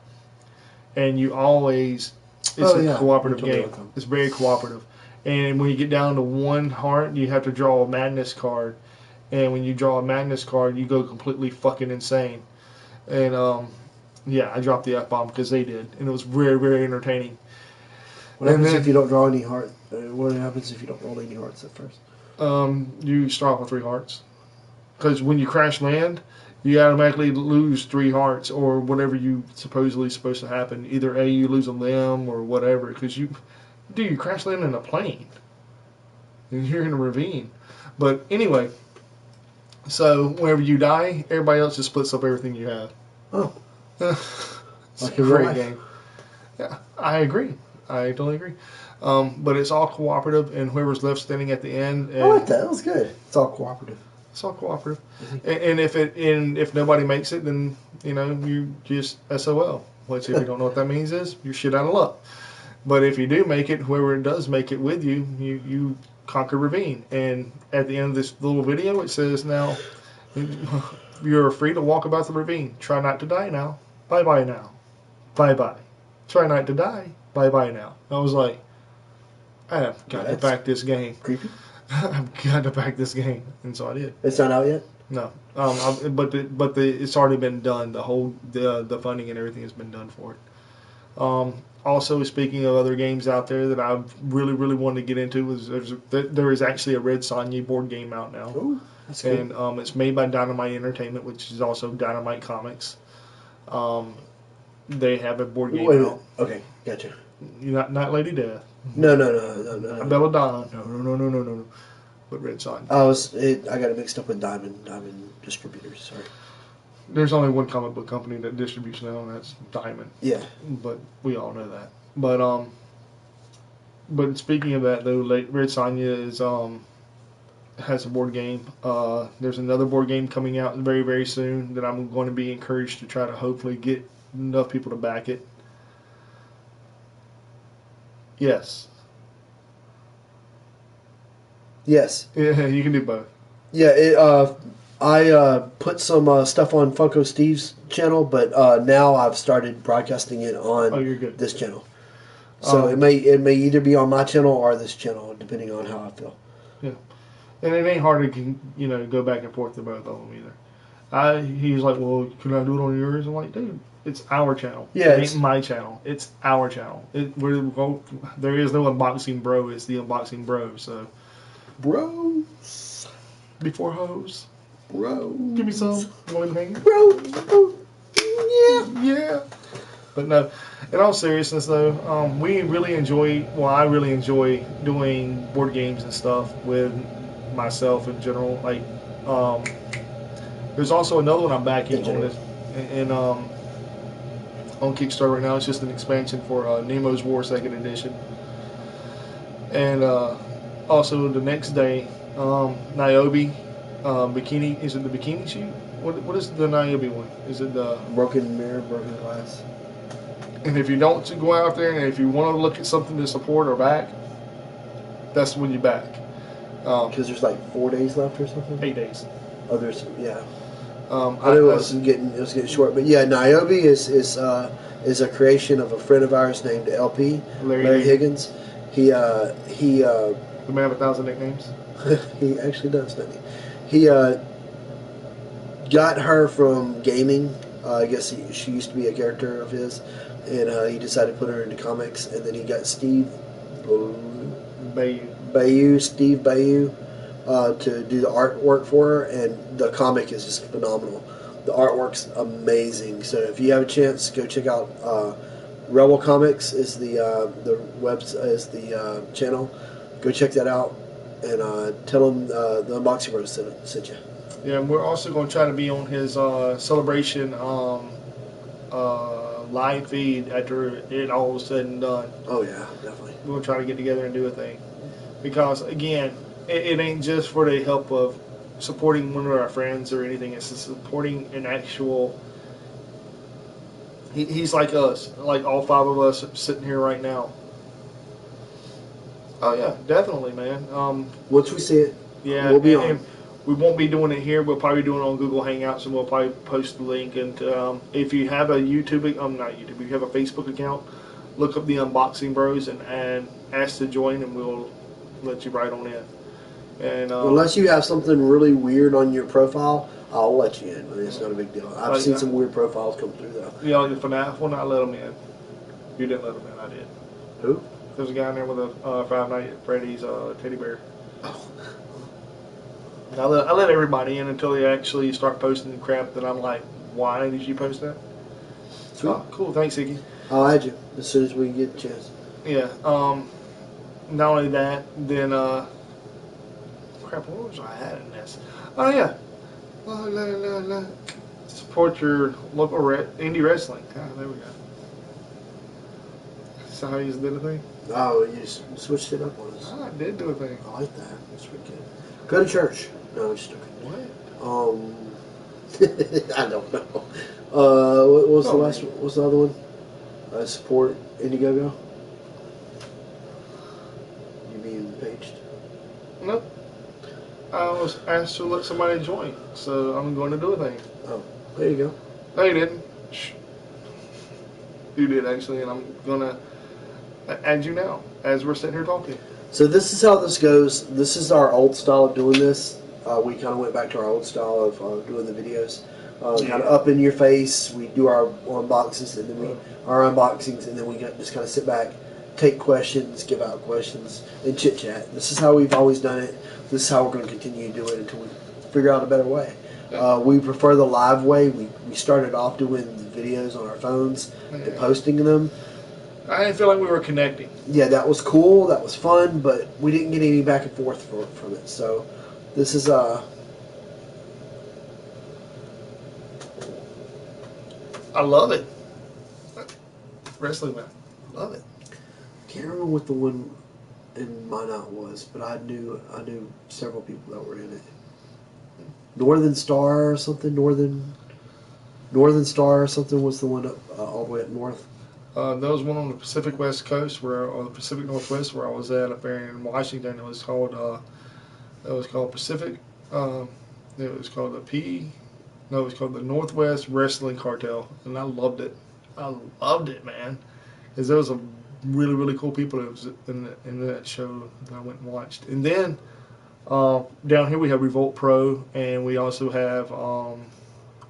And you always, it's a cooperative game. It's very cooperative. And when you get down to 1 heart, you have to draw a madness card. And when you draw a madness card, you go completely fucking insane. And yeah, I dropped the F-bomb because they did, and it was very, very entertaining. What happens if you don't draw any heart? What happens if you don't roll any hearts at first? You start off with 3 hearts. Because when you crash land, you automatically lose 3 hearts or whatever you supposedly supposed to happen. Either A, you lose a limb or whatever. Because you crash land in a plane. And you're in a ravine. But anyway, so whenever you die, everybody else just splits up everything you have. Oh. It's like a great game. Yeah, I agree. I totally agree. But it's all cooperative, and whoever's left standing at the end. I like that. That was good. It's all cooperative. It's all cooperative. And if nobody makes it, then you just SOL. Which, if you don't know what that means, is you're shit out of luck. But if you do make it, whoever does make it with you, you conquer ravine. And at the end of this little video, it says now you're free to walk about the ravine. Try not to die now. Bye bye now. Bye bye. Try not to die. Bye bye now. I was like, I have got to back this game. Creepy. I've got to back this game, and so I did. It's not out yet. No, but it's already been done. The funding and everything has been done for it. Also, speaking of other games out there that I've really, really wanted to get into, there is actually a Red Sonja board game out now. Ooh, that's cool. And it's made by Dynamite Entertainment, which is also Dynamite Comics. They have a board game out. Okay, gotcha. You're not Lady Death. No. Belladonna. No. But Red Sonja. I got it mixed up with Diamond Distributors. Sorry. There's only one comic book company that distributes now, and that's Diamond. Yeah. But we all know that. But speaking of that, though, Red Sonja has a board game. There's another board game coming out very, very soon that I'm going to be encouraged to try to hopefully get enough people to back it. Yes. Yes. Yeah, you can do both. Yeah, I put some stuff on Funko Steve's channel, but now I've started broadcasting it on this channel. So it may either be on my channel or this channel, depending on how I feel. Yeah, and it ain't hard to go back and forth to both of them either. He's like, well, can I do it on yours? I'm like, dude, it's our channel. Yeah, it ain't my channel. It's our channel. There is no unboxing bro. It's the unboxing bro. So, bros before hoes. Bro, give me some. You want me to hang? Bro, yeah. But no, in all seriousness though, I really enjoy doing board games and stuff with myself in general. Like, there's also another one I'm backing on this, and on Kickstarter right now. It's just an expansion for Nemo's War 2nd Edition, and also the next day, Niobe. Bikini, is it the bikini shoot? What is the Niobe one? Is it the broken mirror, broken glass? And if you don't go out there and if you want to look at something to support or back, that's when you back. Because there's like 4 days left or something. 8 days. Oh, there's yeah. I know it was getting short, but yeah, Niobe is a creation of a friend of ours named LP Larry Higgins. He the man of 1,000 nicknames. He actually does, doesn't he? He got her from gaming. I guess she used to be a character of his, and he decided to put her into comics. And then he got Steve Bayou to do the artwork for her, and the comic is just phenomenal. The artwork's amazing. So if you have a chance, go check out Rebel Comics is the channel. Go check that out. And tell him the Unboxing Bros sent you. Yeah, and we're also going to try to be on his celebration live feed after it all was said and done. Oh, yeah, definitely. We're going to try to get together and do a thing. Because, again, it ain't just for the help of supporting one of our friends or anything. It's supporting an actual. He's like us, like all five of us sitting here right now. Oh yeah, definitely, man. Once we see it, Yeah, we'll be and on. we won't be doing it here. We'll probably be doing it on Google Hangouts, and we'll probably post the link. And if you have a YouTube, not YouTube, if you have a Facebook account, look up the Unboxing Bros and ask to join, and we'll let you right on in. And Unless you have something really weird on your profile, I'll let you in. I mean, it's not a big deal. I've like, seen some weird profiles come through though. you know, the FNAF will not let them in. You didn't let them in. I did. Who? There's a guy in there with a Five Nights at Freddy's teddy bear. Oh. I let everybody in until they actually start posting the crap that I'm like, why did you post that? Sweet. Oh, cool. Thanks, Iggy. I'll add you as soon as we get a chance. Yeah. Not only that, then crap. What was I at in this? Oh yeah. Support your local indie wrestling. Ah, there we go. So how you did a thing? Oh, you switched it up on us. I did do a thing. I like that. That's pretty good. Go to church. No, I'm just joking. What? I don't know. What was the last one? What's the other one? Support Indiegogo? You mean paged? Nope. I was asked to let somebody join, so I'm going to do a thing. Oh, there you go. No, you didn't. Shh. You did actually, and I'm gonna add you now as we're sitting here talking. So this is how this goes. This is our old style of doing this. We kind of went back to our old style of doing the videos. Kind of up in your face. We do our unboxings and then we just kind of sit back, take questions, give out questions, and chit chat. This is how we've always done it. This is how we're going to continue to do it until we figure out a better way. We prefer the live way. We started off doing the videos on our phones and posting them. I didn't feel like we were connecting. Yeah, that was cool. That was fun, but we didn't get any back and forth from it. So this is I love it. Wrestling man, love it. Can't remember what the one in my knot was, but I knew several people that were in it. Northern Star or something. Northern Star or something was the one up all the way up north. There was one on the Pacific West Coast, or the Pacific Northwest, where I was at up there in Washington. It was called Pacific. It was called the P. No, it was called the Northwest Wrestling Cartel, and I loved it. I loved it, man, because there was some really really cool people that was in that show that I went and watched. And then down here we have Revolt Pro, and we also have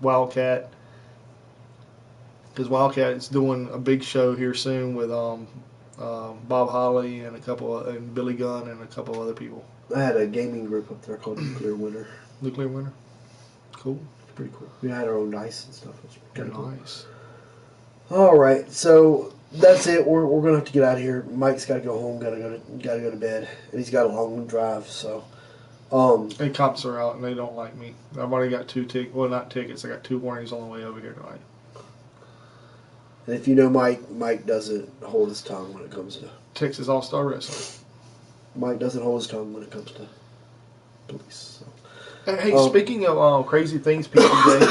Wildcat. Because Wildcat is doing a big show here soon with Bob Holly and and Billy Gunn and a couple other people. I had a gaming group up there called Nuclear Winter. Nuclear Winter, cool, pretty cool. We had our own dice and stuff. It's kind of nice. Cool. All right, so that's it. We're gonna have to get out of here. Mike's got to go home. Got to go to bed, and he's got a long drive. So. And cops are out and they don't like me. I've already got not tickets. I got 2 warnings on the way over here tonight. And if you know Mike doesn't hold his tongue when it comes to Texas All-Star Wrestling. Mike doesn't hold his tongue when it comes to police. So. Hey, speaking of crazy things people say,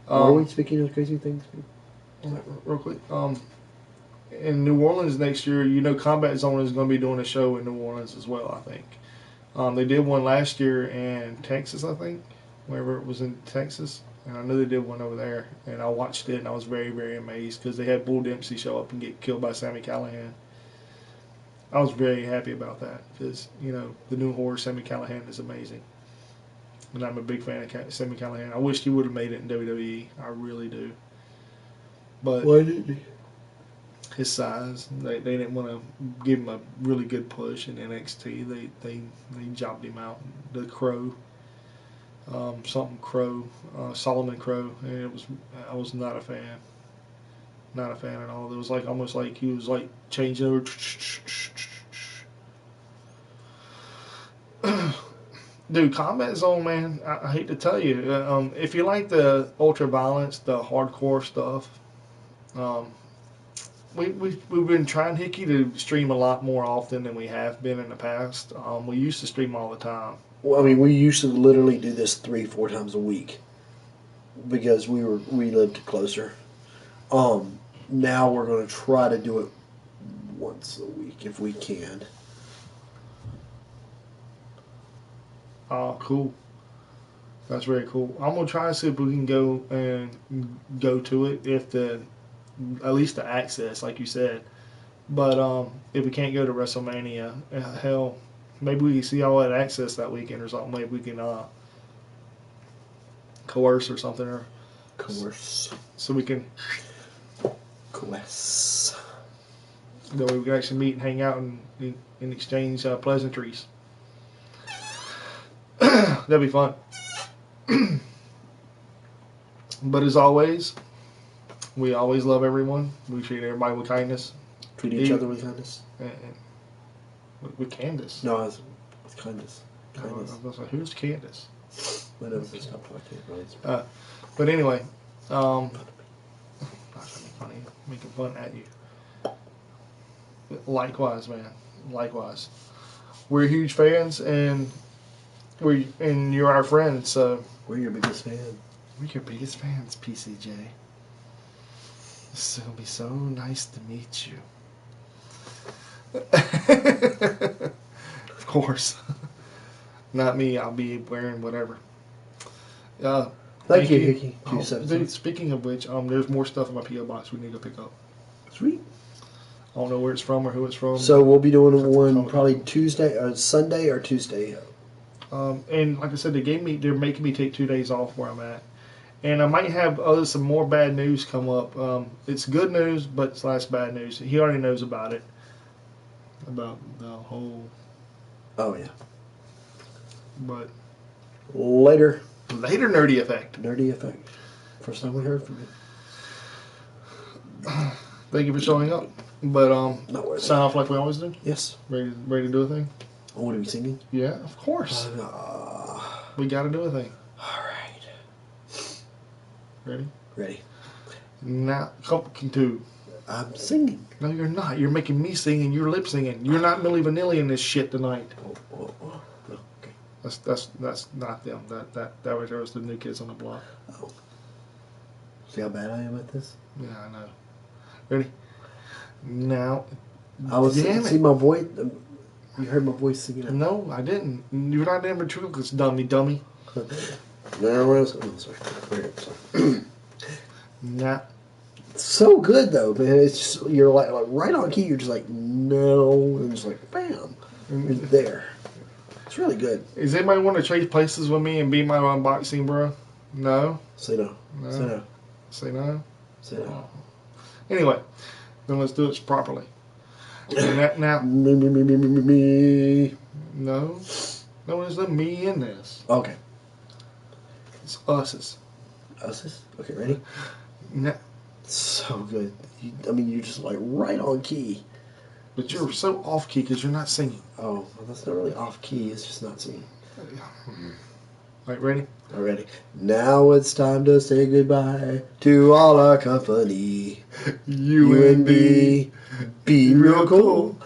are we speaking of crazy things? Real quick, in New Orleans next year, Combat Zone is going to be doing a show in New Orleans as well. I think they did one last year in Texas. I think wherever it was in Texas. And I knew they did one over there, and I watched it, and I was very, very amazed because they had Bull Dempsey show up and get killed by Sami Callihan. I was very happy about that because, the new horror, Sami Callihan, is amazing. And I'm a big fan of Sami Callihan. I wish he would have made it in WWE. I really do. But why didn't he? His size, they didn't want to give him a really good push in NXT. They jobbed him out. The Crow. Solomon Crow, and I was not a fan. Not a fan at all. It was almost like he was changing over. Dude, Combat Zone, man, I hate to tell you, if you like the ultra violence, the hardcore stuff, we've been trying, Hickey, to stream a lot more often than we have been in the past. We used to stream all the time. Well, I mean, we used to literally do this 3-4 times a week because we lived closer. Now we're going to try to do it once a week if we can. Oh, cool. That's very cool. I'm gonna try to see if we can go to it if at least the access, like you said. But if we can't go to WrestleMania, hell, maybe we can see all that access that weekend or something. Maybe we can coerce or something, or Coerce. so we can. Coerce. That way we can actually meet and hang out and exchange pleasantries. That'd be fun. But as always, we always love everyone. We treat everybody with kindness. Treat each other with kindness. With Candace. No, with kindness. Kindness. I was like, who's Candace? Whatever. Stop talking. But anyway, not funny, making fun at you. Likewise, man. Likewise. We're huge fans, and you're our friends, so we're your biggest fan. We're your biggest fans, PCJ. This is gonna be so nice to meet you. Of course. Not me. I'll be wearing whatever. Thank you, Hickey. Dude, speaking of which, there's more stuff in my P.O. box we need to pick up. Sweet. I don't know where it's from or who it's from. So we'll be doing one probably Sunday or Tuesday. And like I said, they're making me take 2 days off where I'm at. And I might have some more bad news come up. It's good news, but / bad news. He already knows about it. About the whole... Oh, yeah. But... Later, Nerdy Effect. Nerdy Effect. First time we heard from you. Thank you for showing up. But, sign off like we always do? Yes. Ready to do a thing? Oh, what are we singing? Yeah, of course. We got to do a thing. All right. Ready? Ready. Now, come to. I'm singing. No, you're not. You're making me sing and you're lip singing. You're not Milli Vanilli in this shit tonight. Oh, okay. That's not them. That right there was the New Kids on the Block. Oh. See how bad I am at this? Yeah, I know. Ready? Now. I was see my voice. You heard my voice singing. No, I didn't. You're not damn ventriloquist, dummy. There was. Oh, sorry. Nah. So good though, man. It's just you're like right on key. You're just like no, and just like bam, you're there. It's really good. Does anybody want to trade places with me and be my unboxing bro? No. Say no. Say no. Say no. Say no. Anyway, then let's do it properly. Now. Me. No, there's no me in this. Okay. It's us's. Us's? Okay, ready? No. So good. You're just like right on key. But you're so off key because you're not singing. Oh, well, that's not really off key. It's just not singing. Alright, ready? Already. Now it's time to say goodbye to all our company. UNB. Be real cool.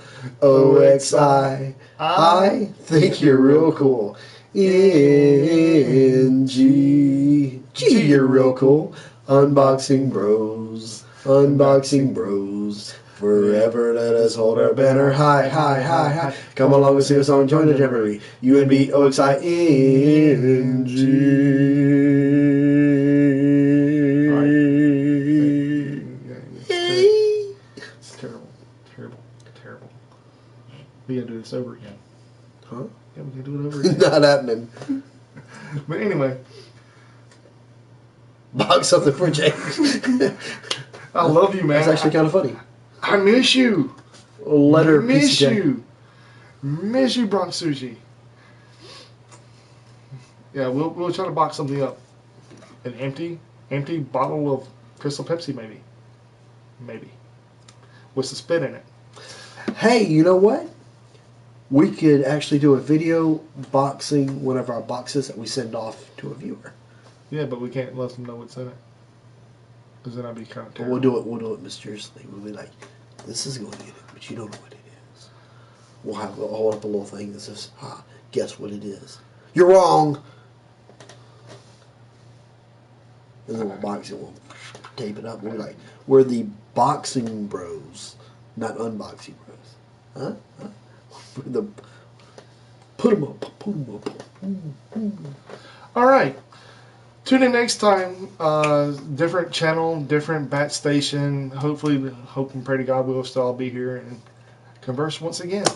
OXI. I think you're real cool. NG. Gee, you're real cool. Unboxing bros. Unboxing bros. Forever let us hold our banner high, high, high, high. Come along and sing a song, join the jamboree. UNB, OXI, NG. It's terrible. We gotta do this over again. Huh? Yeah, we gotta do it over again. Not happening. But anyway. Box something for Jay. I love you, man. That's actually kind of funny. I miss you. Letter miss PCJ. you. Miss you, Bronx Sushi. Yeah, we'll try to box something up. An empty bottle of Crystal Pepsi, maybe, with some spit in it. Hey, you know what? We could actually do a video boxing one of our boxes that we send off to a viewer. Yeah, but we can't let them know what's in it. Because then I'd be kind of But terrible. we'll do it mysteriously. We'll be like, this is going in it, but you don't know what it is. We'll hold up a little thing that says, guess what it is. You're wrong. And then we'll box it, we'll tape it up. We're like, we're the boxing bros, not unboxing bros. Huh? We're the put 'em up. All right. Tune in next time. Different channel, different bat station. Hopefully, hope and pray to God we'll still all be here and converse once again.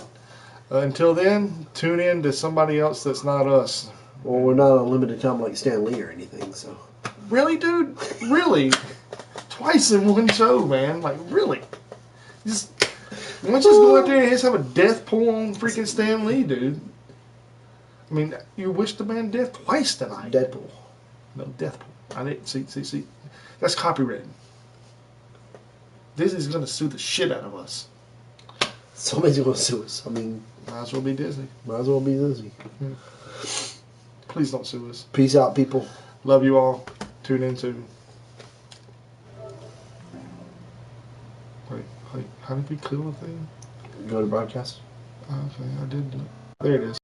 Until then, tune in to somebody else that's not us. Well, we're not on limited time like Stan Lee or anything, so. Really, dude? Really? Twice in one show, man. Like, really? Just, why don't you just go out there and just have a death pull on freaking Stan Lee, dude? I mean, you wished the man death twice tonight. Deadpool. No, death pull. I didn't see. That's copyrighted. Disney's gonna sue the shit out of us. Somebody's going to sue us. I mean, Might as well be Disney. might as well be Disney. Please don't sue us. Peace out, people. Love you all. Tune in soon. Wait, how did we kill the thing? Go to broadcast. Okay, I did do it. There it is.